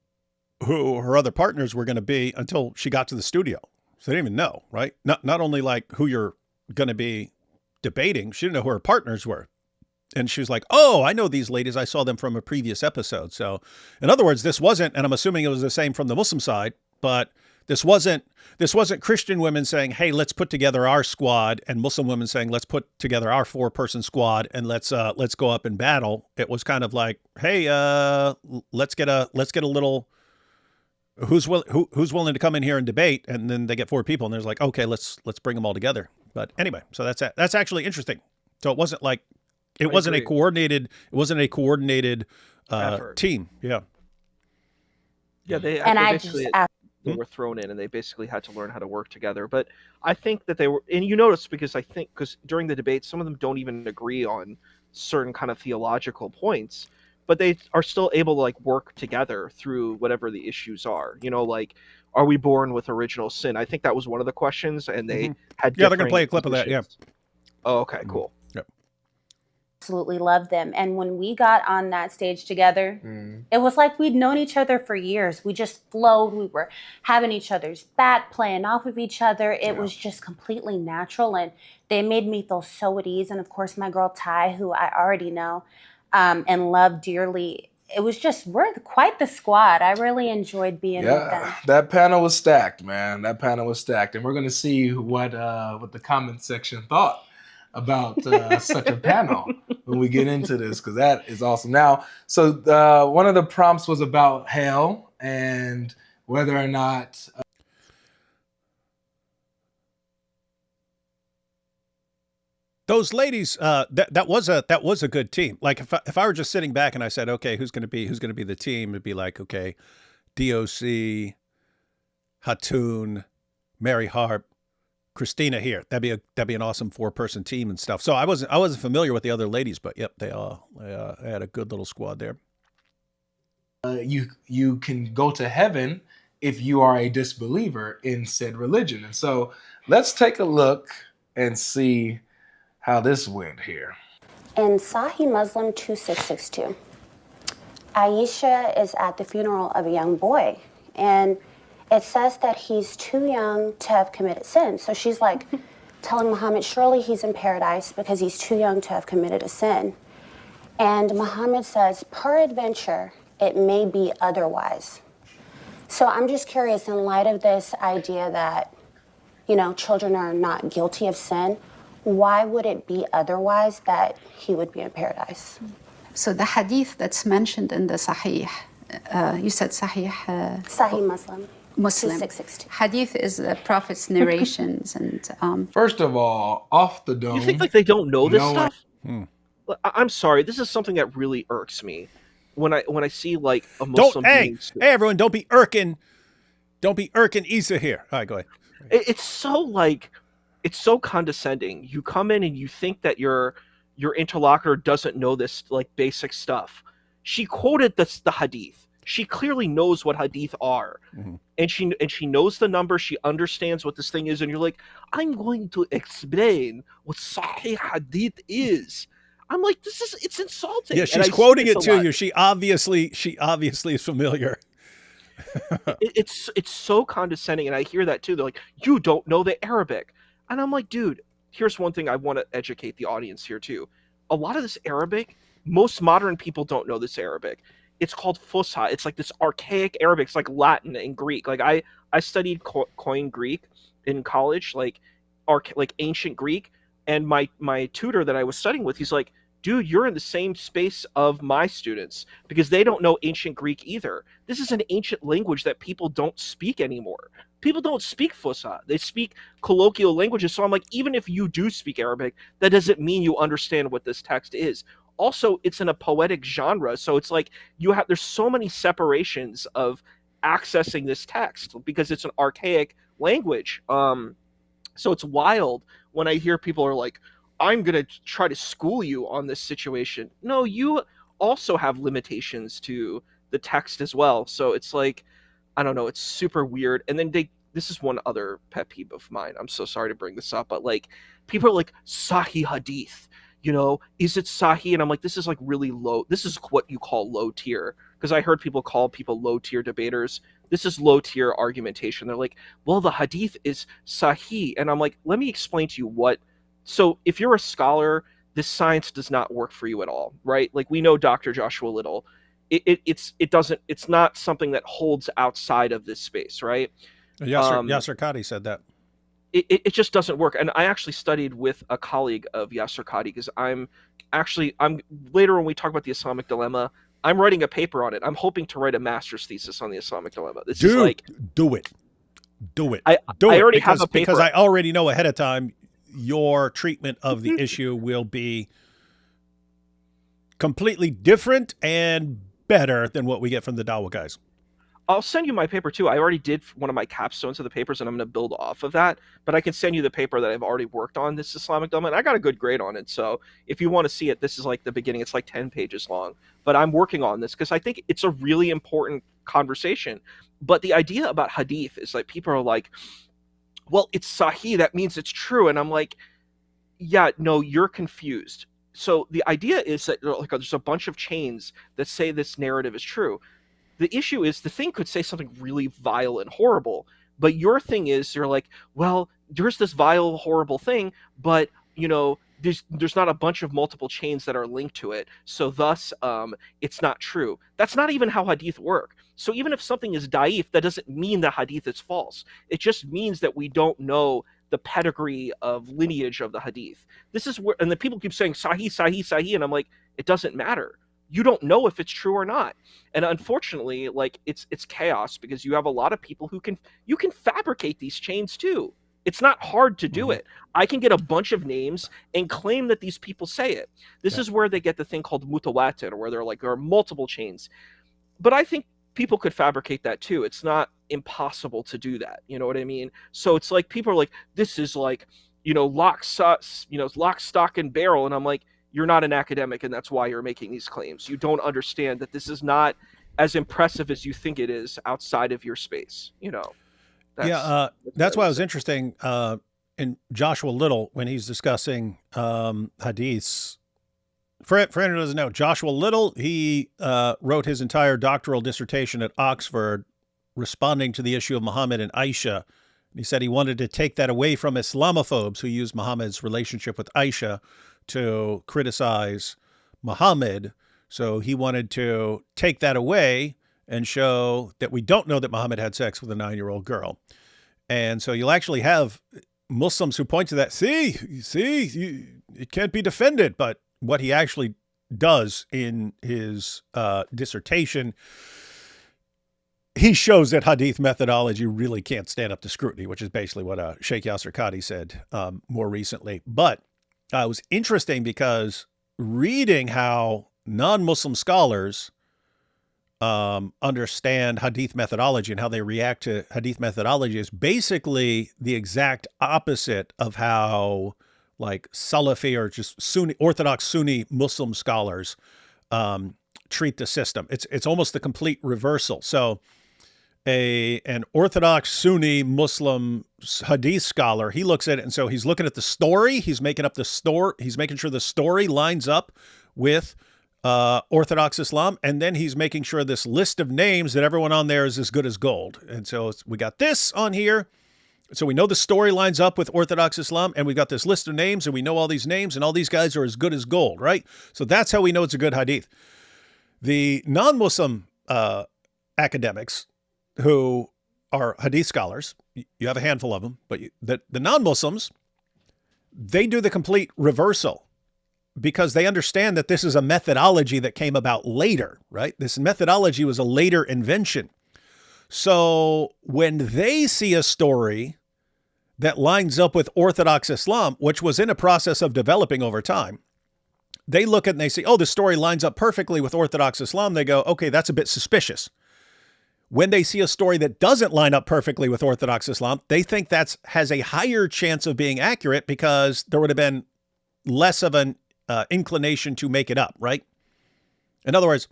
who her other partners were going to be until she got to the studio. So they didn't even know, right? Not only like who you're going to be debating, she didn't know who her partners were. And she was like, oh, I know these ladies. I saw them from a previous episode. So in other words, this wasn't, and I'm assuming it was the same from the Muslim side, but This wasn't Christian women saying, "Hey, let's put together our squad," and Muslim women saying, "Let's put together our 4-person squad and let's go up and battle." It was kind of like, "Hey, let's get a little who's willing to come in here and debate," and then they get 4 people, and there's like, "Okay, let's bring them all together." But anyway, so that's actually interesting. So it wasn't like it wasn't a coordinated team. Yeah. Yeah, they were thrown in, and they basically had to learn how to work together. But I think that they were, and you notice because during the debate, some of them don't even agree on certain kind of theological points, but they are still able to like work together through whatever the issues are. You know, like, are we born with original sin? I think that was one of the questions, and they had they're gonna play a clip of that. Yeah. Oh, okay, cool. Yep. Absolutely love them. And when we got on that stage together, it was like we'd known each other for years. We just flowed. We were having each other's back, playing off of each other. It was just completely natural, and they made me feel so at ease. And of course, my girl Ty, who I already know and love dearly. It was just, we're quite the squad. I really enjoyed being with them. That panel was stacked, man. That panel was stacked. And we're going to see what the comment section thought about such a panel when we get into this, because that is awesome. Now, so one of the prompts was about hell and whether or not those ladies, that was a good team. Like if I were just sitting back and I said, okay, who's gonna be the team? It'd be like, okay, DOC, Hatoun, Mary Harp, Christina here. That'd be an awesome 4-person team and stuff. So I wasn't familiar with the other ladies, but yep, they had a good little squad there. you can go to heaven if you are a disbeliever in said religion. And so let's take a look and see how this went here. In Sahih Muslim 2662, Aisha is at the funeral of a young boy, and it says that he's too young to have committed sin. So she's like telling Muhammad, surely he's in paradise because he's too young to have committed a sin. And Muhammad says, peradventure, it may be otherwise. So I'm just curious, in light of this idea that, you know, children are not guilty of sin, why would it be otherwise that he would be in paradise? So the hadith that's mentioned in the Sahih, you said Sahih? Sahih Muslim. 2662. Hadith is the Prophet's narrations. And First of all, off the dome. You think like they don't know this stuff? I'm sorry. This is something that really irks me when I see like a Muslim. Hey everyone, don't be irking Issa here. All right, go ahead. It's so condescending. You come in and you think that your interlocutor doesn't know this like basic stuff. She quoted the hadith. She clearly knows what hadith are, and she knows the number. She understands what this thing is, and you're like, I'm going to explain what Sahih hadith is. I'm like, it's insulting. Yeah, she's quoting it to you. She obviously is familiar. It's so condescending, and I hear that too. They're like, you don't know the Arabic, and I'm like, dude, here's one thing I want to educate the audience here too. A lot of this Arabic, most modern people don't know this Arabic. It's called Fusha. It's like this archaic Arabic. It's like Latin and Greek. Like I studied Koine Greek in college, like ancient Greek. And my tutor that I was studying with, he's like, dude, you're in the same space of my students because they don't know ancient Greek either. This is an ancient language that people don't speak anymore. People don't speak Fusha. They speak colloquial languages. So I'm like, even if you do speak Arabic, that doesn't mean you understand what this text is. Also, it's in a poetic genre, so it's like there's so many separations of accessing this text because it's an archaic language. So it's wild when I hear people are like, I'm going to try to school you on this situation. No, you also have limitations to the text as well. So it's like, I don't know, it's super weird. And then this is one other pet peeve of mine. I'm so sorry to bring this up, but like people are like, Sahih hadith. You know, is it Sahih? And I'm like, this is like really low. This is what you call low tier. Because I heard people call people low tier debaters. This is low tier argumentation. They're like, well, the hadith is Sahih. And I'm like, let me explain to you what. So if you're a scholar, this science does not work for you at all, right? Like we know Dr. Joshua Little. It's not something that holds outside of this space, right? Yasser Qadi said that. It just doesn't work. And I actually studied with a colleague of Yasser Qadi because I'm later when we talk about the Islamic dilemma, I'm writing a paper on it. I'm hoping to write a master's thesis on the Islamic dilemma. This is like, do it. I already have a paper. Because I already know ahead of time your treatment of the issue will be completely different and better than what we get from the Dawah guys. I'll send you my paper too. I already did one of my capstones of the papers, and I'm going to build off of that. But I can send you the paper that I've already worked on, this Islamic dilemma, and I got a good grade on it. So if you want to see it, this is like the beginning. It's like 10 pages long. But I'm working on this because I think it's a really important conversation. But the idea about hadith is like people are like, well, it's sahih, that means it's true. And I'm like, yeah, no, you're confused. So the idea is that like there's a bunch of chains that say this narrative is true. The issue is the thing could say something really vile and horrible, but your thing is you're like, well, there's this vile, horrible thing, but you know, there's not a bunch of multiple chains that are linked to it, so thus it's not true. That's not even how hadith work. So even if something is da'if, that doesn't mean that hadith is false. It just means that we don't know the pedigree of lineage of the hadith. This is where, and the people keep saying sahih, sahih, sahih, and I'm like, it doesn't matter. You don't know if it's true or not. And unfortunately, like it's chaos because you have a lot of people who can fabricate these chains too. It's not hard to do it. I can get a bunch of names and claim that these people say it. This is where they get the thing called mutawatir, where they're like, there are multiple chains. But I think people could fabricate that too. It's not impossible to do that. You know what I mean? So it's like people are like, this is like, lock, stock, and barrel. And I'm like, you're not an academic, and that's why you're making these claims. You don't understand that this is not as impressive as you think it is outside of your space. That's why it was interesting in Joshua Little when he's discussing hadiths. For anyone who doesn't know, Joshua Little, he wrote his entire doctoral dissertation at Oxford responding to the issue of Muhammad and Aisha. He said he wanted to take that away from Islamophobes who use Muhammad's relationship with Aisha to criticize Muhammad. So he wanted to take that away and show that we don't know that Muhammad had sex with a 9-year-old girl. And so you'll actually have Muslims who point to that, it can't be defended. But what he actually does in his dissertation, he shows that hadith methodology really can't stand up to scrutiny, which is basically what Sheikh Yasser Qadi said more recently. But it was interesting because reading how non-Muslim scholars understand hadith methodology and how they react to hadith methodology is basically the exact opposite of how like Salafi or just Sunni, Orthodox Sunni Muslim scholars treat the system. It's almost the complete reversal. So an Orthodox Sunni Muslim hadith scholar, he looks at it and so he's looking at the story, he's making up the story, he's making sure the story lines up with Orthodox Islam, and then he's making sure this list of names that everyone on there is as good as gold. And so we got this on here, so we know the story lines up with Orthodox Islam, and we got this list of names, and we know all these names, and all these guys are as good as gold, right? So that's how we know it's a good hadith. The non-Muslim academics who are hadith scholars, you have a handful of them, but the non-Muslims, they do the complete reversal because they understand that this is a methodology that came about later, right? This methodology was a later invention. So when they see a story that lines up with Orthodox Islam, which was in a process of developing over time, they look at it and they say, oh, the story lines up perfectly with Orthodox Islam. They go, okay, that's a bit suspicious. When they see a story that doesn't line up perfectly with Orthodox Islam, they think that has a higher chance of being accurate because there would have been less of an inclination to make it up, right? In other words,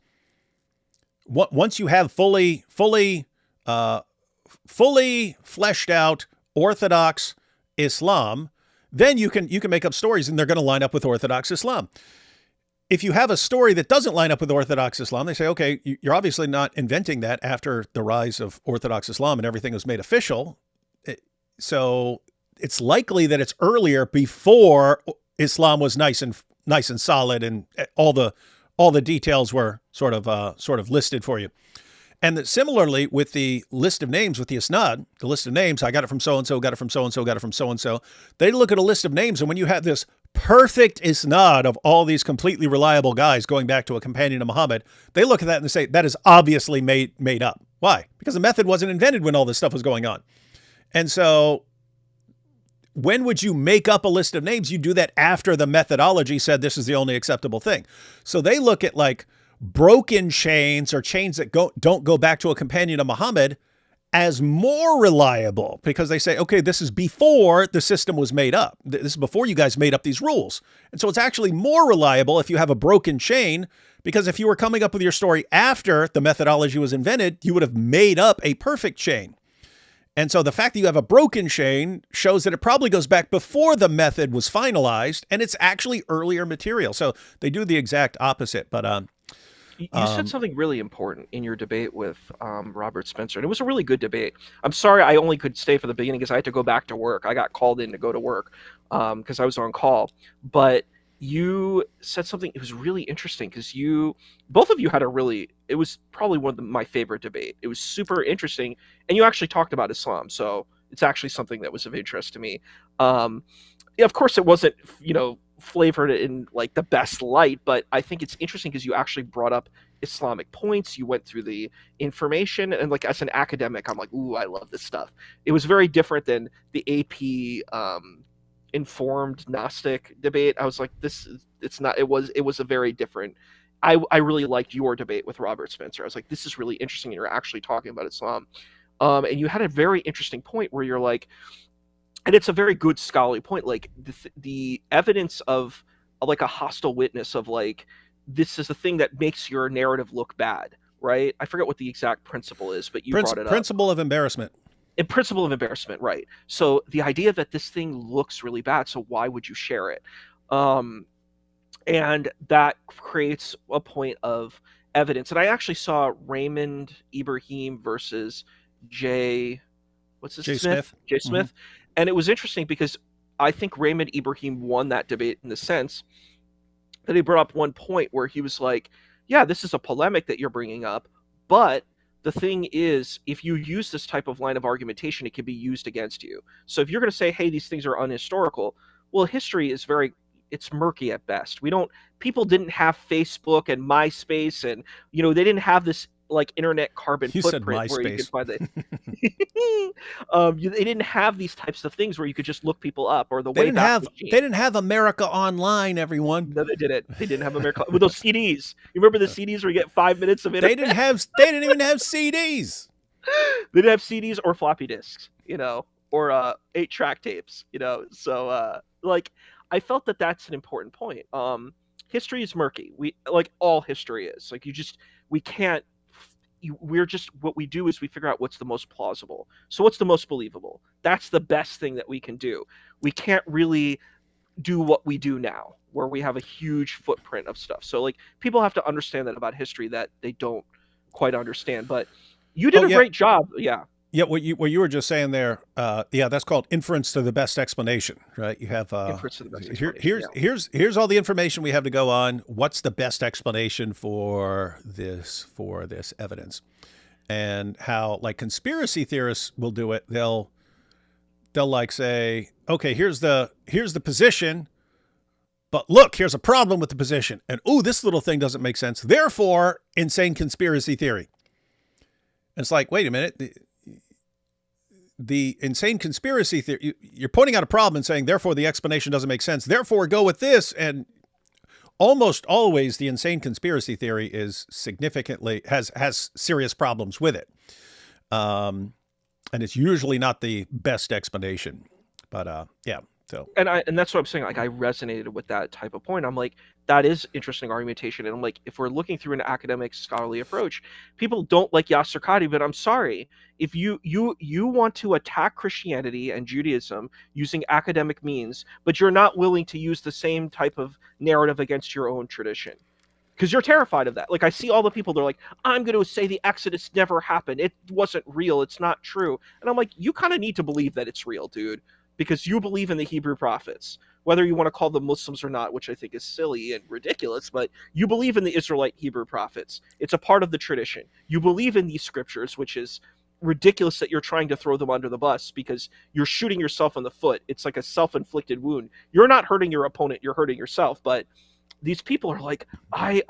once you have fully fleshed out Orthodox Islam, then you can make up stories and they're going to line up with Orthodox Islam. If you have a story that doesn't line up with Orthodox Islam, they say, okay, you're obviously not inventing that after the rise of Orthodox Islam and everything was made official. So it's likely that it's earlier, before Islam was nice and solid and all the details were sort of listed for you. And that similarly with the list of names, with the isnad, the list of names, I got it from so-and-so, got it from so-and-so, got it from so-and-so. They look at a list of names, and when you have this perfect isnad of all these completely reliable guys going back to a companion of Muhammad, they look at that and they say, that is obviously made up. Why? Because the method wasn't invented when all this stuff was going on. And so when would you make up a list of names? You do that after the methodology said this is the only acceptable thing. So they look at like broken chains or chains that don't go back to a companion of Muhammad as more reliable, because they say, okay, this is before the system was made up. This is before you guys made up these rules. And so it's actually more reliable if you have a broken chain, because if you were coming up with your story after the methodology was invented, you would have made up a perfect chain. And so the fact that you have a broken chain shows that it probably goes back before the method was finalized, and it's actually earlier material. So they do the exact opposite. But you said something really important in your debate with Robert Spencer, and it was a really good debate. I'm sorry I only could stay for the beginning because I had to go back to work. I got called in to go to work because I was on call. But you said something, it was really interesting because both of you had it was probably one of my favorite debate. It was super interesting, and you actually talked about Islam, so it's actually something that was of interest to me. Yeah, of course it wasn't, flavored in like the best light, but I think it's interesting because you actually brought up Islamic points. You went through the information, and like as an academic, I'm like, ooh, I love this stuff. It was very different than the AP informed Gnostic debate. I was like, it was a very different. I really liked your debate with Robert Spencer. I was like, this is really interesting, and you're actually talking about Islam. And you had a very interesting point where you're like, and it's a very good scholarly point, like the evidence of like a hostile witness of like, this is the thing that makes your narrative look bad, right? I forget what the exact principle is, but you brought it up. Principle of embarrassment. A principle of embarrassment, right? So the idea that this thing looks really bad, so why would you share it? And that creates a point of evidence. And I actually saw Raymond Ibrahim versus Jay Smith. Mm-hmm. And it was interesting because I think Raymond Ibrahim won that debate in the sense that he brought up one point where he was like, yeah, this is a polemic that you're bringing up, but the thing is, if you use this type of line of argumentation, it can be used against you. So if you're going to say, hey, these things are unhistorical, well, history is it's murky at best. People didn't have Facebook and MySpace, and, they didn't have this like internet carbon footprint where you could find it. They didn't have these types of things where you could just look people up, or the they didn't have America Online, everyone. No, they didn't. They didn't have America with those CDs. You remember the CDs where you get 5 minutes of it? They didn't even have CDs. They didn't have CDs or floppy disks, or 8-track tapes, So like, I felt that that's an important point. History is murky. Like all history is. Like we can't. What we do is we figure out what's the most plausible. So what's the most believable? That's the best thing that we can do. We can't really do what we do now, where we have a huge footprint of stuff. So like, people have to understand that about history that they don't quite understand. But you did a great job. Yeah. Yeah, what you were just saying there, that's called inference to the best explanation, right? You have inference to the best explanation, here's all the information we have to go on. What's the best explanation for this evidence? And how like conspiracy theorists will do it. They'll like say, okay, here's the position, but look, here's a problem with the position, and this little thing doesn't make sense. Therefore, insane conspiracy theory. And it's like, wait a minute. The insane conspiracy theory, you're pointing out a problem and saying, therefore, the explanation doesn't make sense. Therefore, go with this. And almost always the insane conspiracy theory is significantly has serious problems with it. And it's usually not the best explanation. But so. And that's what I'm saying. Like, I resonated with that type of point. I'm like, that is interesting argumentation. And I'm like, if we're looking through an academic scholarly approach, people don't like Yasser Qadhi, but I'm sorry. If you want to attack Christianity and Judaism using academic means, but you're not willing to use the same type of narrative against your own tradition, because you're terrified of that. Like, I see all the people, they're like, I'm going to say the Exodus never happened. It wasn't real. It's not true. And I'm like, you kind of need to believe that it's real, dude, because you believe in the Hebrew prophets. whether you want to call them Muslims or not, which I think is silly and ridiculous, but you believe in the Israelite Hebrew prophets. It's a part of the tradition. You believe in these scriptures, which is ridiculous that you're trying to throw them under the bus because you're shooting yourself in the foot. It's like a self-inflicted wound. You're not hurting your opponent, you're hurting yourself. But these people are like, I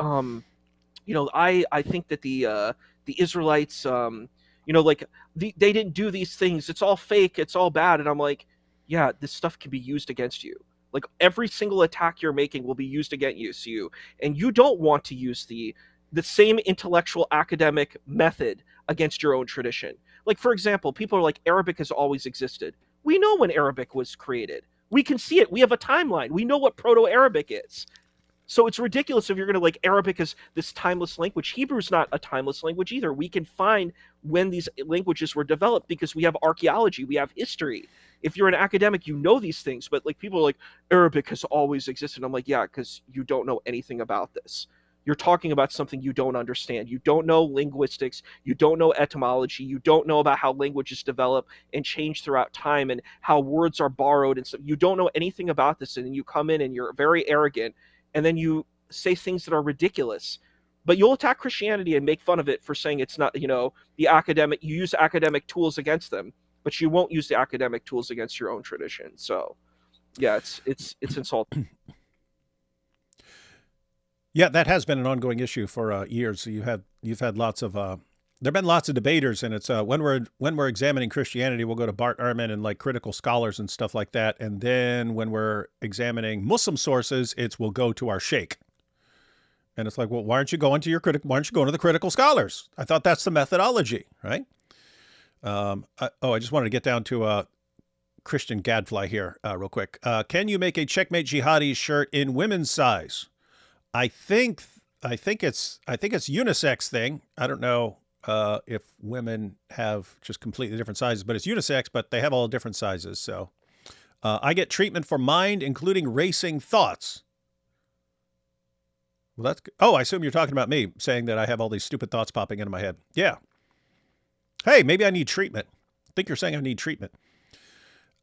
think that the Israelites, they didn't do these things. It's all fake. It's all bad. And I'm like, yeah, this stuff can be used against you. Like every single attack you're making will be used against you, and you don't want to use the same intellectual academic method against your own tradition. Like, for example, people are like, Arabic has always existed. We know when Arabic was created. We can see it. We have a timeline. We know what Proto-Arabic is. So it's ridiculous if you're going to like Arabic as this timeless language. Hebrew's not a timeless language either. We can find when these languages were developed because we have archaeology, we have history. If you're an academic, you know these things, but like people are like, Arabic has always existed. I'm like, yeah, because you don't know anything about this. You're talking about something you don't understand. You don't know linguistics. You don't know etymology. You don't know about how languages develop and change throughout time and how words are borrowed and stuff. You don't know anything about this, and then you come in and you're very arrogant, and then you say things that are ridiculous. But you'll attack Christianity and make fun of it for saying it's not, the academic. You use academic tools against them, but you won't use the academic tools against your own tradition. So, yeah, it's insulting. Yeah, that has been an ongoing issue for years. So you've had lots of there've been lots of debaters, and it's when we're examining Christianity, we'll go to Bart Ehrman and like critical scholars and stuff like that, and then when we're examining Muslim sources, we'll go to our sheikh, and it's like, well, why aren't you going to the critical scholars? I thought that's the methodology, right? I just wanted to get down to Christian Gadfly here real quick. Can you make a Checkmate Jihadi shirt in women's size? I think it's unisex thing. I don't know if women have just completely different sizes, but it's unisex, but they have all different sizes. So I get treatment for mind, including racing thoughts. Well, I assume you're talking about me saying that I have all these stupid thoughts popping into my head. Yeah. Hey, maybe I need treatment. I think you're saying I need treatment.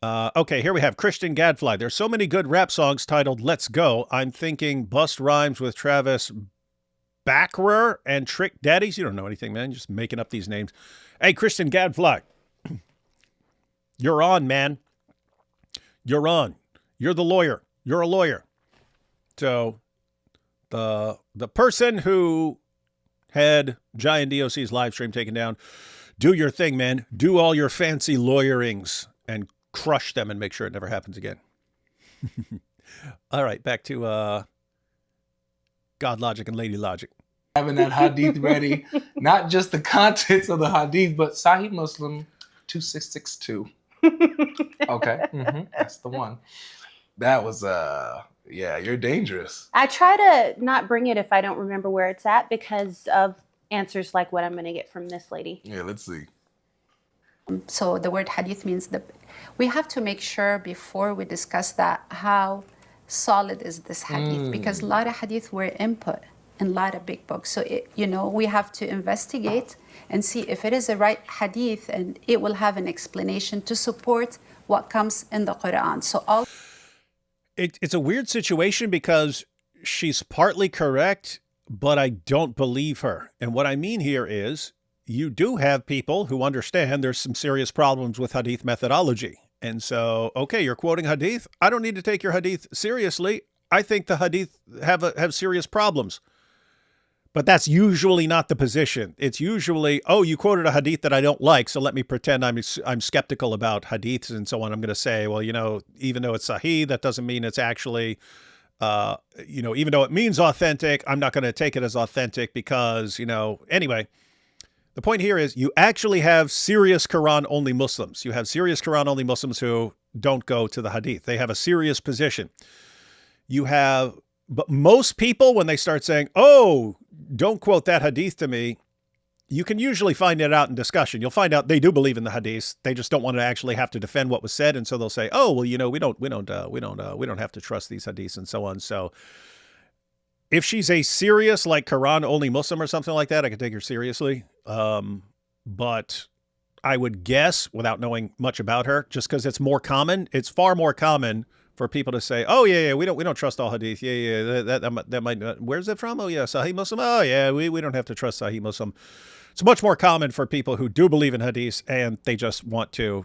Okay, here we have Christian Gadfly. There's so many good rap songs titled Let's Go. I'm thinking Bust Rhymes with Travis Backerer and Trick Daddies. You don't know anything, man. You're just making up these names. Hey, Christian Gadfly. You're on, man. You're on. You're the lawyer. You're a lawyer. So the person who had Giant DOC's live stream taken down, do your thing, man. Do all your fancy lawyerings and crush them and make sure it never happens again. All right, back to God Logic and Lady Logic. Having that hadith ready, not just the contents of the hadith, but Sahih Muslim 2662. Okay, that's the one. That was you're dangerous. I try to not bring it if I don't remember where it's at because of answers like what I'm going to get from this lady. Yeah, let's see. So the word hadith means we have to make sure before we discuss that how solid is this hadith, because a lot of hadith were input in a lot of big books. So we have to investigate and see if it is the right hadith, and it will have an explanation to support what comes in the Quran. So it's a weird situation because she's partly correct, but I don't believe her. And what I mean here is, you do have people who understand there's some serious problems with hadith methodology. And so, okay, you're quoting hadith. I don't need to take your hadith seriously. I think the hadith have serious problems. But that's usually not the position. It's usually, oh, you quoted a hadith that I don't like, so let me pretend I'm skeptical about hadiths and so on. I'm going to say, well, even though it's sahih, that doesn't mean it's actually, even though it means authentic, I'm not going to take it as authentic because, anyway. The point here is you actually have serious Quran-only Muslims. You have serious Quran-only Muslims who don't go to the hadith. They have a serious position. But most people, when they start saying, oh, don't quote that hadith to me, you can usually find it out in discussion. You'll find out they do believe in the hadith. They just don't want to actually have to defend what was said. And so they'll say, oh, well, we don't have to trust these hadiths and so on. So if she's a serious, like Quran-only Muslim or something like that, I could take her seriously. But I would guess, without knowing much about her, just because it's more common, it's far more common for people to say, "Oh yeah, we don't trust all hadith." Yeah, that might not. Where's it from? Oh yeah, Sahih Muslim. Oh yeah, we don't have to trust Sahih Muslim. It's much more common for people who do believe in hadith and they just want to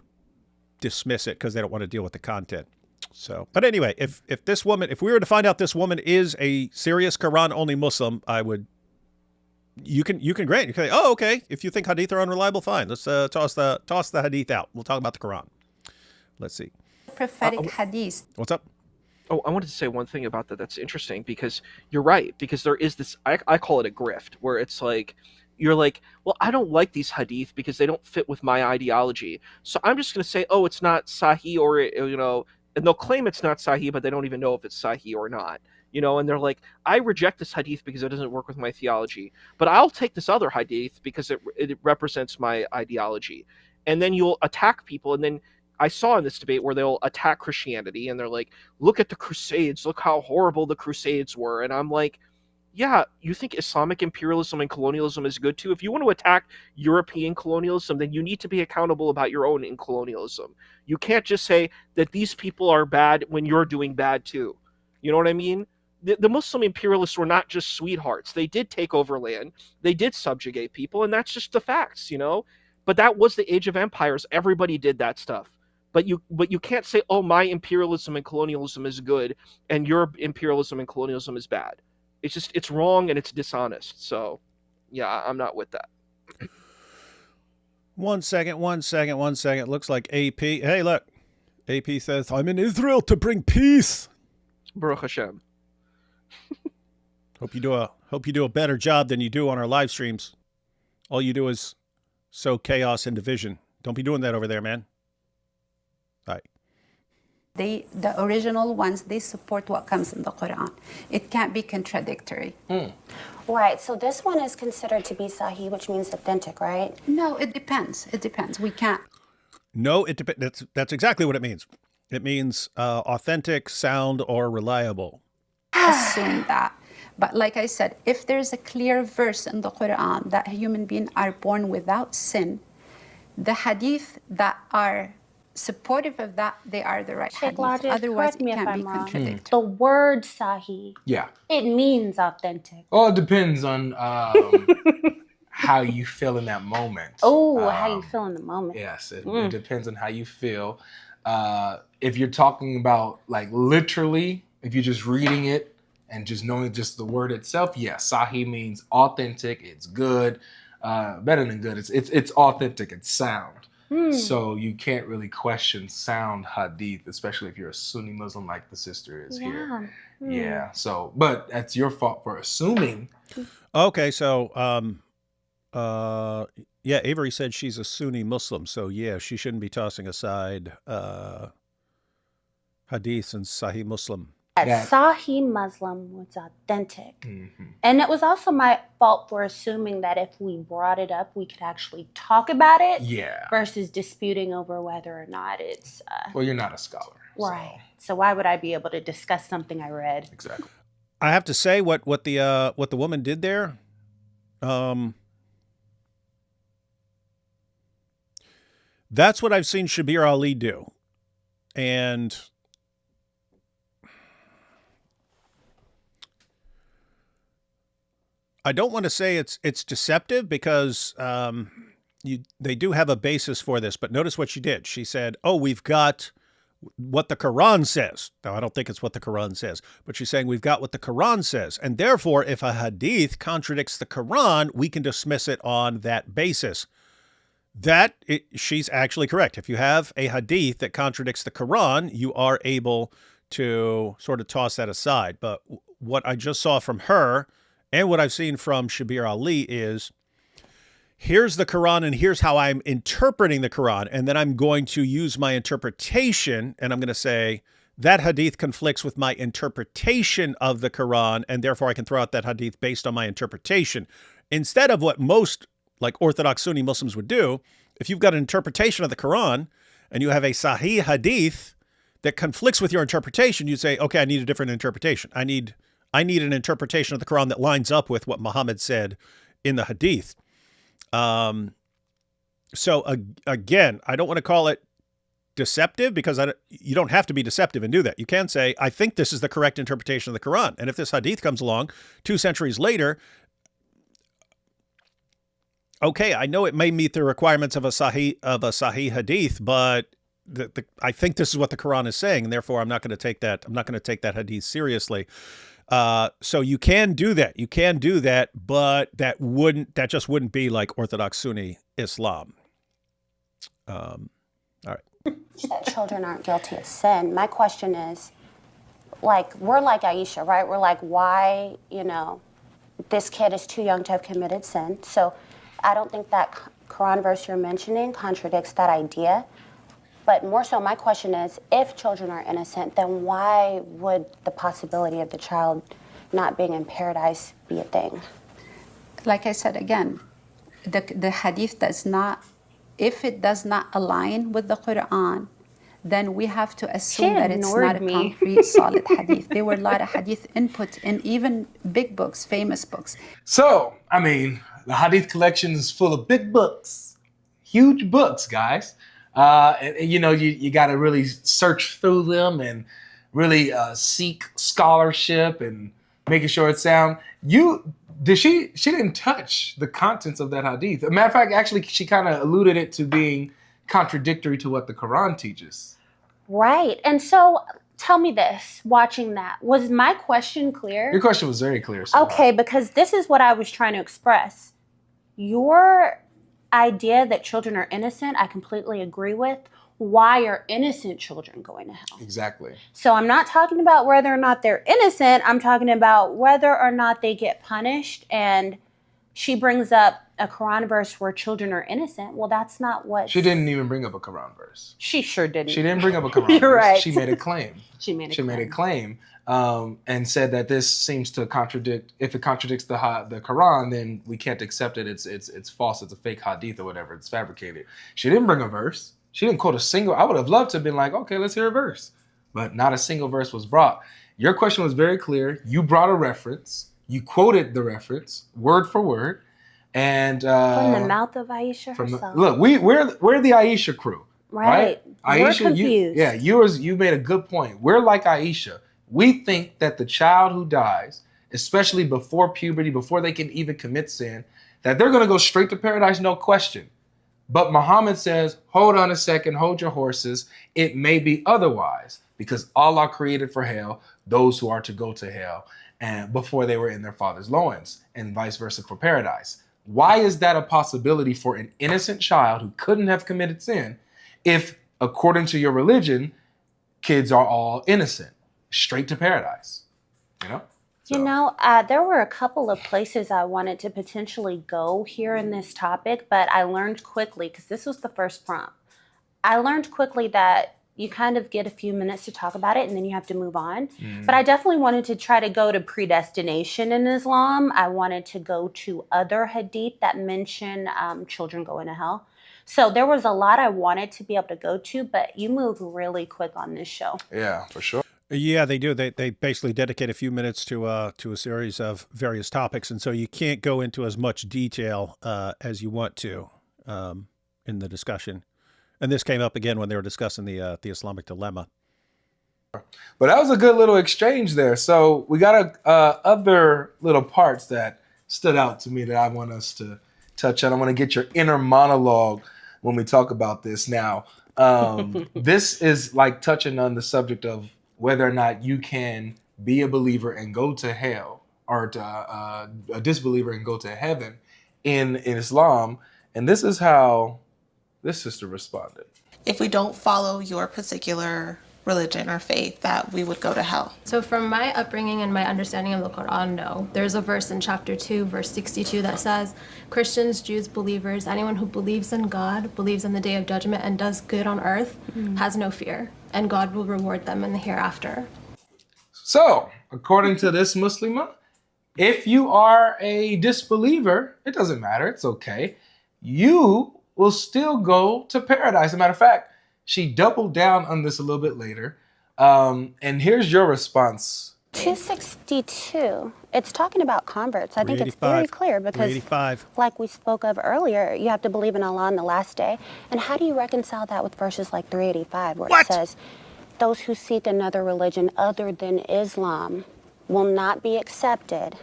dismiss it because they don't want to deal with the content. So, but anyway, if we were to find out this woman is a serious Quran only Muslim, I would. You can grant. You can say, "Oh, okay. If you think hadith are unreliable, fine. Let's toss the hadith out. We'll talk about the Quran." Let's see. Prophetic hadith. What's up? Oh, I wanted to say one thing about that that's interesting, because you're right, because there is this, I call it a grift, where it's like, you're like, well, I don't like these hadith because they don't fit with my ideology. So I'm just going to say, oh, it's not Sahih, or, and they'll claim it's not Sahih, but they don't even know if it's Sahih or not. And they're like, I reject this hadith because it doesn't work with my theology, but I'll take this other hadith because it represents my ideology. And then you'll attack people, and then I saw in this debate where they'll attack Christianity and they're like, look at the Crusades, look how horrible the Crusades were. And I'm like, yeah, you think Islamic imperialism and colonialism is good too? If you want to attack European colonialism, then you need to be accountable about your own in colonialism. You can't just say that these people are bad when you're doing bad too. You know what I mean? The Muslim imperialists were not just sweethearts. They did take over land. They did subjugate people, and that's just the facts, But that was the age of empires. Everybody did that stuff. But you can't say, oh, my imperialism and colonialism is good and your imperialism and colonialism is bad. It's wrong and it's dishonest. So, yeah, I'm not with that. One second. Looks like AP. Hey, look. AP says, I'm in Israel to bring peace. Baruch Hashem. Hope you do a better job than you do on our live streams. All you do is sow chaos and division. Don't be doing that over there, man. All right. The original ones, they support what comes in the Quran. It can't be contradictory. Right, so this one is considered to be Sahih, which means authentic, right? No, it depends. We can't. No, it depends. That's exactly what it means. It means authentic, sound, or reliable. Assume that. But like I said, if there's a clear verse in the Quran that human beings are born without sin, the hadith that are supportive of that, they are the right hadith. Logic, otherwise, correct me it if can't be I'm wrong. contradictory. The word Sahih, Yeah. it means authentic. Well, it depends on how you feel in that moment. Oh, how you feel in the moment. Yes, it depends on how you feel. If you're talking about like literally, if you're just reading it and just knowing just the word itself, yes, Sahih means authentic. It's good, better than good. It's authentic. It's sound. So you can't really question sound hadith, especially if you're a Sunni Muslim like the sister is here. Yeah. So, but that's your fault for assuming. Okay, so yeah, Avery said she's a Sunni Muslim, so yeah, she shouldn't be tossing aside hadith and Sahih Muslim. Sahih Muslim was authentic. And it was also my fault for assuming that if we brought it up, we could actually talk about it versus disputing over whether or not it's... well, you're not a scholar. Right. So why would I be able to discuss something I read? Exactly. I have to say what the woman did there, that's what I've seen Shabir Ali do. And I don't want to say it's deceptive because they do have a basis for this, but notice what she did. She said, oh, we've got what the Quran says. Now, I don't think it's what the Quran says, but she's saying we've got what the Quran says. And therefore, if a hadith contradicts the Quran, we can dismiss it on that basis. She's actually correct. If you have a hadith that contradicts the Quran, you are able to sort of toss that aside. But what I just saw from her and what I've seen from Shabir Ali is, here's the Quran and here's how I'm interpreting the Quran. And then I'm going to use my interpretation and I'm going to say that hadith conflicts with my interpretation of the Quran, and therefore I can throw out that hadith based on my interpretation. Instead of what most like Orthodox Sunni Muslims would do, if you've got an interpretation of the Quran and you have a Sahih hadith that conflicts with your interpretation, you say, okay, I need a different interpretation. I need an interpretation of the Quran that lines up with what Muhammad said in the hadith. So again, I don't want to call it deceptive, because you don't have to be deceptive and do that. You can say, I think this is the correct interpretation of the Quran. And if this hadith comes along 2 centuries later, okay, I know it may meet the requirements of a sahih hadith, but I think this is what the Quran is saying, and therefore I'm not going to take that. I'm not going to take that hadith seriously. So you can do that. You can do that, but that just wouldn't be like Orthodox Sunni Islam. All right. That children aren't guilty of sin. My question is, like, we're like Aisha, right? We're like, why, this kid is too young to have committed sin. So I don't think that Quran verse you're mentioning contradicts that idea. But more so, my question is, if children are innocent, then why would the possibility of the child not being in paradise be a thing? Like I said again, the hadith does not, if it does not align with the Quran, then we have to assume that it's not a concrete, solid hadith. There were a lot of hadith input in even big books, famous books. So, I mean, the hadith collection is full of big books, huge books, guys. And you got to really search through them and really seek scholarship and making sure it's sound. She didn't touch the contents of that hadith. As a matter of fact, actually, she kind of alluded it to being contradictory to what the Quran teaches. Right. And so tell me this, watching that, was my question clear? Your question was very clear. Okay, because this is what I was trying to express. Your idea that children are innocent, I completely agree with. Why are innocent children going to hell? Exactly. So I'm not talking about whether or not they're innocent. I'm talking about whether or not they get punished. And she brings up a Quran verse where children are innocent. Well, that's not what... She didn't even bring up a Quran verse. She sure didn't. She didn't bring up a Quran You're verse. right. She made a claim. She made a claim. And said that this seems to contradict. If it contradicts the Quran, then we can't accept it. It's false. It's a fake hadith or whatever. It's fabricated. She didn't bring a verse. She didn't quote a single. I would have loved to have been like, okay, let's hear a verse, but not a single verse was brought. Your question was very clear. You brought a reference. You quoted the reference word for word, and from the mouth of Aisha herself. Look, we're the Aisha crew, right? Aisha, we're confused. You made a good point. We're like Aisha. We think that the child who dies, especially before puberty, before they can even commit sin, that they're going to go straight to paradise, no question. But Muhammad says, hold on a second, hold your horses. It may be otherwise, because Allah created for hell those who are to go to hell and before they were in their father's loins, and vice versa for paradise. Why is that a possibility for an innocent child who couldn't have committed sin if, according to your religion, kids are all innocent? Straight to paradise, So. There were a couple of places I wanted to potentially go here in this topic, but I learned quickly, because this was the first prompt, I learned quickly that you kind of get a few minutes to talk about it and then you have to move on. But I definitely wanted to try to go to predestination in Islam. I wanted to go to other hadith that mention children going to hell. So there was a lot I wanted to be able to go to, but you move really quick on this show. Yeah, for sure. Yeah, they do. They basically dedicate a few minutes to a series of various topics, and so you can't go into as much detail as you want to in the discussion. And this came up again when they were discussing the Islamic dilemma. But that was a good little exchange there. So we got other little parts that stood out to me that I want us to touch on. I want to get your inner monologue when we talk about this. Now, this is like touching on the subject of whether or not you can be a believer and go to hell, or a disbeliever and go to heaven in Islam. And this is how this sister responded. If we don't follow your particular religion or faith, that we would go to hell. So from my upbringing and my understanding of the Quran, no. There's a verse in chapter 2, verse 62 that says, Christians, Jews, believers, anyone who believes in God, believes in the day of judgment, and does good on earth, has no fear, and God will reward them in the hereafter. So, according to this Muslimah, if you are a disbeliever, it doesn't matter, it's okay. You will still go to paradise. As a matter of fact, she doubled down on this a little bit later. And here's your response 262. It's talking about converts. I think it's very clear because, like we spoke of earlier, you have to believe in Allah on the last day. And how do you reconcile that with verses like 385, where it says, those who seek another religion other than Islam will not be accepted,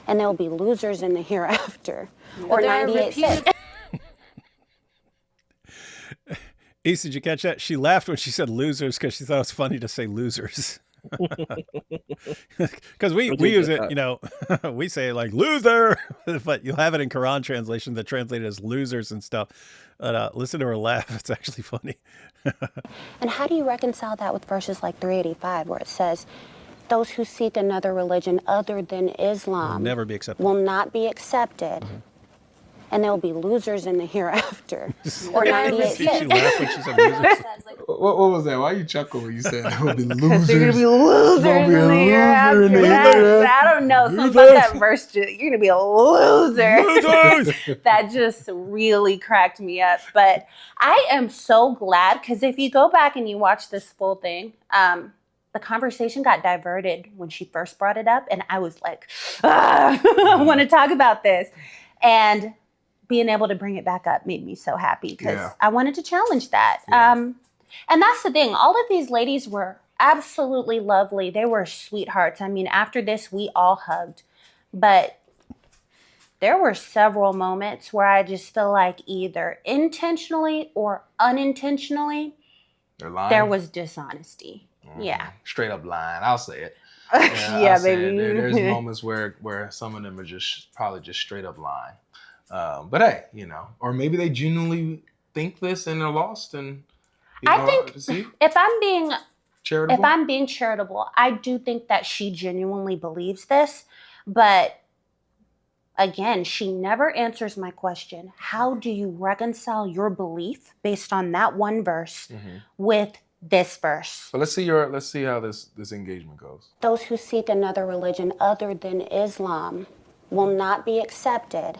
and there will be losers in the hereafter. Or 98. Issa, did you catch that? She laughed when she said losers because she thought it was funny to say losers. Because we use it, you know, we say like loser, but you'll have it in Quran translation that translated as losers and stuff. But listen to her laugh; it's actually funny. And how do you reconcile that with verses like 385, where it says, "Those who seek another religion other than Islam will never be accepted. Will not be accepted." And there will be losers in the hereafter. Or 98. She laughed when she said losers. What was that? Why you chuckle when you said there will be losers? They're going to be losers in the hereafter. I don't know. Something about that verse, you're going to be a loser. That just really cracked me up. But I am so glad, because if you go back and you watch this full thing, the conversation got diverted when she first brought it up. And I was like, I want to talk about this. And being able to bring it back up made me so happy because I wanted to challenge that. And that's the thing. All of these ladies were absolutely lovely. They were sweethearts. I mean, after this, we all hugged. But there were several moments where I just feel like either intentionally or unintentionally, there was dishonesty. Yeah. Straight up lying. I'll say it. Yeah, baby. There's moments where some of them are just probably just straight up lying. But hey, you know, or maybe they genuinely think this and they're lost. And I think if I'm being charitable, I do think that she genuinely believes this. But again, she never answers my question. How do you reconcile your belief based on that one verse with this verse? But let's see how this engagement goes. Those who seek another religion other than Islam will not be accepted,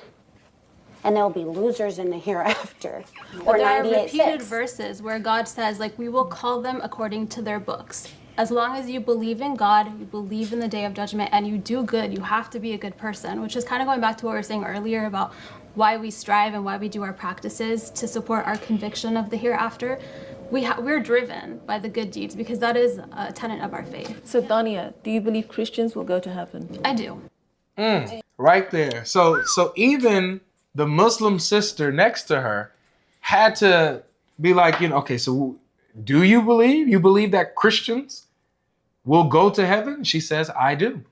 and there will be losers in the hereafter. Or there are repeated verses where God says, like, we will call them according to their books. As long as you believe in God, you believe in the day of judgment, and you do good, you have to be a good person, which is kind of going back to what we were saying earlier about why we strive and why we do our practices to support our conviction of the hereafter. We're driven by the good deeds because that is a tenet of our faith. So, Dania, do you believe Christians will go to heaven? I do. Right there. So even the Muslim sister next to her had to be like, you know, okay, so do you believe that Christians will go to heaven? She says, I do.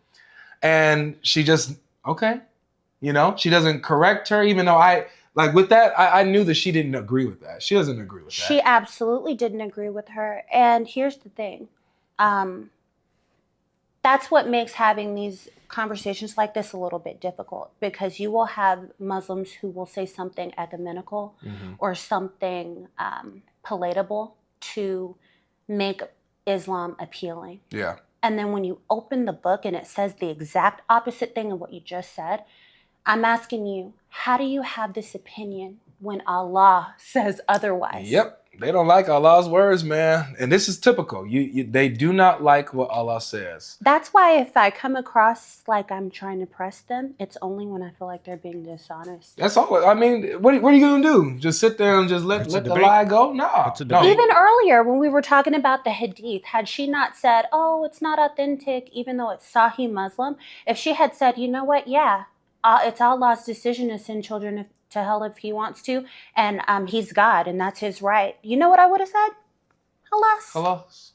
And she just, okay, you know, she doesn't correct her, even though I knew that she didn't agree with that. She doesn't agree with that. She absolutely didn't agree with her. And here's the thing. That's what makes having these conversations like this a little bit difficult, because you will have Muslims who will say something ecumenical or something palatable to make Islam appealing. Yeah. And then when you open the book and it says the exact opposite thing of what you just said, I'm asking you, how do you have this opinion when Allah says otherwise? Yep. They don't like Allah's words, man. And this is typical. They do not like what Allah says. That's why if I come across like I'm trying to press them, it's only when I feel like they're being dishonest. That's all. I mean, what are you going to do? Just sit there and just let the lie go? No. Even earlier when we were talking about the hadith, had she not said, oh, it's not authentic, even though it's Sahih Muslim, if she had said, you know what, yeah, it's Allah's decision to send children to hell if he wants to, and he's God, and that's his right. You know what I would have said? Halas.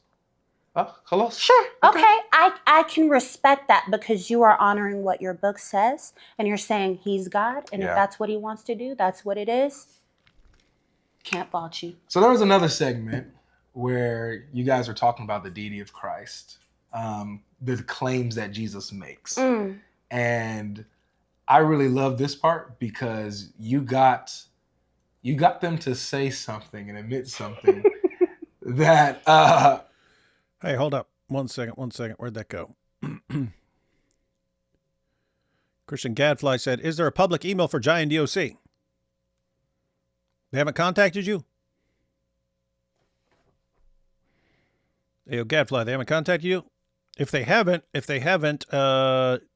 Halas. Sure. Okay. I can respect that because you are honoring what your book says, and you're saying he's God, and if that's what he wants to do, that's what it is. Can't fault you. So there was another segment where you guys were talking about the deity of Christ, the claims that Jesus makes, and I really love this part because you got them to say something and admit something that Hey, hold up. One second. Where'd that go? Christian Gadfly said, is there a public email for Giant DOC? They haven't contacted you? Hey, Gadfly, they haven't contacted you? If they haven't,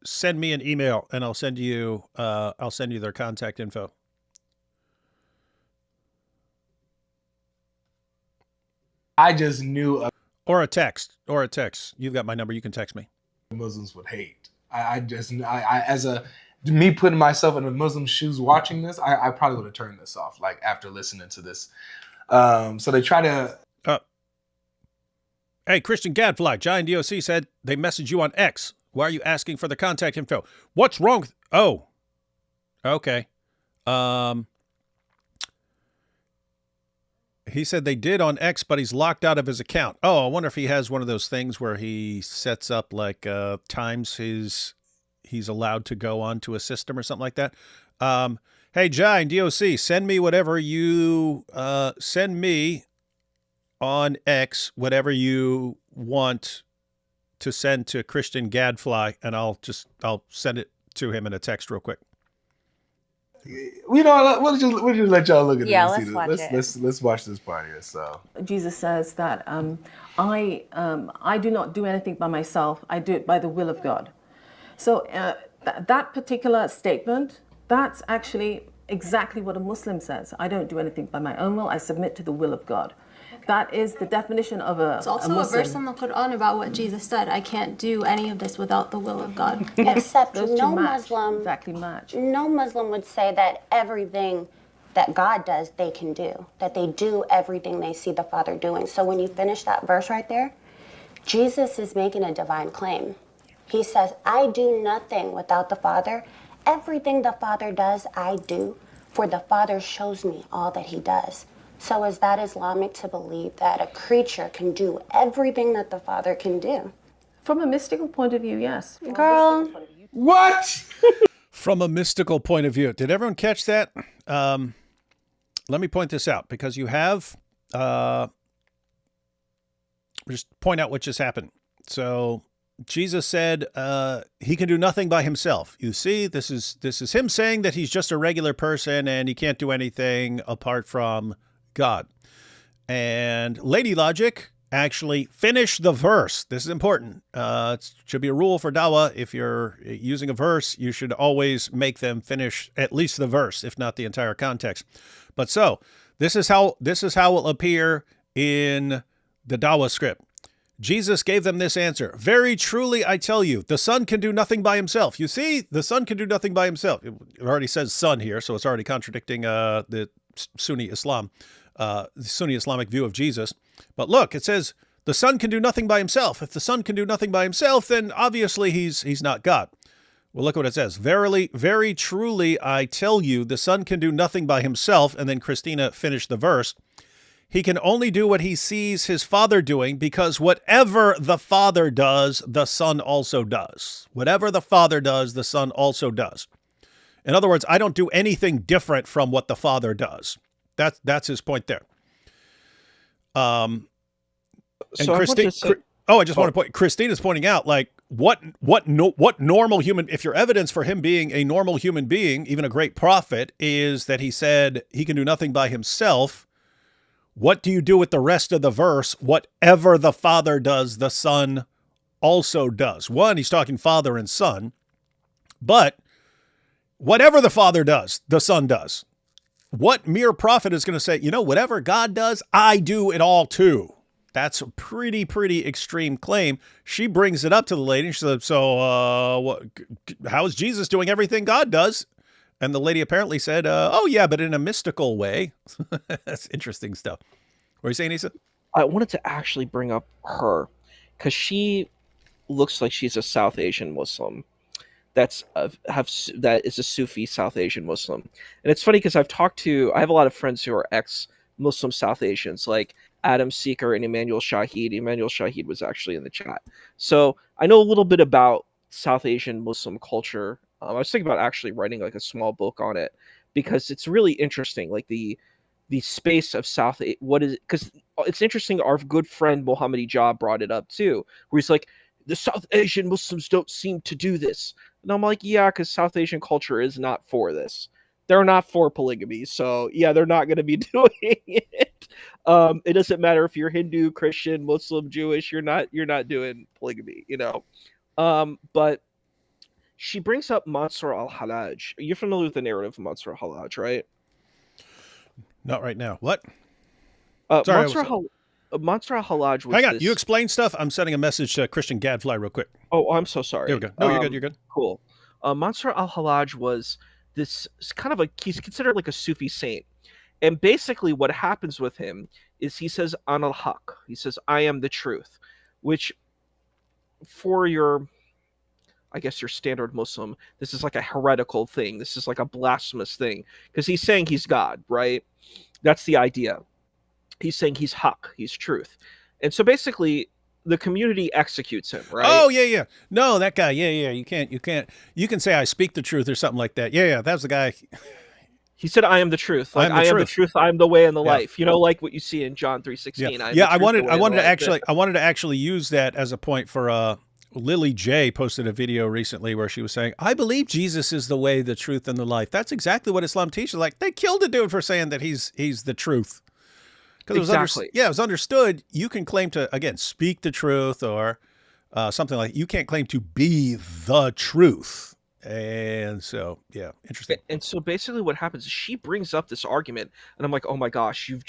send me an email and I'll send you their contact info. I just knew or a text. You've got my number. You can text me. Muslims would hate. I as a me putting myself in a Muslim shoes watching this, I probably would have turned this off like after listening to this. So they try to. Hey, Christian Gadfly, Giant DOC said they messaged you on X. Why are you asking for the contact info? What's wrong with... Oh. Okay. He said they did on X, but he's locked out of his account. Oh, I wonder if he has one of those things where he sets up like times he's allowed to go onto a system or something like that. Hey, Giant DOC, send me whatever you... send me... on X, whatever you want to send to Christian Gadfly, and I'll send it to him in a text real quick. You know, we'll just let y'all look at it. Yeah, and let's watch this part here. So Jesus says that I do not do anything by myself. I do it by the will of God. So that particular statement, that's actually exactly what a Muslim says. I don't do anything by my own will. I submit to the will of God. That is the definition of a It's also a a verse in the Quran about what Jesus said. I can't do any of this without the will of God. Except Those no two match, Muslim exactly match. No Muslim would say that everything that God does, they can do. That they do everything they see the Father doing. So when you finish that verse right there, Jesus is making a divine claim. He says, I do nothing without the Father. Everything the Father does, I do, for the Father shows me all that he does. So is that Islamic to believe that a creature can do everything that the Father can do? From a mystical point of view, yes. Girl. What? From a mystical point of view. Did everyone catch that? Let me point this out because you have, just point out what just happened. So Jesus said he can do nothing by himself. You see, this is him saying that he's just a regular person and he can't do anything apart from God. And Lady Logic actually finished the verse. This is important. It should be a rule for Dawah. If you're using a verse, you should always make them finish at least the verse, if not the entire context. But so this is how it will appear in the Dawah script. Jesus gave them this answer. Very truly, I tell you, the Son can do nothing by himself. You see, the Son can do nothing by himself. It already says Son here, so it's already contradicting the Sunni Islam. The Sunni Islamic view of Jesus. But look, it says the Son can do nothing by himself. If the Son can do nothing by himself, then obviously he's not God. Well, look what it says. Verily, very truly, I tell you, the Son can do nothing by himself. And then Christina finished the verse. He can only do what he sees his Father doing, because whatever the Father does, the Son also does. Whatever the Father does, the Son also does. In other words, I don't do anything different from what the Father does. That's his point there. And So I want to say, I just want to point. Christina's pointing out, like, what normal human. If your evidence for him being a normal human being, even a great prophet, is that he said he can do nothing by himself. What do you do with the rest of the verse? Whatever the Father does, the Son also does. One, he's talking Father and Son, but whatever the Father does, the Son does. What mere prophet is going to say, whatever God does, I do it all too? That's a pretty extreme claim. She brings it up to the lady. And she said, so how is Jesus doing everything God does? And the lady apparently said, oh, yeah, but in a mystical way. That's interesting stuff. What are you saying, Issa? I wanted to actually bring up her because she looks like she's a South Asian Muslim. That is a Sufi South Asian Muslim. And it's funny because I have a lot of friends who are ex-Muslim South Asians, like Adam Seeker and Emmanuel Shahid. Emmanuel Shahid was actually in the chat. So I know a little bit about South Asian Muslim culture. I was thinking about actually writing like a small book on it because it's really interesting, like the space of because it's interesting. Our good friend Mohammed Ijab brought it up too, where he's like, the South Asian Muslims don't seem to do this. And I'm like, yeah, because South Asian culture is not for this. they're not for polygamy. So yeah, they're not going to be doing it. It doesn't matter if you're Hindu, Christian, Muslim, Jewish. You're not doing polygamy, you know. But she brings up Mansur al-Hallaj. You're familiar with the narrative of Mansur al-Hallaj, right? Not right now. What? Sorry, Mansur al-Hallaj was Hang on. You explain stuff. I'm sending a message to Christian Gadfly real quick. Oh, I'm so sorry. There we go. No, you're good. You're good. Cool. Mansur al-Hallaj was this kind of he's considered like a Sufi saint. And basically what happens with him is he says, An al-Haq. He says, I am the truth. Which, for your, I guess your standard Muslim, this is like a heretical thing. This is like a blasphemous thing. Because he's saying he's God, right? That's the idea. He's saying he's Haq. He's truth. And so basically, the community executes him, right? Oh, yeah. No, that guy. Yeah. You can say I speak the truth or something like that. Yeah. That's the guy. He said, I am the truth. Like, I am the truth. I am the way and the life. You know, like what you see in John 3:16. Yeah. I wanted to actually use that as a point for, Lily J posted a video recently where she was saying, I believe Jesus is the way, the truth, and the life. That's exactly what Islam teaches. Like, they killed a dude for saying that he's the truth. Because it was understood you can claim to, again, speak the truth or something like, you can't claim to be the truth. And so, yeah, interesting. And so basically what happens is she brings up this argument and I'm like, oh my gosh, you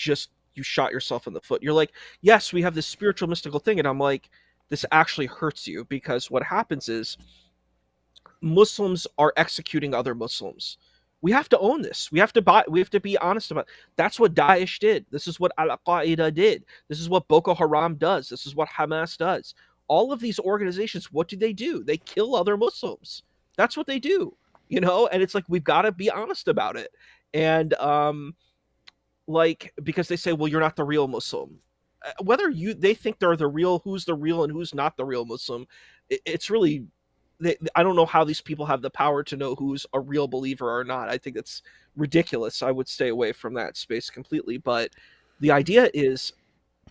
shot yourself in the foot. You're like, yes, we have this spiritual mystical thing. And I'm like, this actually hurts you, because what happens is Muslims are executing other Muslims. We have to own this. We have to be honest about it. That's what Daesh did. This is what Al-Qaeda did. This is what Boko Haram does. This is what Hamas does. All of these organizations, what do? They kill other Muslims. That's what they do, you know? And it's like, we've got to be honest about it. And because they say, well, you're not the real Muslim. Whether they think they're the real, who's the real and who's not the real Muslim, it's really, I don't know how these people have the power to know who's a real believer or not. I think that's ridiculous. I would stay away from that space completely. But the idea is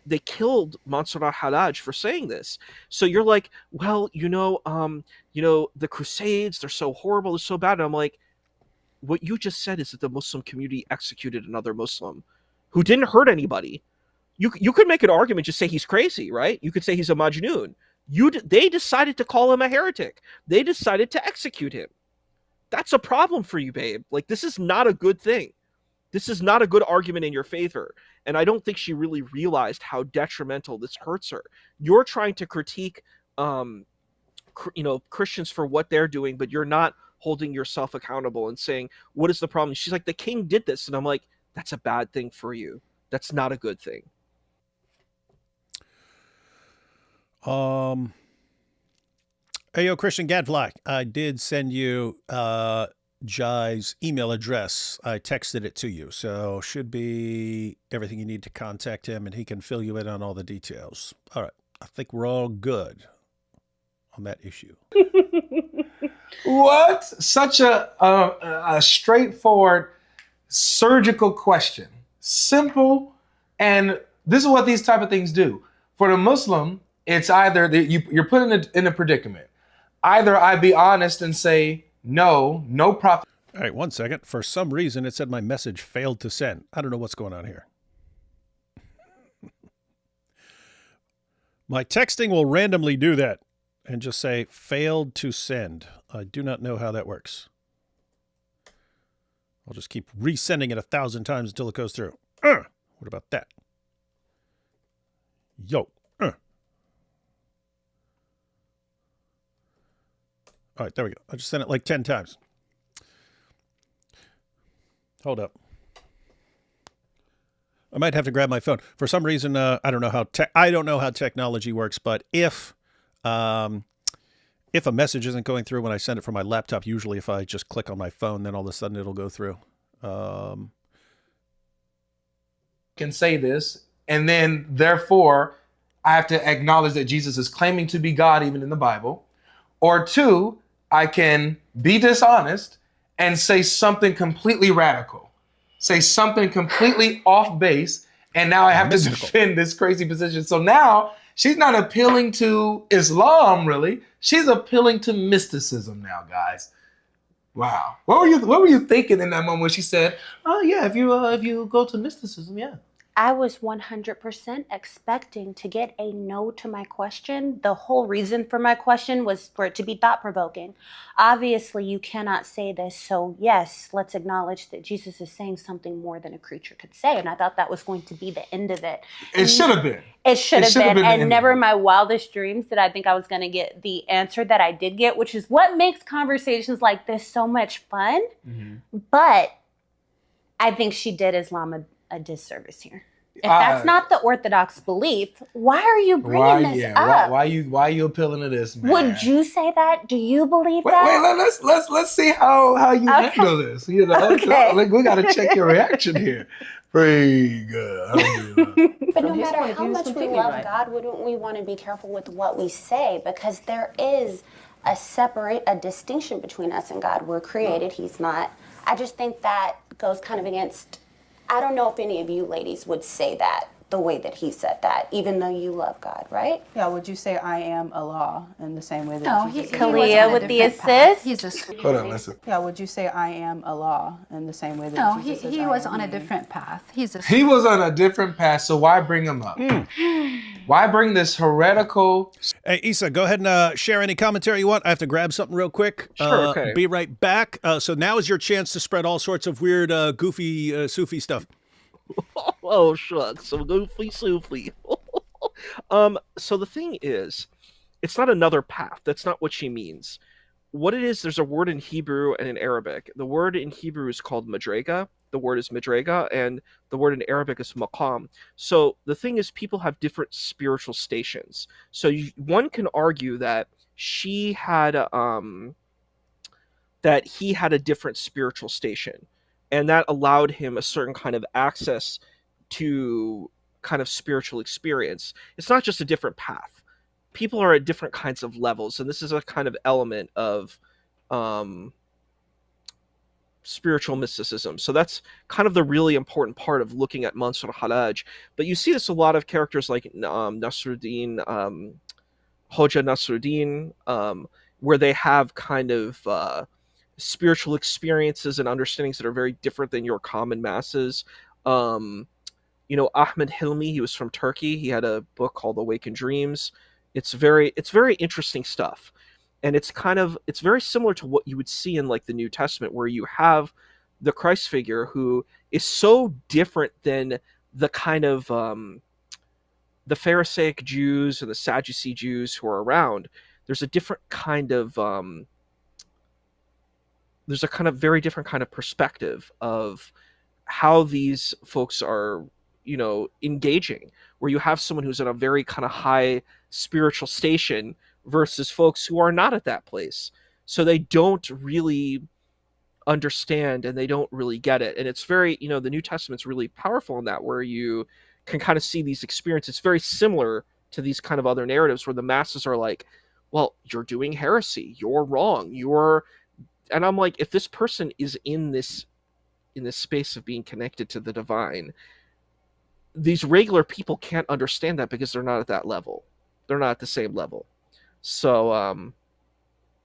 they killed Mansur al-Hallaj for saying this. So you're like, well, the Crusades, they're so horrible, they're so bad. And I'm like, what you just said is that the Muslim community executed another Muslim who didn't hurt anybody. You could make an argument, just say he's crazy, right? You could say he's a Majnun. They decided to call him a heretic. They decided to execute him. That's a problem for you, babe. Like, this is not a good thing. This is not a good argument in your favor. And I don't think she really realized how detrimental this hurts her. You're trying to critique, Christians for what they're doing, but you're not holding yourself accountable and saying, what is the problem? She's like, the king did this. And I'm like, that's a bad thing for you. That's not a good thing. Hey, yo, Christian Gadfly, I did send you Jai's email address. I texted it to you, so should be everything you need to contact him, and he can fill you in on all the details. All right, I think we're all good on that issue. What? Such a straightforward, surgical question. Simple, and this is what these type of things do. For the Muslim, it's either you're put in a predicament. Either I be honest and say, no prophet. All right, 1 second. For some reason, it said my message failed to send. I don't know what's going on here. My texting will randomly do that and just say failed to send. I do not know how that works. I'll just keep resending it 1,000 times until it goes through. What about that? Yo. All right, there we go. I just sent it like 10 times. Hold up. I might have to grab my phone. For some reason, I don't know how technology works, but if a message isn't going through when I send it from my laptop, usually if I just click on my phone, then all of a sudden it'll go through. Can say this, and then therefore I have to acknowledge that Jesus is claiming to be God even in the Bible. Or two, I can be dishonest and say something completely radical, say something completely off base, and now I have to defend this crazy position. So now she's not appealing to Islam, really. She's appealing to mysticism now, guys. Wow. What were you thinking in that moment when she said, "Oh yeah, if you go to mysticism, yeah." I was 100% expecting to get a no to my question. The whole reason for my question was for it to be thought-provoking. Obviously, you cannot say this, so yes, let's acknowledge that Jesus is saying something more than a creature could say, and I thought that was going to be the end of it. It should have been. It should have been, the and end never of in my wildest dreams did I think I was going to get the answer that I did get, which is what makes conversations like this so much fun. But I think she did Islam a disservice here. If that's not the orthodox belief, why are you bringing this up? Why are you appealing to this, man? Would you say that? Do you believe that? Wait, let's see how you handle this. You know, Okay. like, we got to check your reaction here. Pretty good. But no matter how much we love God, wouldn't we want to be careful with what we say? Because there is a distinction between us and God. We're created, He's not. I just think that goes kind of against, I don't know if any of you ladies would say that the way that he said that, even though you love God, right? Yeah, would you say I am Allah in the same way that No, Jesus he said? Kalia with the assist. He's a Hold on, listen. Yeah, would you say I am Allah in the same way that No, Jesus says he I was am on a he? different path. He was on a different path, so why bring him up? Why bring this heretical? Hey, Issa, go ahead and share any commentary you want. I have to grab something real quick. Sure, okay. Be right back. So now is your chance to spread all sorts of weird, goofy, Sufi stuff. Oh, shucks. So goofy Sufi. So the thing is, it's not another path. That's not what she means. What it is, there's a word in Hebrew and in Arabic. The word in Hebrew is called madrega. The word is madrega, and the word in Arabic is maqam. So the thing is, people have different spiritual stations. So one can argue that she had, that he had a different spiritual station, and that allowed him a certain kind of access to kind of spiritual experience. It's not just a different path. People are at different kinds of levels, and this is a kind of element of spiritual mysticism. So that's kind of the really important part of looking at Mansur Halaj. But you see this a lot of characters like Nasruddin, Hoja Nasruddin, where they have kind of spiritual experiences and understandings that are very different than your common masses. Ahmed Hilmi, he was from Turkey. He had a book called Awakened Dreams. It's very interesting stuff. And it's very similar to what you would see in like the New Testament, where you have the Christ figure who is so different than the kind of the Pharisaic Jews and the Sadducee Jews who are around. There's a different kind of there's a kind of very different kind of perspective of how these folks are, engaging, where you have someone who's in a very kind of high spiritual station versus folks who are not at that place. So they don't really understand and they don't really get it. And it's very, the New Testament's really powerful in that, where you can kind of see these experiences. It's very similar to these kind of other narratives where the masses are like, well, you're doing heresy, you're wrong, and I'm like, if this person is in this space of being connected to the divine, these regular people can't understand that because they're not at that level. They're not at the same level. So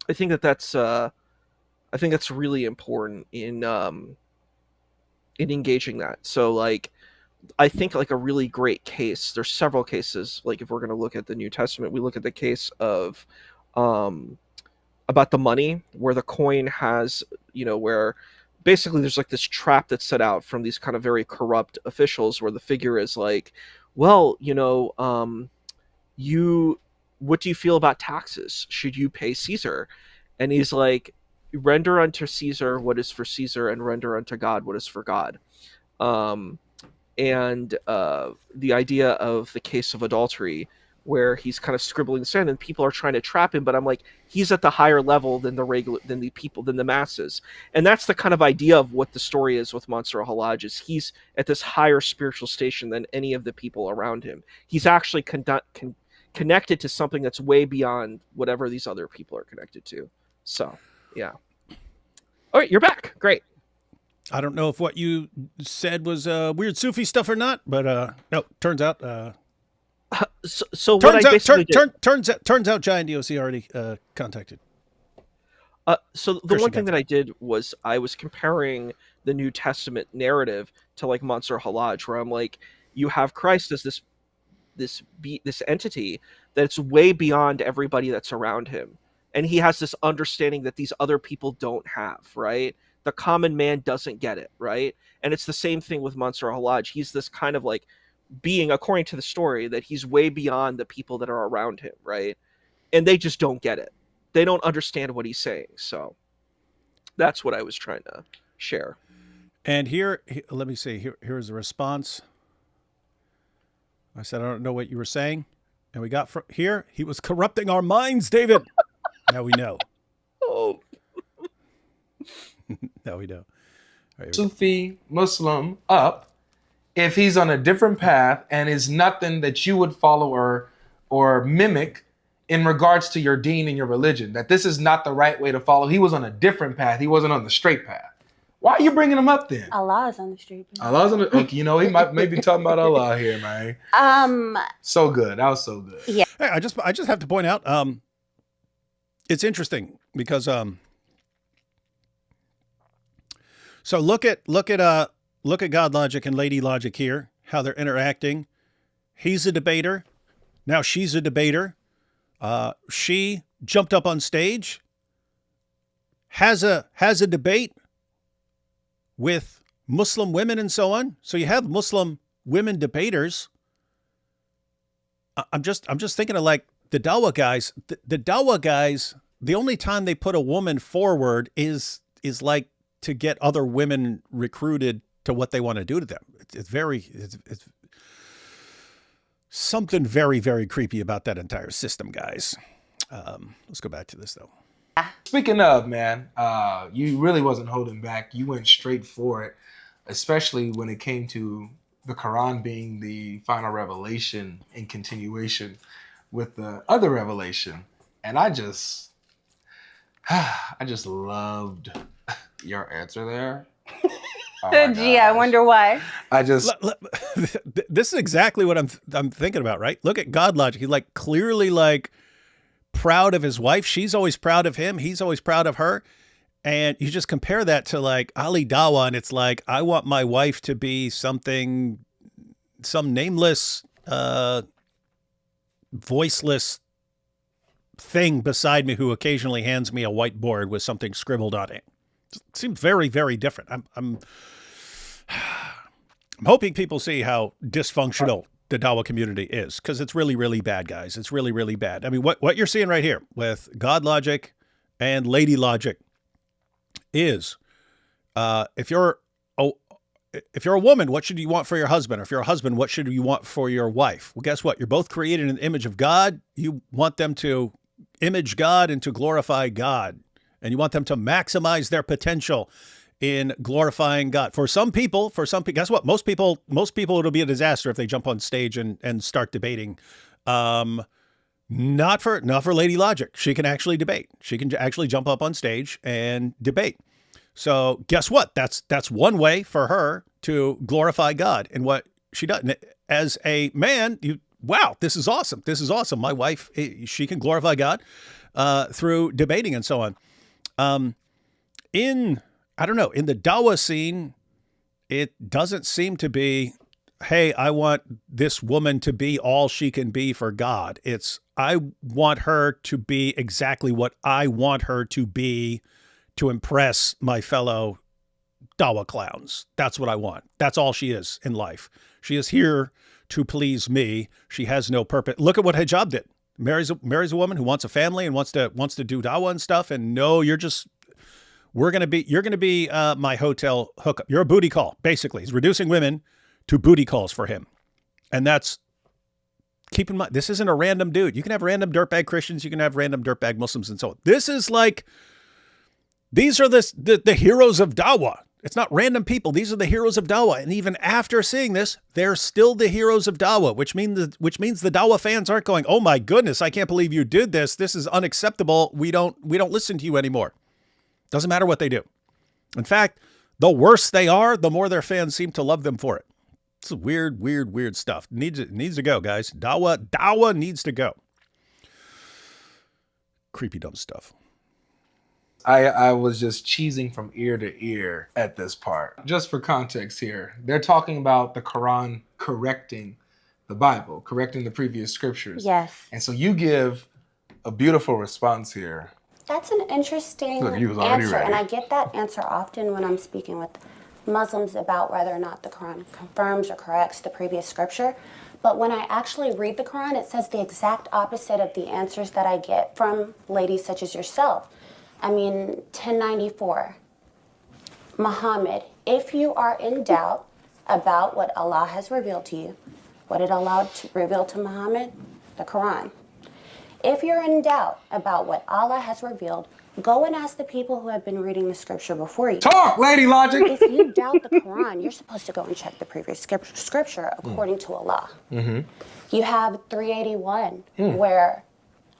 I think that's really important in engaging that. So like, I think like a really great case, there's several cases, like if we're going to look at the New Testament, we look at the case of about the money, where the coin has, where basically there's like this trap that's set out from these kind of very corrupt officials, where the figure is like, well, what do you feel about taxes? Should you pay Caesar? And he's like, render unto Caesar what is for Caesar, and render unto God what is for God. And the idea of the case of adultery, where he's kind of scribbling the sand and people are trying to trap him, but I'm like, he's at the higher level than the masses. And that's the kind of idea of what the story is with Mansur Halaj, is he's at this higher spiritual station than any of the people around him. He's actually connected to something that's way beyond whatever these other people are connected to. So, yeah. All right, you're back. Great. I don't know if what you said was weird Sufi stuff or not, but no, turns out what I basically did... turns out Giant DOC already contacted. So the Christian one thing guys. that I did was I was comparing the New Testament narrative to like Mansur Halaj, where I'm like, you have Christ as this entity that's way beyond everybody that's around him, and he has this understanding that these other people don't have, right? The common man doesn't get it, right? And it's the same thing with Mansur Halaj. He's this kind of like being, according to the story, that he's way beyond the people that are around him, right? And they just don't get it. They don't understand what he's saying. So that's what I was trying to share. And let me see. Here's the response. I said, I don't know what you were saying. And we got from here, he was corrupting our minds, David. Now we know. Oh. Now we know. Sufi Muslim up if he's on a different path and is nothing that you would follow or mimic in regards to your deen and your religion, that this is not the right way to follow. He was on a different path. He wasn't on the straight path. Why are you bringing him up then? Allah is on the street. Allah's on the, okay, you know, he might maybe talking about Allah here, man. So good. That was so good. Yeah. Hey, I just have to point out, it's interesting because so look at God Logic and Lady Logic here, how they're interacting. He's a debater. Now she's a debater. She jumped up on stage, has a debate with Muslim women and so on. So you have Muslim women debaters. I'm just thinking of like the Dawah guys. The Dawah guys, the only time they put a woman forward is like to get other women recruited to what they want to do to them. It's something very, very creepy about that entire system, guys. Let's go back to this though. Speaking of, man, you really wasn't holding back. You went straight for it, especially when it came to the Quran being the final revelation in continuation with the other revelation. And I just loved your answer there. Oh Gee, I wonder why. This is exactly what I'm thinking about, right? Look at God Logic. He's like clearly like proud of his wife. She's always proud of him. He's always proud of her. And you just compare that to like Ali Dawah, and it's like, I want my wife to be some nameless, voiceless thing beside me who occasionally hands me a whiteboard with something scribbled on it. It seems very, very different. I'm hoping people see how dysfunctional the Dawah community is, because it's really, really bad, guys. It's really, really bad. I mean, what you're seeing right here with God Logic and Lady Logic is, if you're a woman, what should you want for your husband? Or if you're a husband, what should you want for your wife? Well, guess what? You're both created in the image of God. You want them to image God and to glorify God. And you want them to maximize their potential in glorifying God. For some people, guess what? Most people, it'll be a disaster if they jump on stage and start debating. Not for Lady Logic. She can actually debate. She can actually jump up on stage and debate. So guess what? That's one way for her to glorify God in what she does. And as a man, wow, this is awesome. This is awesome. My wife, she can glorify God through debating and so on. In the Dawah scene, it doesn't seem to be, hey, I want this woman to be all she can be for God. It's, I want her to be exactly what I want her to be to impress my fellow Dawah clowns. That's what I want. That's all she is in life. She is here to please me. She has no purpose. Look at what hijab did. Marries a woman who wants a family and wants to do Dawah and stuff. And no, you're going to be my hotel hookup. You're a booty call. Basically, he's reducing women to booty calls for him. And that's, keep in mind, this isn't a random dude. You can have random dirtbag Christians. You can have random dirtbag Muslims and so on. This is like, these are the heroes of Dawah. It's not random people. These are the heroes of Dawah. And even after seeing this, they're still the heroes of Dawah, which means the Dawah fans aren't going, oh my goodness, I can't believe you did this. This is unacceptable. We don't listen to you anymore. Doesn't matter what they do. In fact, the worse they are, the more their fans seem to love them for it. It's weird, weird, weird stuff. It needs to go, guys. Dawah needs to go. Creepy, dumb stuff. I was just cheesing from ear to ear at this part. Just for context here, they're talking about the Quran correcting the Bible, correcting the previous scriptures. Yes. And so you give a beautiful response here. That's an interesting Look, he was already answer, ready. and I get that answer often when I'm speaking with Muslims about whether or not the Quran confirms or corrects the previous scripture. But when I actually read the Quran, it says the exact opposite of the answers that I get from ladies such as yourself. I mean, 1094, Muhammad, if you are in doubt about what Allah has revealed to you, what did Allah reveal to Muhammad? The Quran. If you're in doubt about what Allah has revealed, go and ask the people who have been reading the scripture before you. Talk, Lady Logic! If you doubt the Quran, you're supposed to go and check the previous scripture according to Allah. You have 381, where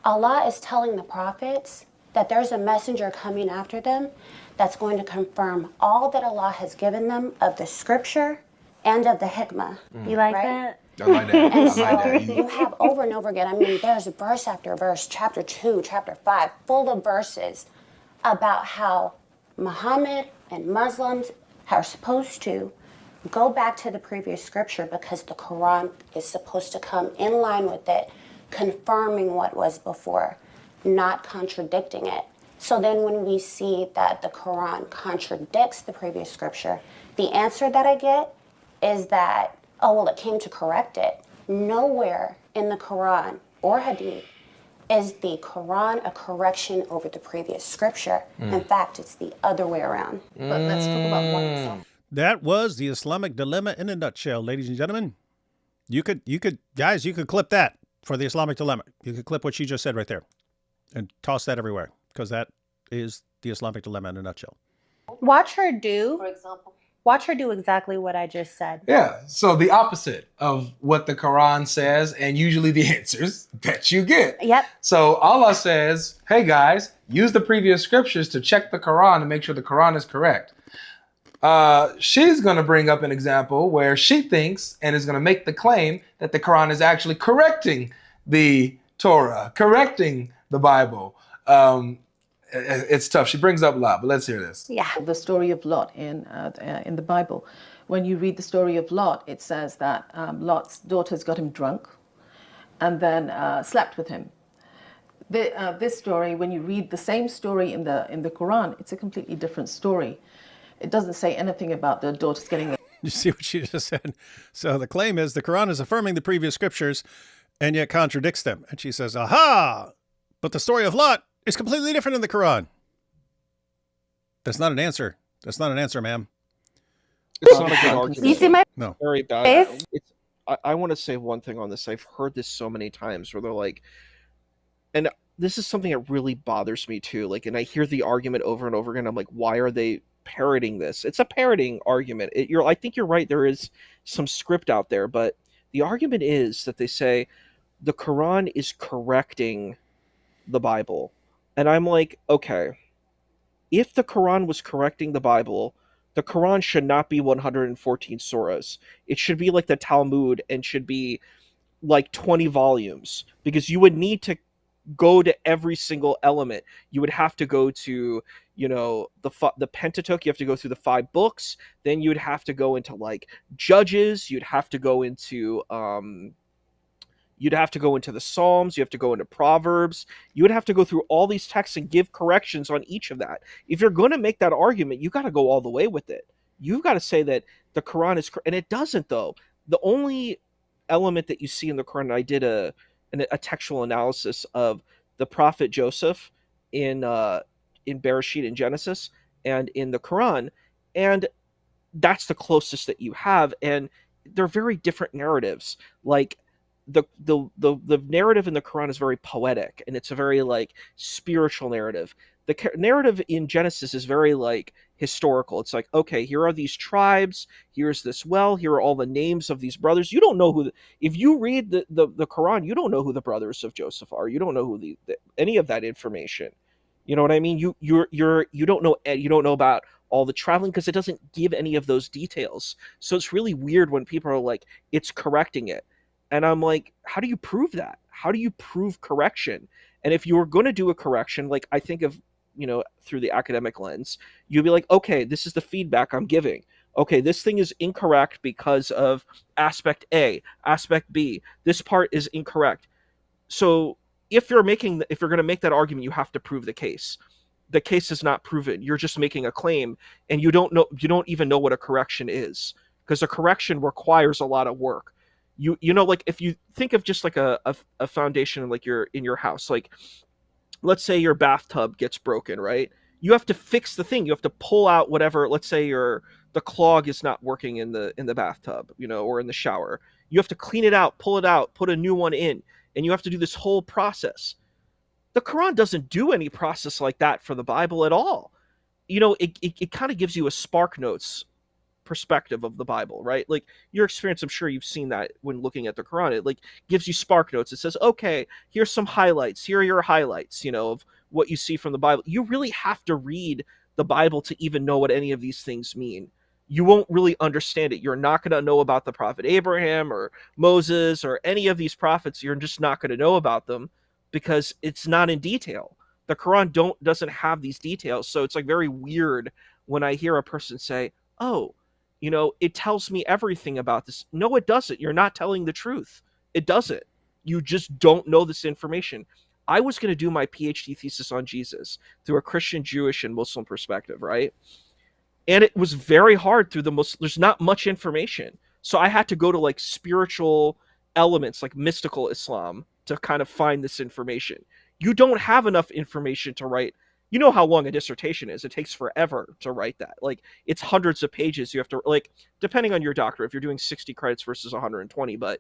Allah is telling the prophets that there's a messenger coming after them that's going to confirm all that Allah has given them of the scripture and of the hikmah. You like Right? that? I like that. And I like so that. you have over and over again, I mean, there's verse after verse, chapter 2, chapter 5, full of verses about how Muhammad and Muslims are supposed to go back to the previous scripture because the Quran is supposed to come in line with it, confirming what was before, not contradicting it. So then when we see that the Quran contradicts the previous scripture, the answer that I get is that, oh, well, it came to correct it. Nowhere in the Quran or Hadith is the Quran a correction over the previous scripture. In fact, it's the other way around. But let's talk about one example. That was the Islamic dilemma in a nutshell, ladies and gentlemen. You could, guys, you could clip that for the Islamic dilemma. You could clip what she just said right there and toss that everywhere because that is the Islamic dilemma in a nutshell. Watch her do. For example. Watch her do exactly what I just said. Yeah, so the opposite of what the Quran says and usually the answers that you get. Yep. So Allah says, hey guys, use the previous scriptures to check the Quran and make sure the Quran is correct. She's going to bring up an example where she thinks and is going to make the claim that the Quran is actually correcting the Torah, correcting the Bible. It's tough. She brings up a lot, but let's hear this. Yeah. The story of Lot in the Bible. When you read the story of Lot, it says that Lot's daughters got him drunk and then slept with him. This story, when you read the same story in the Quran, it's a completely different story. It doesn't say anything about the daughters getting. You see what she just said? So the claim is the Quran is affirming the previous scriptures and yet contradicts them. And she says, aha, but the story of Lot is completely different in the Quran. That's not an answer. That's not an answer, ma'am. It's not a good argument. You see my No. Very bad. face? I want to say one thing on this. I've heard this so many times where they're like, and this is something that really bothers me too. Like, and I hear the argument over and over again. I'm like, why are they parroting this? It's a parroting argument. I think you're right. There is some script out there, but the argument is that they say the Quran is correcting the Bible. And I'm like, okay, if the Quran was correcting the Bible, the Quran should not be 114 surahs. It should be like the Talmud and should be like 20 volumes because you would need to go to every single element. You would have to go to, the Pentateuch. You have to go through the 5 books. Then you would have to go into like Judges. You'd have to go into the Psalms. You have to go into Proverbs. You would have to go through all these texts and give corrections on each of that. If you're going to make that argument, you got to go all the way with it. You've got to say that the Quran is, and it doesn't though. The only element that you see in the Quran, I did a textual analysis of the prophet Joseph in Bereshit in Genesis and in the Quran, and that's the closest that you have, and they're very different narratives. Like the narrative in the Quran is very poetic, and it's a very like spiritual narrative. The narrative in Genesis is very like historical. It's like, okay, here are these tribes, here's this well, here are all the names of these brothers. You don't know who if you read the Quran, you don't know who the brothers of Joseph are. You don't know who any of that information. You know what I mean? You don't know about all the traveling because it doesn't give any of those details. So it's really weird when people are like, it's correcting it. And I'm like, how do you prove that? How do you prove correction? And if you were going to do a correction, like I think of through the academic lens, you'll be like, okay, this is the feedback I'm giving. Okay, this thing is incorrect because of aspect A, aspect B. This part is incorrect. So if you're going to make that argument, you have to prove the case. The case is not proven. You're just making a claim, and you don't even know what a correction is, because a correction requires a lot of work. Like if you think of just like a foundation, like in your house, like let's say your bathtub gets broken, right? You have to fix the thing. You have to pull out whatever. Let's say the clog is not working in the bathtub, or in the shower. You have to clean it out, pull it out, put a new one in, and you have to do this whole process. The Quran doesn't do any process like that for the Bible at all. It kind of gives you a Spark Notes perspective of the Bible, right? Like your experience, I'm sure you've seen that when looking at the Quran. It like gives you Spark Notes. It says, okay, here's some highlights. Here are your highlights, of what you see from the Bible. You really have to read the Bible to even know what any of these things mean. You won't really understand it. You're not going to know about the prophet Abraham or Moses or any of these prophets. You're just not going to know about them because it's not in detail. The Quran doesn't have these details. So it's like very weird when I hear a person say, oh, it tells me everything about this. No, it doesn't. You're not telling the truth. It doesn't. You just don't know this information. I was going to do my PhD thesis on Jesus through a Christian, Jewish, and Muslim perspective, right? And it was very hard through the Muslim. There's not much information. So I had to go to like spiritual elements, like mystical Islam, to kind of find this information. You don't have enough information to write. You know how long a dissertation is. It takes forever to write that. Like it's hundreds of pages. You have to, like, depending on your doctorate, if you're doing 60 credits versus 120, but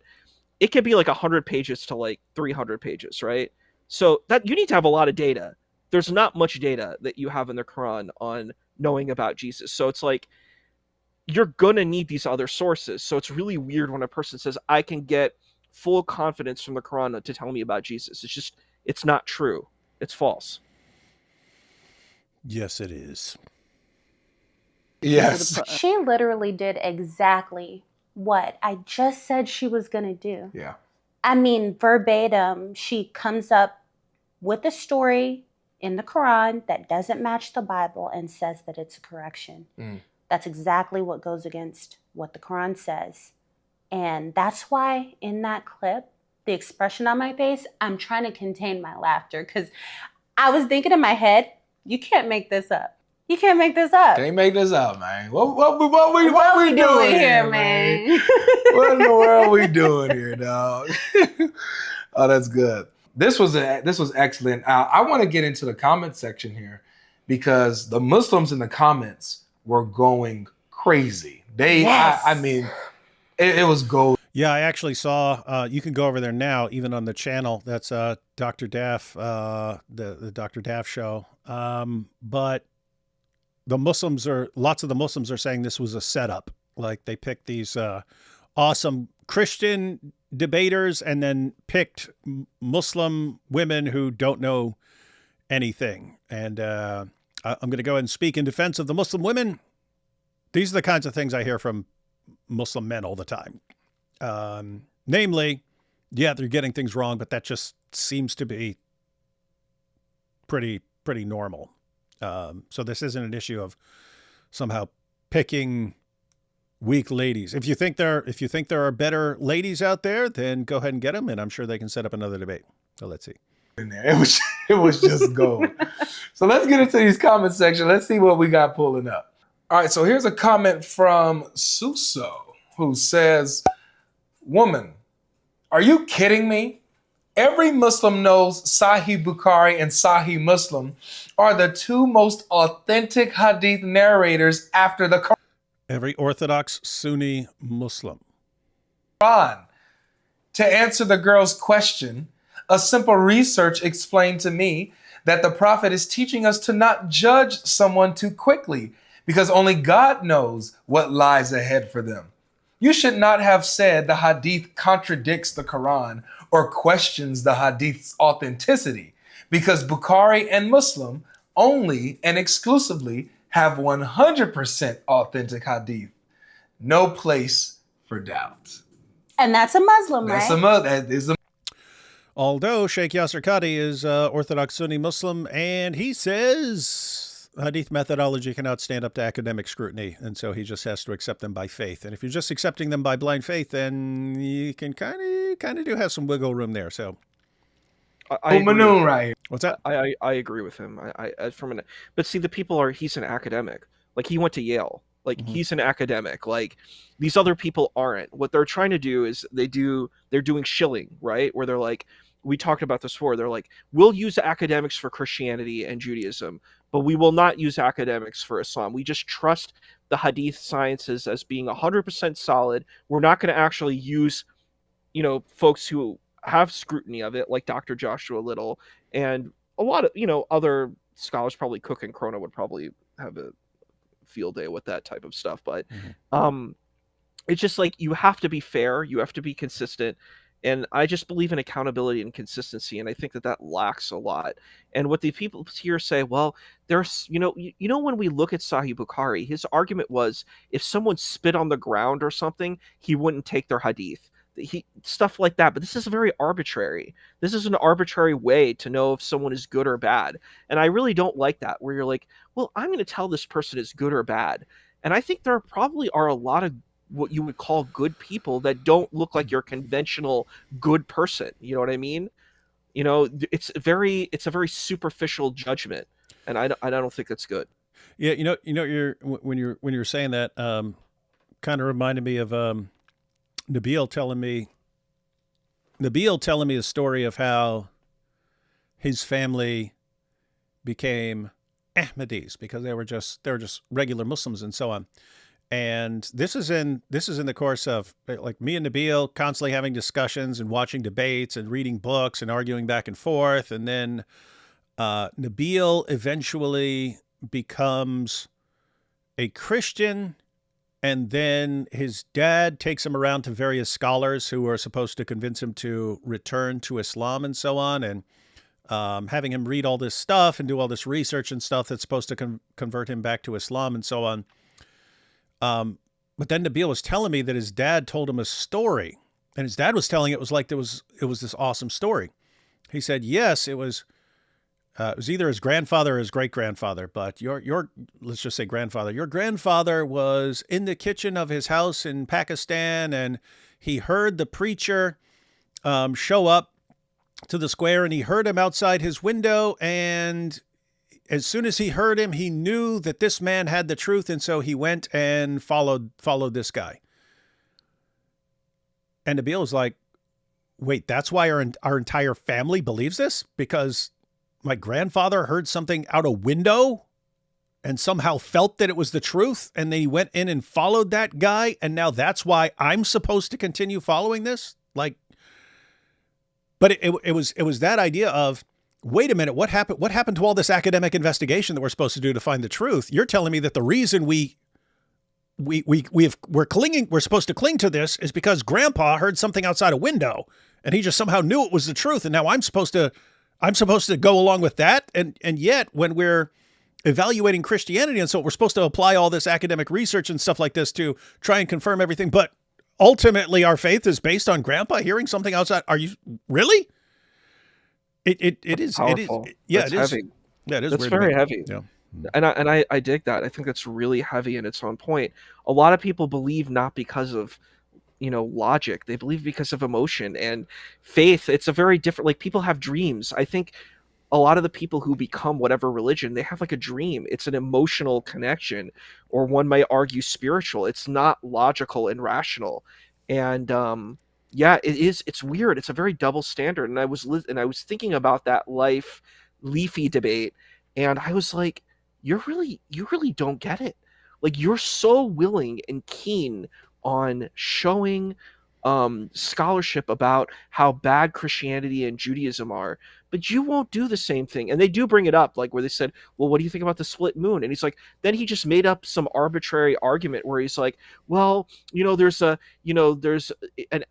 it could be like 100 pages to like 300 pages, right? So that you need to have a lot of data. There's not much data that you have in the Quran on knowing about Jesus. So it's like, you're going to need these other sources. So it's really weird when a person says, I can get full confidence from the Quran to tell me about Jesus. It's not true. It's false. Yes, it is. Yes. She literally did exactly what I just said she was going to do. Yeah. I mean, verbatim, she comes up with a story in the Quran that doesn't match the Bible and says that it's a correction. That's exactly what goes against what the Quran says. And that's why in that clip, the expression on my face, I'm trying to contain my laughter because I was thinking in my head, you can't make this up. You can't make this up. Can't make this up, man. What we doing here, man? What in the world we doing here, dog? Oh, that's good. This was excellent. I want to get into the comment section here because the Muslims in the comments were going crazy. I mean, it was gold. Yeah, I actually saw, you can go over there now, even on the channel. That's Dr. Daff, the Dr. Daff show. But lots of the Muslims are saying this was a setup. Like they picked these awesome Christian debaters and then picked Muslim women who don't know anything. And I'm going to go ahead and speak in defense of the Muslim women. These are the kinds of things I hear from Muslim men all the time. Namely, yeah, they're getting things wrong, but that just seems to be pretty normal. So this isn't an issue of somehow picking weak ladies. If you think there are better ladies out there, then go ahead and get them, and I'm sure they can set up another debate. So let's see. In there, it was just gold. So let's get into these comment section. Let's see what we got pulling up. All right, so here's a comment from Suso who says, "Woman, are you kidding me? Every Muslim knows Sahih Bukhari and Sahih Muslim are the two most authentic hadith narrators after the Quran." Every Orthodox Sunni Muslim. To answer the girl's question, a simple research explained to me that the Prophet is teaching us to not judge someone too quickly because only God knows what lies ahead for them. You should not have said the hadith contradicts the Quran or questions the hadith's authenticity because Bukhari and Muslim only and exclusively have 100% authentic hadith. No place for doubt. And that's a Muslim, That's right? that is a Although Sheikh Yasser Qadi is Orthodox Sunni Muslim, and he says Hadith methodology cannot stand up to academic scrutiny, and so he just has to accept them by faith. And if you're just accepting them by blind faith, then you can kind of do have some wiggle room there. So, Manoon right here. What's that? I agree with him. But see, the people are. He's an academic. Like, he went to Yale. Like, he's an academic. Like, these other people aren't. What they're trying to do is they're doing shilling, right? Where they're like, we talked about this before. They're like, we'll use academics for Christianity and Judaism, but we will not use academics for Islam. We just trust the Hadith sciences as being 100% solid. We're not going to actually use, folks who have scrutiny of it, like Dr. Joshua Little and a lot of, other scholars. Probably Cook and Krona would probably have a field day with that type of stuff. But it's just like, you have to be fair, you have to be consistent, and I just believe in accountability and consistency, and I think that lacks a lot. And what the people here say, well, there's when we look at Sahih Bukhari, his argument was if someone spit on the ground or something, he wouldn't take their hadith. Stuff like that. But this is very arbitrary. This is an arbitrary way to know if someone is good or bad. And I really don't like that, where you're like, well, I'm going to tell this person is good or bad. And I think there probably are a lot of what you would call good people that don't look like your conventional good person. You know what I mean? It's a very superficial judgment, and I don't think that's good. Yeah, when you're saying that, kind of reminded me of Nabil telling me a story of how his family became Ahmadis because they were just regular Muslims and so on. And this is in the course of, like, me and Nabil constantly having discussions and watching debates and reading books and arguing back and forth. And then Nabil eventually becomes a Christian. And then his dad takes him around to various scholars who are supposed to convince him to return to Islam and so on. And having him read all this stuff and do all this research and stuff that's supposed to convert him back to Islam and so on. But then Nabil was telling me that his dad told him a story, and his dad was telling it was like it was this awesome story. He said, yes, it was either his grandfather or his great-grandfather, but your let's just say grandfather. Your grandfather was in the kitchen of his house in Pakistan, and he heard the preacher show up to the square, and he heard him outside his window, and as soon as he heard him, he knew that this man had the truth, and so he went and followed this guy. And Nabil was like, wait, that's why our entire family believes this? Because my grandfather heard something out a window and somehow felt that it was the truth, and then he went in and followed that guy, and now that's why I'm supposed to continue following this? Like, but it was that idea of, wait a minute, what happened to all this academic investigation that we're supposed to do to find the truth? You're telling me that the reason we're supposed to cling to this is because Grandpa heard something outside a window and he just somehow knew it was the truth, and now I'm supposed to go along with that. And yet when we're evaluating Christianity and so we're supposed to apply all this academic research and stuff like this to try and confirm everything, but ultimately our faith is based on Grandpa hearing something outside. Are you really? It is powerful. Yeah, That's it is heavy. Yeah, it is. That's weird very heavy. Yeah. And I dig that. I think that's really heavy and it's on point. A lot of people believe not because of logic. They believe because of emotion and faith. It's a very different, like, people have dreams. I think a lot of the people who become whatever religion, they have like a dream. It's an emotional connection, or one might argue spiritual. It's not logical and rational. And yeah, it is. It's weird. It's a very double standard. And I was thinking about that Leafy debate, and I was like, you really don't get it. Like, you're so willing and keen on showing scholarship about how bad Christianity and Judaism are, but you won't do the same thing. And they do bring it up, like, where they said, well, what do you think about the split moon? And he's like, then he just made up some arbitrary argument where he's like, well, there's an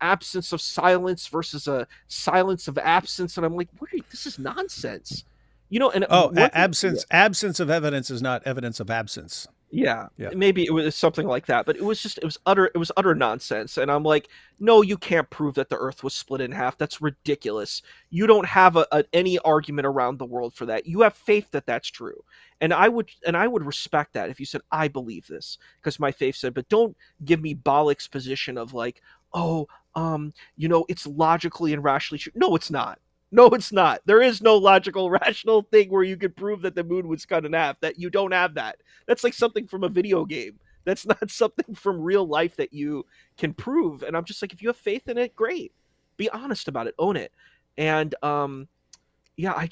absence of silence versus a silence of absence. And I'm like, this is nonsense. And absence of evidence is not evidence of absence. Yeah, Yeah. maybe it was something like that, but it was utter nonsense. And I'm like, no, you can't prove that the Earth was split in half. That's ridiculous. You don't have any argument around the world for that. You have faith that that's true, and I would respect that if you said I believe this because my faith said. But don't give me Bollock's position of like, oh, it's logically and rationally true. No, it's not. No, it's not. There is no logical, rational thing where you could prove that the moon was cut in half. That you don't have that. That's like something from a video game. That's not something from real life that you can prove. And I'm just like, if you have faith in it, great. Be honest about it. Own it. And yeah,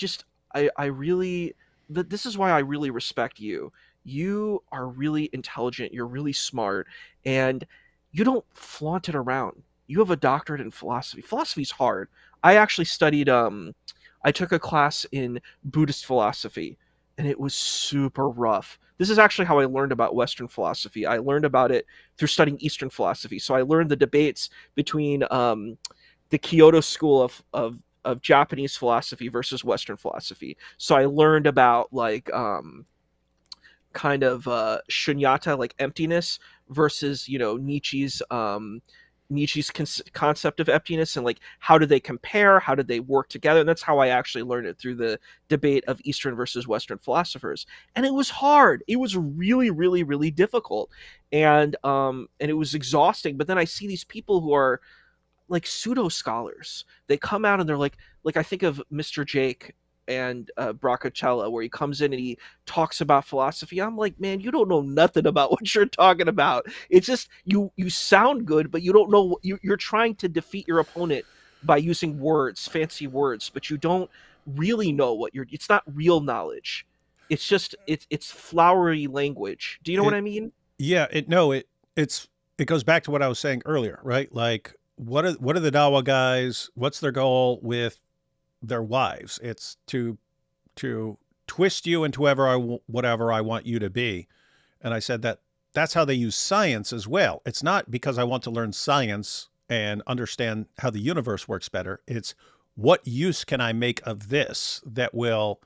I really, this is why I really respect you. You are really intelligent. You're really smart, and you don't flaunt it around. You have a doctorate in philosophy. Philosophy's hard. I actually studied, I took a class in Buddhist philosophy, and it was super rough. This is actually how I learned about Western philosophy. I learned about it through studying Eastern philosophy. So I learned the debates between the Kyoto school of Japanese philosophy versus Western philosophy. So I learned about like kind of shunyata, like emptiness, versus Nietzsche's concept of emptiness, and like how do they compare, how did they work together. And that's how I actually learned it, through the debate of Eastern versus Western philosophers. And it was hard. It was really, really, really difficult, and it was exhausting. But then I see these people who are like pseudo scholars. They come out and they're like I think of Mr. Jake and Bracacella, where he comes in and he talks about philosophy. I'm like, man, you don't know nothing about what you're talking about. It's just you sound good, but you don't know. You're trying to defeat your opponent by using words, fancy words, but you don't really know what you're. It's not real knowledge. It's just it's flowery language. Do you know what I mean? Yeah. It goes back to what I was saying earlier, right? Like, what are the Dawah guys? What's their goal with their wives? It's to twist you into whatever I want you to be. And I said that's how they use science as well. It's not because I want to learn science and understand how the universe works better. It's what use can I make of this that will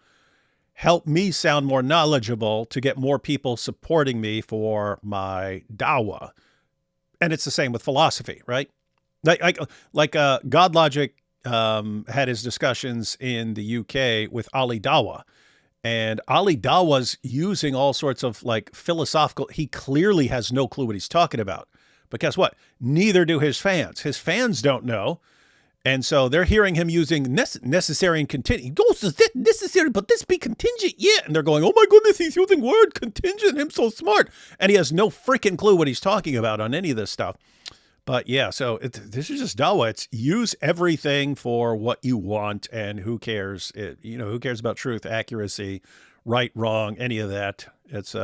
help me sound more knowledgeable to get more people supporting me for my Dawah. And it's the same with philosophy, right? Like God Logic had his discussions in the UK with Ali Dawah, and Ali Dawah's using all sorts of like philosophical. He clearly has no clue what he's talking about, but guess what? Neither do his fans. His fans don't know, and so they're hearing him using necessary and contingent. He goes, "Is this necessary? But this be contingent, yeah?" And they're going, "Oh my goodness, he's using word contingent. Him so smart," and he has no freaking clue what he's talking about on any of this stuff. But yeah, so this is just Dawah. It's use everything for what you want, and who cares? Who cares about truth, accuracy, right, wrong, any of that? It's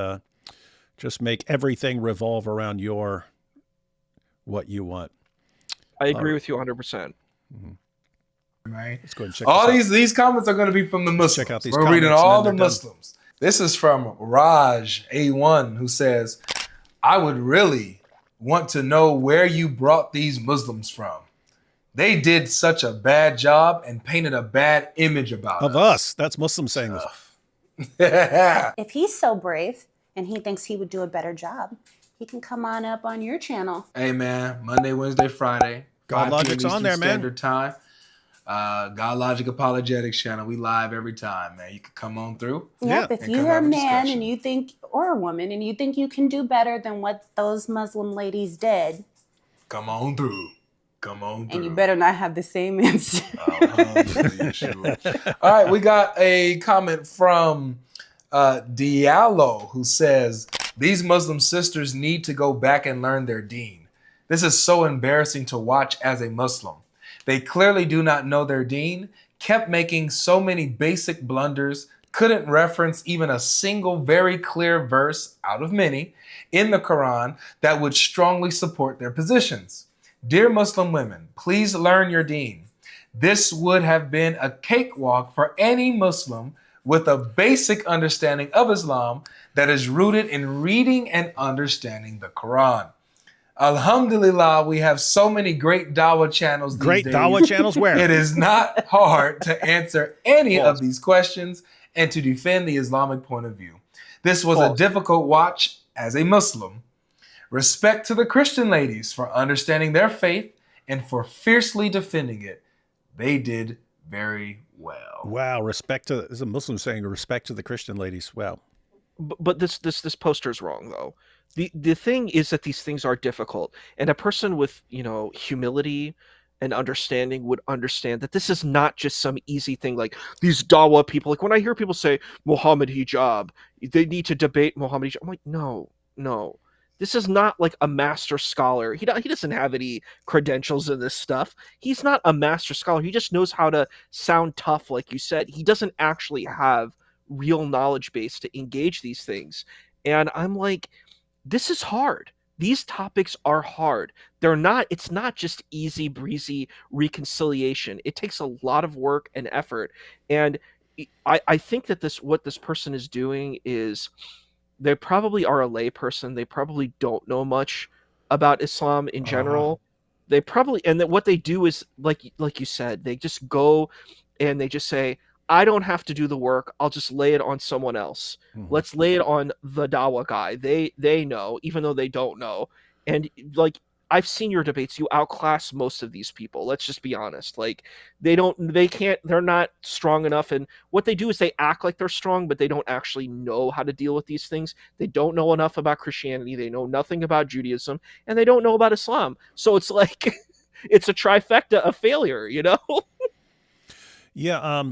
just make everything revolve around what you want. I agree with you 100%. Mm-hmm. Right. Let's go ahead and check all these comments are going to be from the Muslims. Check out these. We're reading all the Muslims. This is from Raj A1, who says, "I would really want to know where you brought these Muslims from. They did such a bad job and painted a bad image about us." That's Muslims saying this. If he's so brave and he thinks he would do a better job, he can come on up on your channel. Hey man, Monday, Wednesday, Friday. God Logic's on there, man. Standard Time. God Logic Apologetics channel. We live every time, man. You can come on through. Yep. If you're a man and you think, or a woman, and you think you can do better than what those Muslim ladies did, come on through. Come on through. And you better not have the same answer. All right, we got a comment from Diallo, who says, "These Muslim sisters need to go back and learn their deen. This is so embarrassing to watch as a Muslim. They clearly do not know their deen, kept making so many basic blunders, couldn't reference even a single very clear verse out of many in the Quran that would strongly support their positions. Dear Muslim women, please learn your deen. This would have been a cakewalk for any Muslim with a basic understanding of Islam that is rooted in reading and understanding the Quran. Alhamdulillah, we have so many great Dawah channels these days. Great Dawah channels where? It is not hard to answer any of these questions and to defend the Islamic point of view. This was a difficult watch as a Muslim. Respect to the Christian ladies for understanding their faith and for fiercely defending it. They did very well. Wow, respect to, this is a Muslim saying respect to the Christian ladies. Wow. But this poster's wrong though. The thing is that these things are difficult, and a person with, you know, humility and understanding would understand that this is not just some easy thing like these Dawah people. Like when I hear people say Muhammad hijab, they need to debate Muhammad hijab. I'm like, no. This is not like a master scholar. He doesn't have any credentials in this stuff. He's not a master scholar. He just knows how to sound tough, like you said. He doesn't actually have real knowledge base to engage these things. And I'm like, this is hard. These topics are hard. It's not just easy breezy reconciliation. It takes a lot of work and effort. And I think that what this person is doing is, they probably are a lay person. They probably don't know much about Islam in general. They probably, and that what they do is like you said, they just go and they just say, I don't have to do the work. I'll just lay it on someone else. Let's lay it on the Dawah guy. They know, even though they don't know. And like, I've seen your debates. You outclass most of these people. Let's just be honest. Like, they're not strong enough. And what they do is they act like they're strong, but they don't actually know how to deal with these things. They don't know enough about Christianity. They know nothing about Judaism, and they don't know about Islam. So it's like, it's a trifecta of failure, you know? Yeah.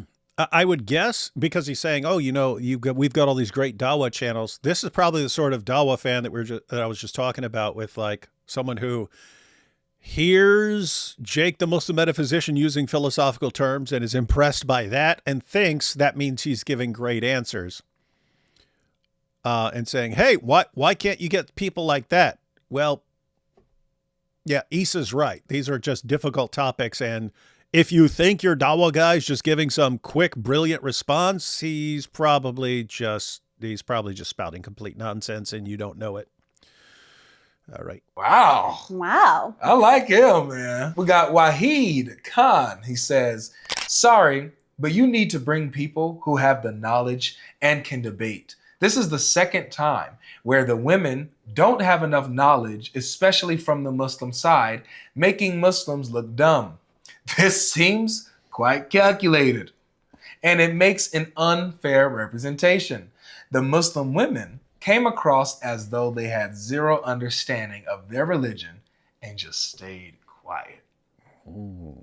I would guess, because he's saying, oh, you know, we've got all these great Dawah channels. This is probably the sort of Dawah fan that I was just talking about, with like someone who hears Jake the Muslim metaphysician using philosophical terms and is impressed by that and thinks that means he's giving great answers. And saying, hey, why can't you get people like that? Well, yeah, Issa's right. These are just difficult topics, and if you think your Dawah guy's just giving some quick, brilliant response, he's probably just spouting complete nonsense, and you don't know it. All right. Wow. I like him, man. We got Wahid Khan. He says, sorry, but you need to bring people who have the knowledge and can debate. This is the second time where the women don't have enough knowledge, especially from the Muslim side, making Muslims look dumb. This seems quite calculated, and it makes an unfair representation. The Muslim women came across as though they had zero understanding of their religion and just stayed quiet. Ooh.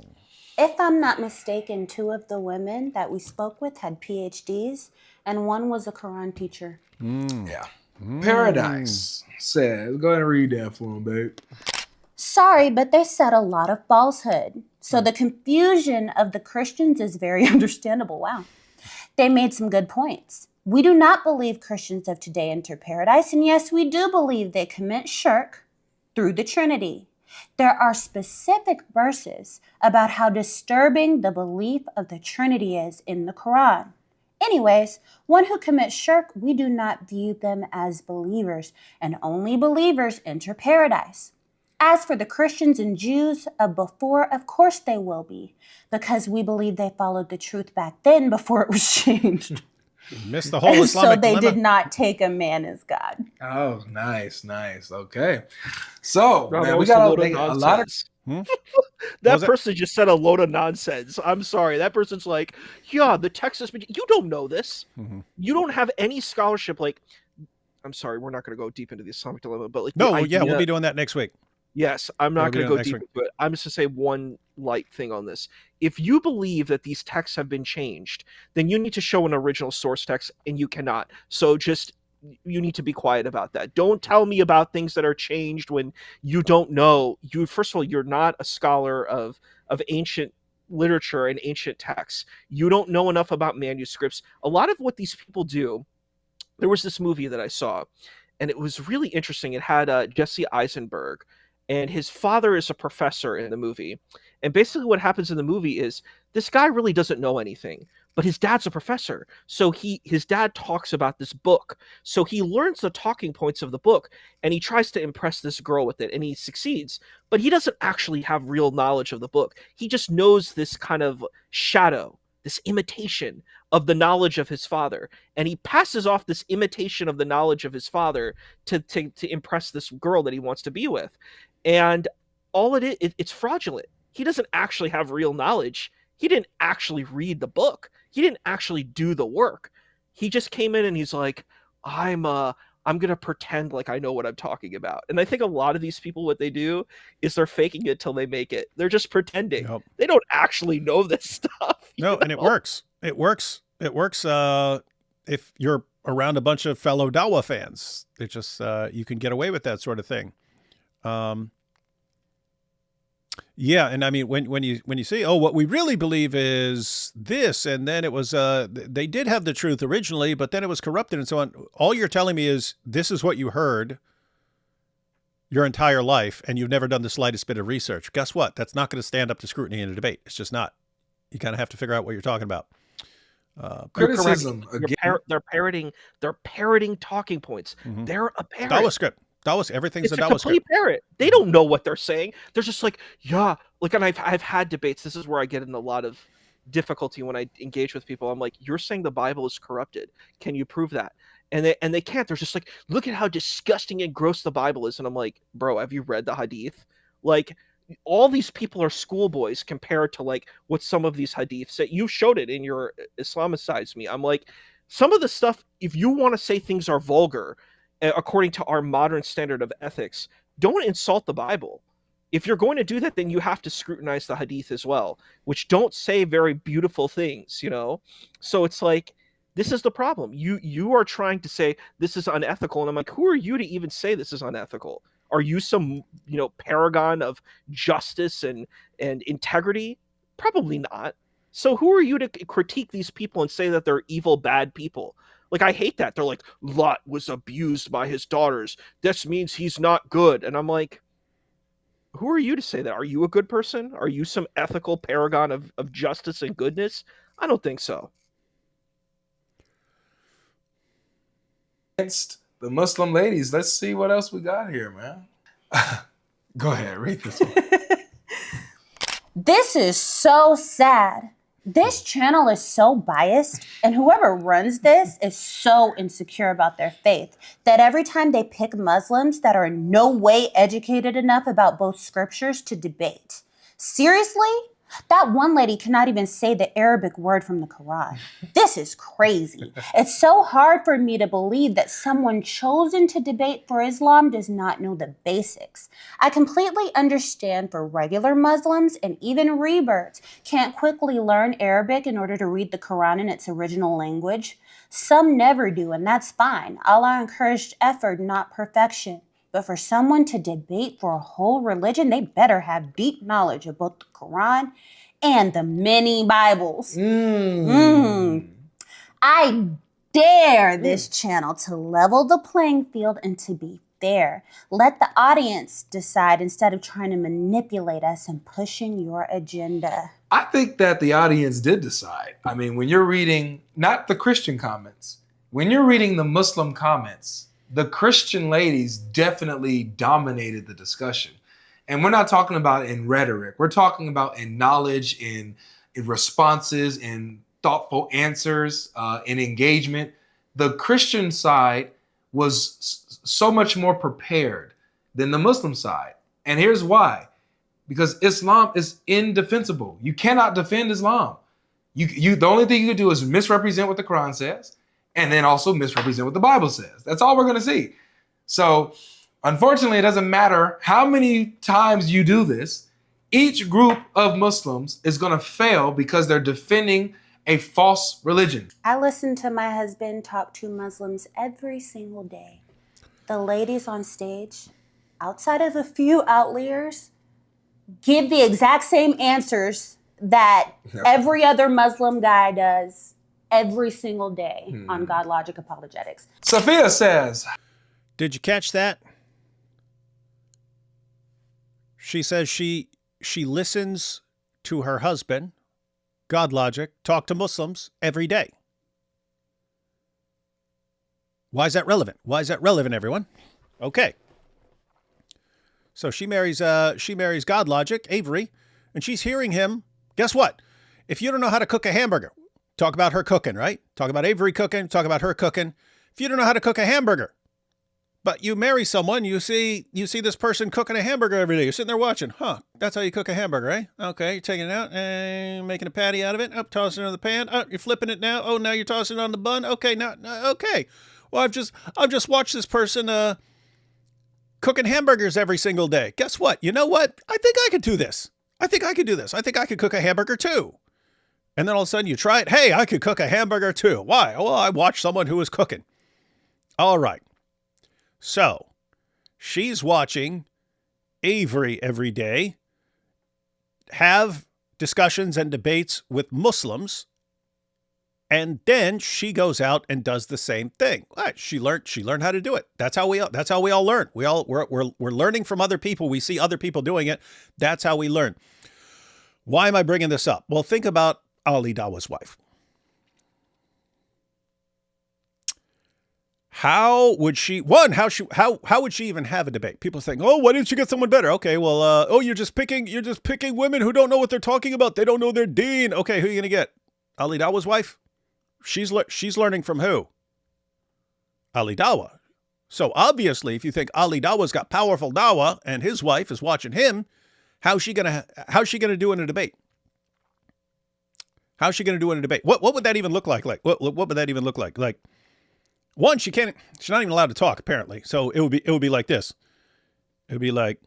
If I'm not mistaken, 2 of the women that we spoke with had PhDs, and 1 was a Quran teacher. Yeah. Paradise says, go ahead and read that for him, babe. Sorry, but they said a lot of falsehood. So the confusion of the Christians is very understandable. Wow. They made some good points. We do not believe Christians of today enter paradise. And yes, we do believe they commit shirk through the Trinity. There are specific verses about how disturbing the belief of the Trinity is in the Quran. Anyways, one who commits shirk, we do not view them as believers, and only believers enter paradise. As for the Christians and Jews of before, of course they will be, because we believe they followed the truth back then before it was changed. You missed the whole Islamic so they dilemma. did not take a man as God. Oh, nice. Okay. So, Bro, man, we that got was a lot of... That person just said a load of nonsense. I'm sorry. That person's like, yeah, the text has been... You don't know this. You don't have any scholarship. Like, I'm sorry, we're not going to go deep into the Islamic dilemma, but like, we'll be doing that next week. Yes, I'm not going to go deep into it. I'm just going to say one light thing on this. If you believe that these texts have been changed, then you need to show an original source text, and you cannot. So you need to be quiet about that. Don't tell me about things that are changed when you don't know. First of all, you're not a scholar of ancient literature and ancient texts. You don't know enough about manuscripts. A lot of what these people do, there was this movie that I saw, and it was really interesting. It had Jesse Eisenberg, and his father is a professor in the movie. And basically what happens in the movie is this guy really doesn't know anything, but his dad's a professor. So his dad talks about this book. So he learns the talking points of the book, and he tries to impress this girl with it, and he succeeds. But he doesn't actually have real knowledge of the book. He just knows this kind of shadow, this imitation of the knowledge of his father, and he passes off this imitation of the knowledge of his father to impress this girl that he wants to be with. And all it's fraudulent. He doesn't actually have real knowledge. He didn't actually read the book. He didn't actually do the work. He just came in and he's like, I'm going to pretend like I know what I'm talking about. And I think a lot of these people, what they do is they're faking it till they make it. They're just pretending. Yep. They don't actually know this stuff. No, and it works. It works. It works if you're around a bunch of fellow Dawah fans. It just, you can get away with that sort of thing. Yeah, and I mean, when you say, oh, what we really believe is this, and then it was, they did have the truth originally, but then it was corrupted and so on. All you're telling me is this is what you heard your entire life, and you've never done the slightest bit of research. Guess what? That's not going to stand up to scrutiny in a debate. It's just not. You kind of have to figure out what you're talking about. Criticism. They're parroting talking points. Mm-hmm. They're a parrot. Dawah script. Everything's a Dawah script. Parrot. They don't know what they're saying. They're just like, yeah. Like, and I've had debates. This is where I get in a lot of difficulty when I engage with people. I'm like, you're saying the Bible is corrupted. Can you prove that? And they can't. They're just like, look at how disgusting and gross the Bible is. And I'm like, bro, have you read the Hadith? Like, all these people are schoolboys compared to like what some of these Hadiths say. You showed it in your Islamicize Me. I'm like, some of the stuff, if you want to say things are vulgar, according to our modern standard of ethics, don't insult the Bible. If you're going to do that, then you have to scrutinize the Hadith as well, which don't say very beautiful things, you know? So it's like, this is the problem. You are trying to say this is unethical. And I'm like, who are you to even say this is unethical? Are you some, paragon of justice and integrity? Probably not. So who are you to critique these people and say that they're evil, bad people? Like, I hate that. They're like, Lot was abused by his daughters. This means he's not good. And I'm like, who are you to say that? Are you a good person? Are you some ethical paragon of justice and goodness? I don't think so. Against the Muslim ladies. Let's see what else we got here, man. Go ahead, read this one. This is so sad. This channel is so biased, and whoever runs this is so insecure about their faith that every time they pick Muslims that are in no way educated enough about both scriptures to debate. Seriously? That one lady cannot even say the Arabic word from the Quran. This is crazy. It's so hard for me to believe that someone chosen to debate for Islam does not know the basics. I completely understand for regular Muslims and even reverts can't quickly learn Arabic in order to read the Quran in its original language. Some never do, and that's fine. Allah encouraged effort, not perfection. But for someone to debate for a whole religion, they better have deep knowledge of both the Quran and the many Bibles. I dare this channel to level the playing field and to be fair. Let the audience decide instead of trying to manipulate us and pushing your agenda. I think that the audience did decide. I mean, when you're reading, not the Christian comments, when you're reading the Muslim comments, the Christian ladies definitely dominated the discussion. And we're not talking about in rhetoric. We're talking about in knowledge, in responses, in thoughtful answers, in engagement. The Christian side was so much more prepared than the Muslim side. And here's why. Because Islam is indefensible. You cannot defend Islam. The only thing you can do is misrepresent what the Quran says, and then also misrepresent what the Bible says. That's all we're going to see. So, unfortunately, it doesn't matter how many times you do this. Each group of Muslims is going to fail because they're defending a false religion. I listen to my husband talk to Muslims every single day. The ladies on stage, outside of a few outliers, give the exact same answers that every other Muslim guy does every single day on God Logic Apologetics. Sophia says, did you catch that? She says she listens to her husband, God Logic, talk to Muslims every day. Why is that relevant? Why is that relevant, everyone? Okay. So she marries God Logic, Avery, and she's hearing him. Guess what? If you don't know how to cook a hamburger, talk about her cooking, right? Talk about Avery cooking, talk about her cooking. If you don't know how to cook a hamburger, but you marry someone, you see this person cooking a hamburger every day. You're sitting there watching. That's how you cook a hamburger, eh? Okay, you're taking it out and making a patty out of it. Tossing it in the pan. You're flipping it now. Now you're tossing it on the bun. Okay, okay. Well, I've just watched this person cooking hamburgers every single day. Guess what? You know what? I think I could do this. I think I could cook a hamburger too. And then all of a sudden you try it. Hey, I could cook a hamburger too. Why? Well, I watched someone who was cooking. All right. So she's watching Avery every day have discussions and debates with Muslims. And then she goes out and does the same thing. Right, she learned how to do it. That's how we all learn. We're learning from other people. We see other people doing it. That's how we learn. Why am I bringing this up? Well, think about Ali Dawah's wife. How would she even have a debate? People think, "Oh, why didn't you get someone better?" Okay, well, you're just picking women who don't know what they're talking about. They don't know their deen. Okay, who are you going to get? Ali Dawah's wife? She's learning from who? Ali Dawah. So obviously, if you think Ali Dawah's got powerful Dawah and his wife is watching him, how's she gonna do in a debate? How's she gonna do in a debate? What would that even look like? What would that even look like? Like, one, she's not even allowed to talk apparently. So it would be like this. It would be like,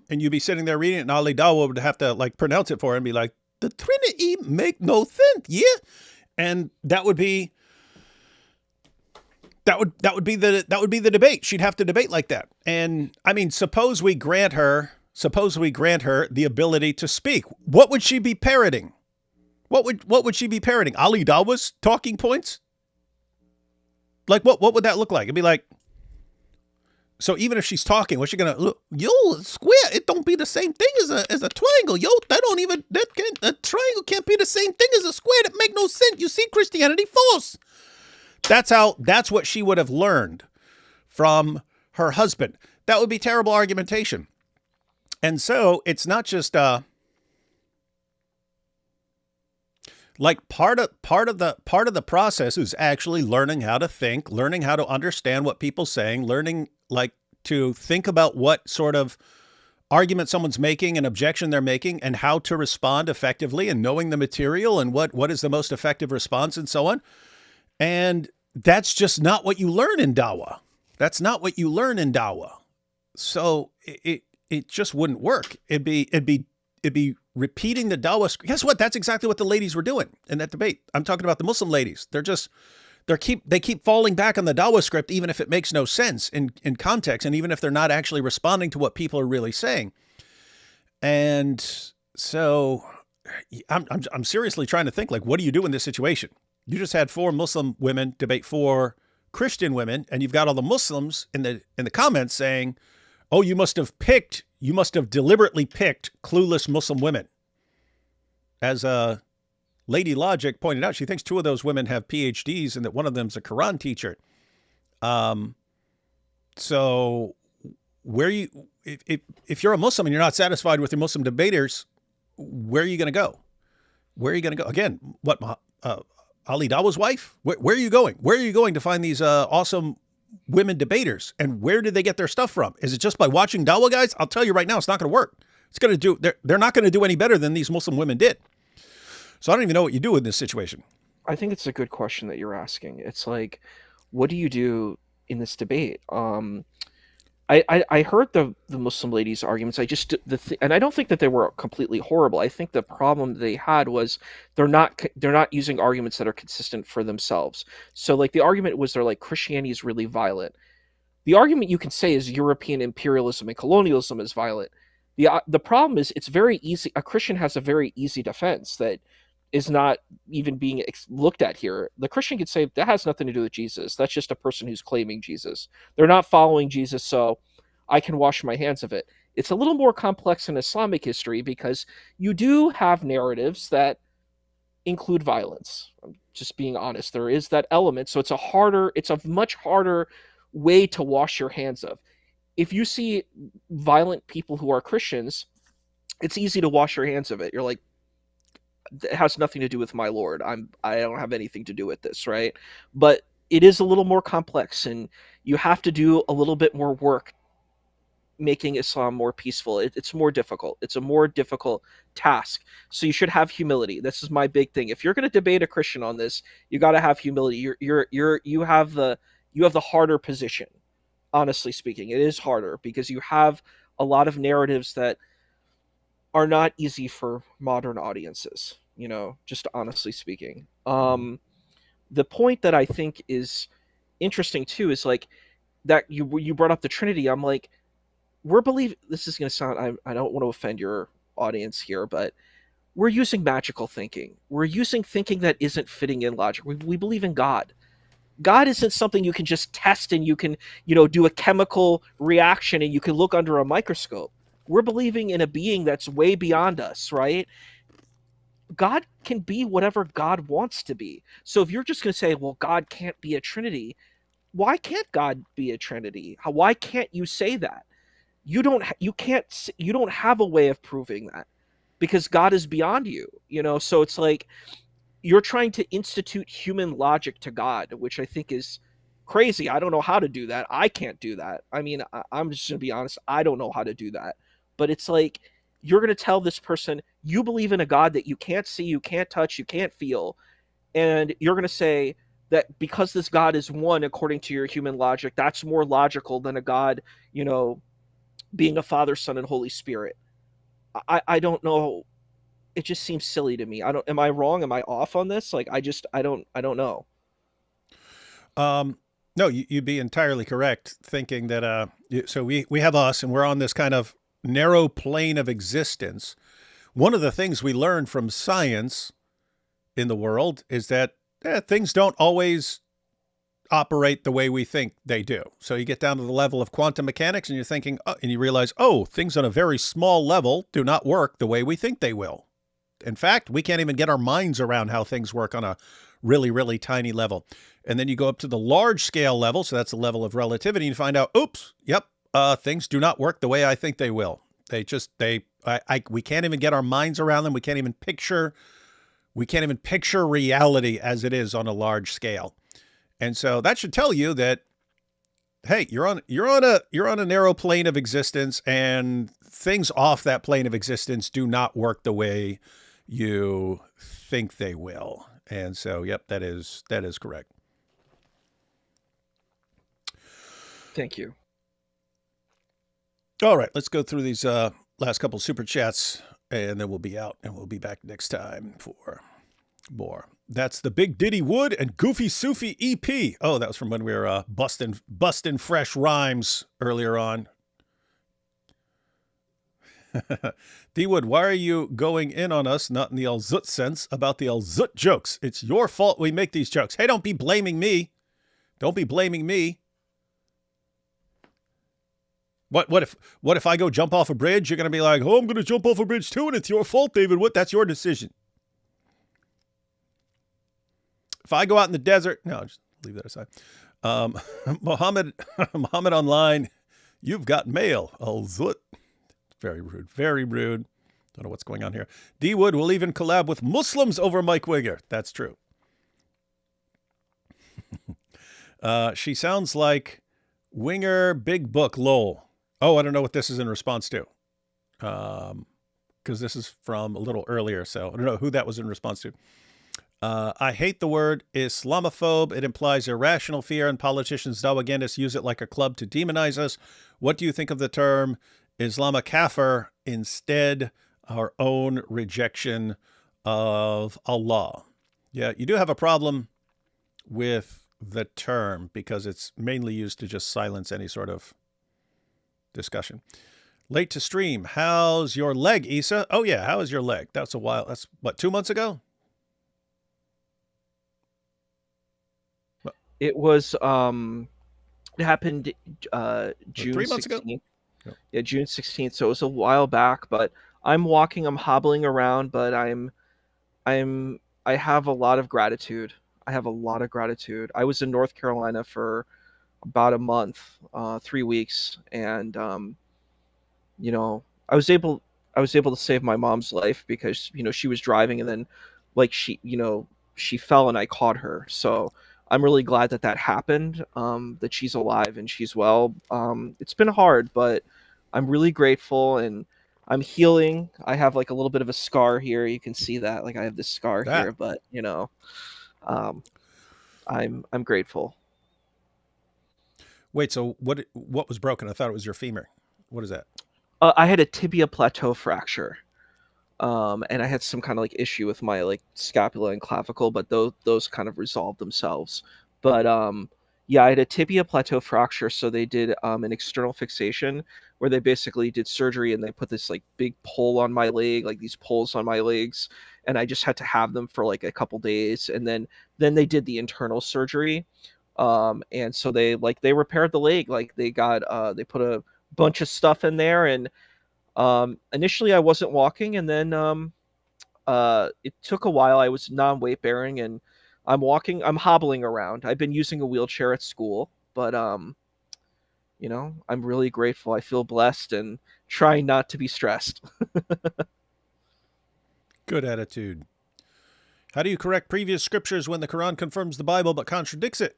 and you'd be sitting there reading it, and Ali Dawah would have to like pronounce it for her and be like, "The Trinity make no sense, yeah." And that would be the debate. She'd have to debate like that. And I mean, suppose we grant her the ability to speak. What would she be parroting? What would she be parroting? Ali Dawah's talking points? Like what would that look like? It'd be like, so even if she's talking, what's she gonna look? Yo, square, it don't be the same thing as a triangle. Yo, a triangle can't be the same thing as a square. That make no sense. You see, Christianity false. That's what she would have learned from her husband. That would be terrible argumentation. And so it's not just like part of the process is actually learning how to think, learning how to understand what people's saying, learning like to think about what sort of argument someone's making, an objection they're making, and how to respond effectively, and knowing the material and what is the most effective response and so on. And that's just not what you learn in Dawah. That's not what you learn in Dawah. So it just wouldn't work. It'd be repeating the Dawah. Guess what? That's exactly what the ladies were doing in that debate. I'm talking about the Muslim ladies. They keep falling back on the Dawah script, even if it makes no sense in context, and even if they're not actually responding to what people are really saying. And so I'm seriously trying to think, like, what do you do in this situation? You just had 4 Muslim women debate 4 Christian women, and you've got all the Muslims in the comments saying, "Oh, you must have deliberately picked clueless Muslim women." As Lady Logic pointed out, she thinks 2 of those women have PhDs and that one of them's a Quran teacher. So if you're a Muslim and you're not satisfied with your Muslim debaters, where are you going to go? Where are you going to go? Again, what, Ali Dawah's wife? Where are you going? Where are you going to find these awesome women debaters? And where did they get their stuff from? Is it just by watching Dawah guys? I'll tell you right now, it's not going to work. They're not going to do any better than these Muslim women did. So I don't even know what you do in this situation. I think it's a good question that you're asking. It's like, what do you do in this debate? I heard the Muslim ladies' arguments. And I don't think that they were completely horrible. I think the problem they had was they're not using arguments that are consistent for themselves. So like the argument was they're like, Christianity is really violent. The argument you can say is European imperialism and colonialism is violent. The problem is it's very easy. A Christian has a very easy defense that is not even being looked at here. The Christian could say that has nothing to do with Jesus. That's just a person who's claiming Jesus. They're not following Jesus, so I can wash my hands of it. It's a little more complex in Islamic history because you do have narratives that include violence. I'm just being honest. There is that element. So it's a much harder way to wash your hands of. If you see violent people who are Christians, it's easy to wash your hands of it. You're like, it has nothing to do with my Lord. I don't have anything to do with this, right? But it is a little more complex, and you have to do a little bit more work making Islam more peaceful. It's more difficult. It's a more difficult task. So you should have humility. This is my big thing. If you're going to debate a Christian on this, you got to have humility. You have the harder position. Honestly speaking, it is harder because you have a lot of narratives that are not easy for modern audiences, just honestly speaking. The point that I think is interesting too is like that you brought up the Trinity. I'm like, this is going to sound, I don't want to offend your audience here, but we're using magical thinking. We're using thinking that isn't fitting in logic. We believe in God. God isn't something you can just test and you can, do a chemical reaction and you can look under a microscope. We're believing in a being that's way beyond us, right? God can be whatever God wants to be. So if you're just going to say, well, God can't be a Trinity, why can't God be a Trinity? Why can't you say that? You don't have a way of proving that because God is beyond you, so it's like you're trying to institute human logic to God, which I think is crazy. I don't know how to do that. I can't do that. I mean, I'm just going to be honest. I don't know how to do that. But it's like you're going to tell this person you believe in a God that you can't see, you can't touch, you can't feel. And you're going to say that because this God is one, according to your human logic, that's more logical than a God, being a Father, Son, and Holy Spirit. I don't know. It just seems silly to me. Am I wrong? Am I off on this? Like, I don't know. No, you'd be entirely correct thinking that, so we have us and we're on this kind of narrow plane of existence. One of the things we learn from science in the world is that things don't always operate the way we think they do. So you get down to the level of quantum mechanics and you're thinking, and you realize, things on a very small level do not work the way we think they will. In fact, we can't even get our minds around how things work on a really, really tiny level. And then you go up to the large scale level. So that's the level of relativity. And you find out, things do not work the way I think they will. We can't even get our minds around them. We can't even picture reality as it is on a large scale. And so that should tell you that, hey, you're on a narrow plane of existence, and things off that plane of existence do not work the way you think they will. And so, yep, that is correct. Thank you. All right, let's go through these last couple super chats, and then we'll be out, and we'll be back next time for more. That's the Big Diddy Wood and Goofy Soofy EP. Oh, that was from when we were busting fresh rhymes earlier on. D Wood, why are you going in on us, not in the El Zut sense, about the El Zut jokes? It's your fault we make these jokes. Hey, don't be blaming me. Don't be blaming me. What if I go jump off a bridge? You're going to be like, I'm going to jump off a bridge too, and it's your fault, David. That's your decision. If I go out in the desert, no, just leave that aside. Muhammad online, you've got mail. El Zut. Very rude. Very rude. Don't know what's going on here. D Wood will even collab with Muslims over Mike Winger. That's true. She sounds like Winger Big Book lol. Oh, I don't know what this is in response to. Because this is from a little earlier, so I don't know who that was in response to. I hate the word Islamophobe. It implies irrational fear, and politicians Dawagandists use it like a club to demonize us. What do you think of the term Islamokafir, instead our own rejection of Allah? Yeah, you do have a problem with the term because it's mainly used to just silence any sort of discussion. Late to stream. How's your leg, Issa? Oh, yeah. How is your leg? That's a while. That's what, 2 months ago? It was, it happened June 3 months 16th. ago? Yep. Yeah, June 16th. So it was a while back, but I'm walking, I'm hobbling around, but I'm I have a lot of gratitude. I have a lot of gratitude. I was in North Carolina for about a month, 3 weeks, and you know, I was able to save my mom's life because she was driving, and then like she fell and I caught her. So I'm really glad that that happened. That she's alive and she's well. It's been hard, but I'm really grateful, and I'm healing. I have like a little bit of a scar here. You can see that. Like I have this scar here, but I'm grateful. Wait, so what was broken? I thought it was your femur. What is that? I had a tibia plateau fracture, and I had some kind of like issue with my like scapula and clavicle, but those kind of resolved themselves. But yeah, I had a tibia plateau fracture, so they did an external fixation where they basically did surgery and they put this like big pole on my leg, like these poles on my legs, and I just had to have them for like a couple days, and then they did the internal surgery, and so they repaired the leg, like they they put a bunch of stuff in there, and initially I wasn't walking, and then it took a while. I was non-weight bearing, and I'm hobbling around. I've been using a wheelchair at school, but I'm really grateful. I feel blessed and trying not to be stressed. Good attitude. How do you correct previous scriptures when the Quran confirms the Bible but contradicts it?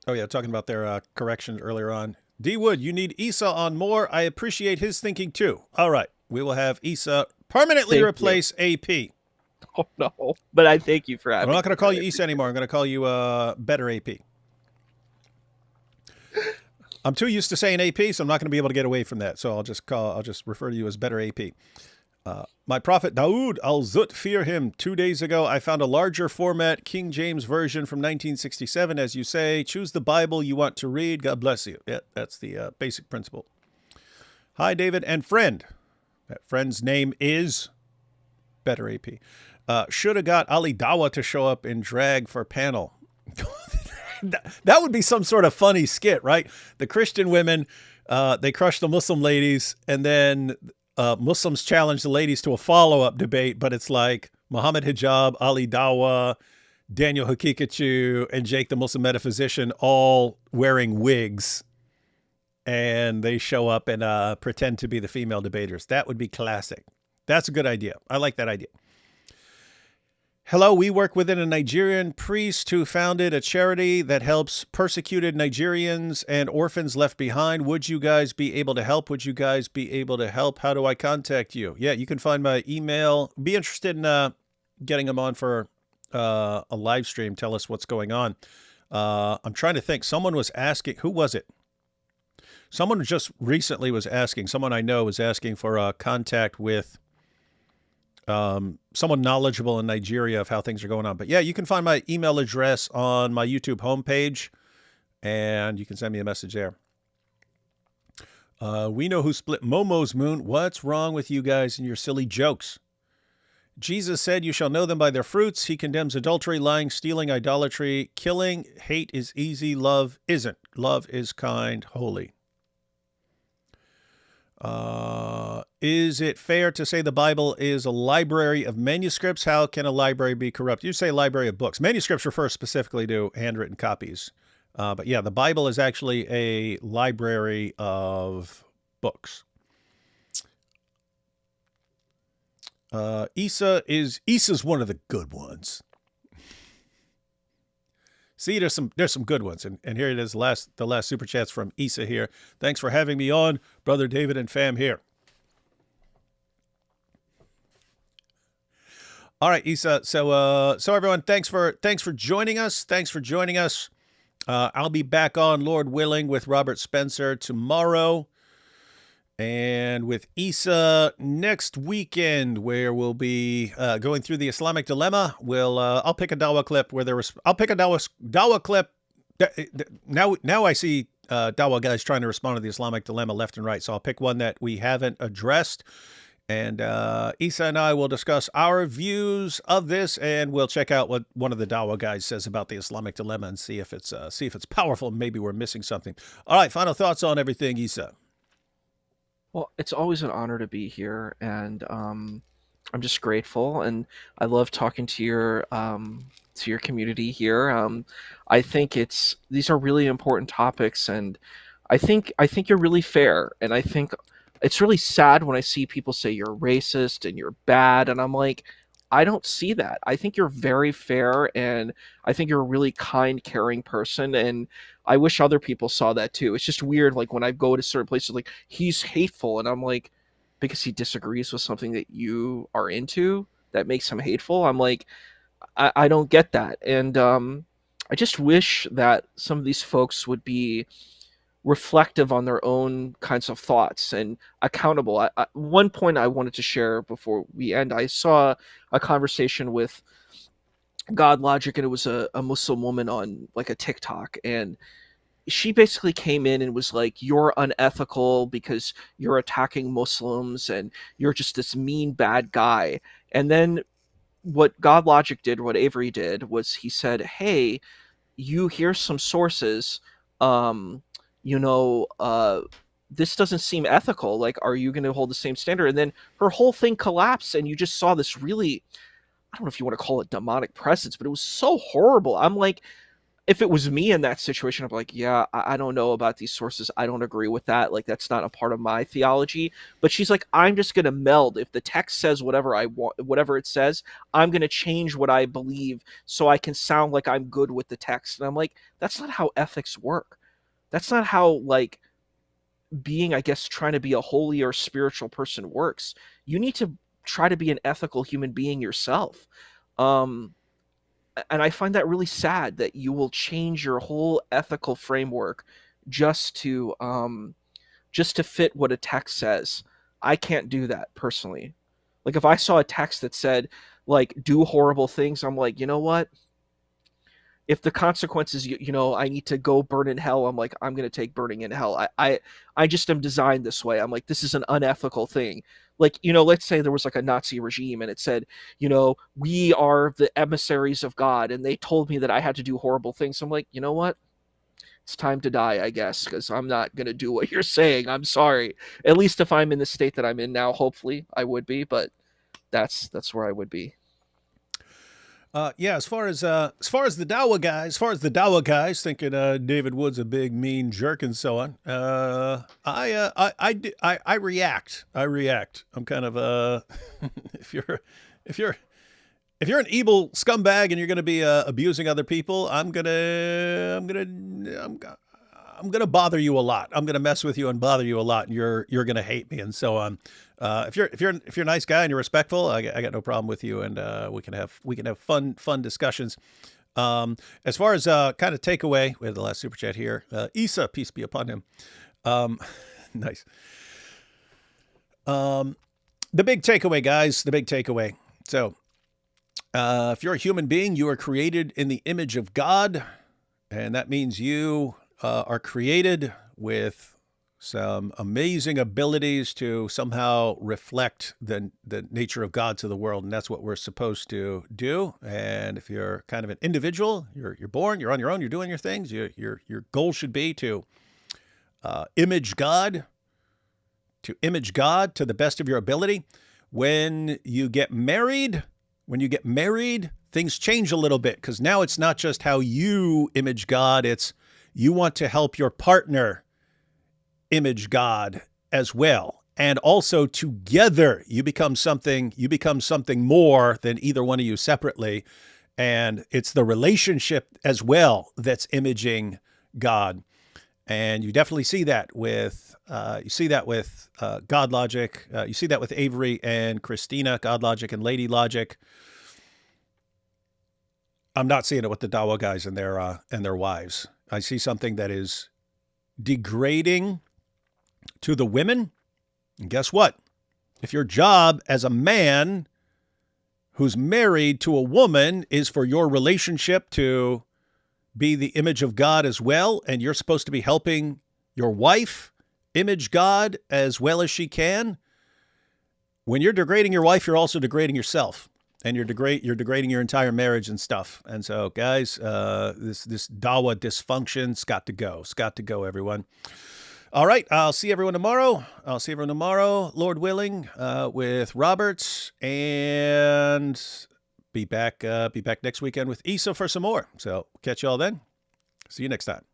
Oh yeah, talking about their corrections earlier on. D. Wood, you need Issa on more. I appreciate his thinking too. All right, we will have Issa permanently replace AP. Oh no, but I thank you for having. I'm not going to call you Issa anymore. I'm going to call you Better AP. I'm too used to saying AP, so I'm not going to be able to get away from that. So I'll just refer to you as Better AP. My prophet Dawood al-Zut, fear him. 2 days ago, I found a larger format King James version from 1967. As you say, choose the Bible you want to read. God bless you. Yeah, that's the basic principle. Hi, David and friend. That friend's name is Better AP. Should have got Ali Dawah to show up in drag for panel. That would be some sort of funny skit, right? The Christian women, they crush the Muslim ladies, and then Muslims challenge the ladies to a follow-up debate, but it's like Muhammad Hijab, Ali Dawah, Daniel Hakikachu, and Jake the Muslim metaphysician all wearing wigs, and they show up and pretend to be the female debaters. That would be classic. That's a good idea. I like that idea. Hello, we work within a Nigerian priest who founded a charity that helps persecuted Nigerians and orphans left behind. Would you guys be able to help? Would you guys be able to help? How do I contact you? Yeah, you can find my email. Be interested in getting them on for a live stream. Tell us what's going on. I'm trying to think. Someone was asking. Who was it? Someone just recently was asking. Someone I know was asking for contact with someone knowledgeable in Nigeria of how things are going on. But yeah, you can find my email address on my YouTube homepage, and you can send me a message there. We know who split Momo's moon. What's wrong with you guys and your silly jokes? Jesus said, you shall know them by their fruits. He condemns adultery, lying, stealing, idolatry, killing. Hate is easy. Love isn't. Love is kind, holy. Is it fair to say the Bible is a library of manuscripts? How can a library be corrupt? You say library of books. Manuscripts refer specifically to handwritten copies. But yeah, the Bible is actually a library of books. Issa's one of the good ones. See, there's some good ones, and here it is. The last super chats from Issa here. Thanks for having me on, brother David and fam here. All right, Issa. So everyone, thanks for joining us. Thanks for joining us. I'll be back on, Lord willing, with Robert Spencer tomorrow, and with Issa next weekend, where we'll be going through the Islamic dilemma. I'll pick a Dawah clip I'll pick a Dawah clip. Now I see Dawah guys trying to respond to the Islamic dilemma left and right. So I'll pick one that we haven't addressed, and Issa and I will discuss our views of this, and we'll check out what one of the Dawah guys says about the Islamic dilemma and see if it's powerful. Maybe we're missing something. All right, final thoughts on everything, Issa. Well, it's always an honor to be here, and just grateful, and I love talking to your community here. I think these are really important topics, and I think you're really fair, and I think it's really sad when I see people say you're racist and you're bad, and I'm like, I don't see that. I think you're very fair, and I think you're a really kind, caring person, and I wish other people saw that too. It's just weird, like when I go to certain places, like he's hateful, and I'm like, because he disagrees with something that you are into, that makes him hateful. I'm like, I don't get that, and I just wish that some of these folks would be reflective on their own kinds of thoughts and accountable. One point I wanted to share before we end, I saw a conversation with God Logic, and it was a Muslim woman on like a TikTok, and she basically came in and was like, you're unethical because you're attacking Muslims and you're just this mean bad guy. And then what God Logic did, what Avery did, was he said, hey, you hear some sources, um, you know, this doesn't seem ethical. Like, are you going to hold the same standard? And then her whole thing collapsed, and you just saw this really, I don't know if you want to call it demonic presence, but it was so horrible. I'm like, if it was me in that situation, I'm like, yeah, I don't know about these sources. I don't agree with that. Like, that's not a part of my theology. But she's like, I'm just going to meld. If the text says whatever I want, whatever it says, I'm going to change what I believe so I can sound like I'm good with the text. And I'm like, that's not how ethics work. That's not how, like, being, I guess, trying to be a holy or spiritual person works. You need to try to be an ethical human being yourself. And I find that really sad that you will change your whole ethical framework just to fit what a text says. I can't do that personally. Like, if I saw a text that said, like, do horrible things, I'm like, you know what? If the consequences, I need to go burn in hell, I'm like, I'm going to take burning in hell. I just am designed this way. I'm like, this is an unethical thing. Like, let's say there was like a Nazi regime and it said, we are the emissaries of God, and they told me that I had to do horrible things. I'm like, you know what? It's time to die, I guess, because I'm not going to do what you're saying. I'm sorry. At least if I'm in the state that I'm in now, hopefully I would be, but that's where I would be. Yeah, as far as the Dawah guys thinking David Wood's a big mean jerk and so on. I react. I'm kind of if you're an evil scumbag and you're going to be abusing other people, I'm gonna bother you a lot. I'm gonna mess with you and bother you a lot, and you're gonna hate me and so on. If you're a nice guy and you're respectful, I got no problem with you, and we can have fun discussions. As far as kind of takeaway, we had the last super chat here. Issa, peace be upon him. Nice. The big takeaway, guys. The big takeaway. So, if you're a human being, you are created in the image of God, and that means you are created with some amazing abilities to somehow reflect the nature of God to the world, and that's what we're supposed to do. And if you're kind of an individual, you're born, you're on your own, you're doing your things. Your goal should be to image God, to the best of your ability. When you get married, things change a little bit, because now it's not just how you image God, it's you want to help your partner image God as well. And also together you become something more than either one of you separately. And it's the relationship as well that's imaging God. And you definitely see that with God Logic. You see that with Avery and Christina, God Logic and Lady Logic. I'm not seeing it with the Dawah guys and their wives. I see something that is degrading to the women. And guess what? If your job as a man who's married to a woman is for your relationship to be the image of God as well, and you're supposed to be helping your wife image God as well as she can, when you're degrading your wife, you're also degrading yourself. And you're degrading your entire marriage and stuff. And so, guys, this Dawah dysfunction's got to go. It's got to go, everyone. All right. I'll see everyone tomorrow. Lord willing, with Roberts, and be back next weekend with Issa for some more. So catch y'all then. See you next time.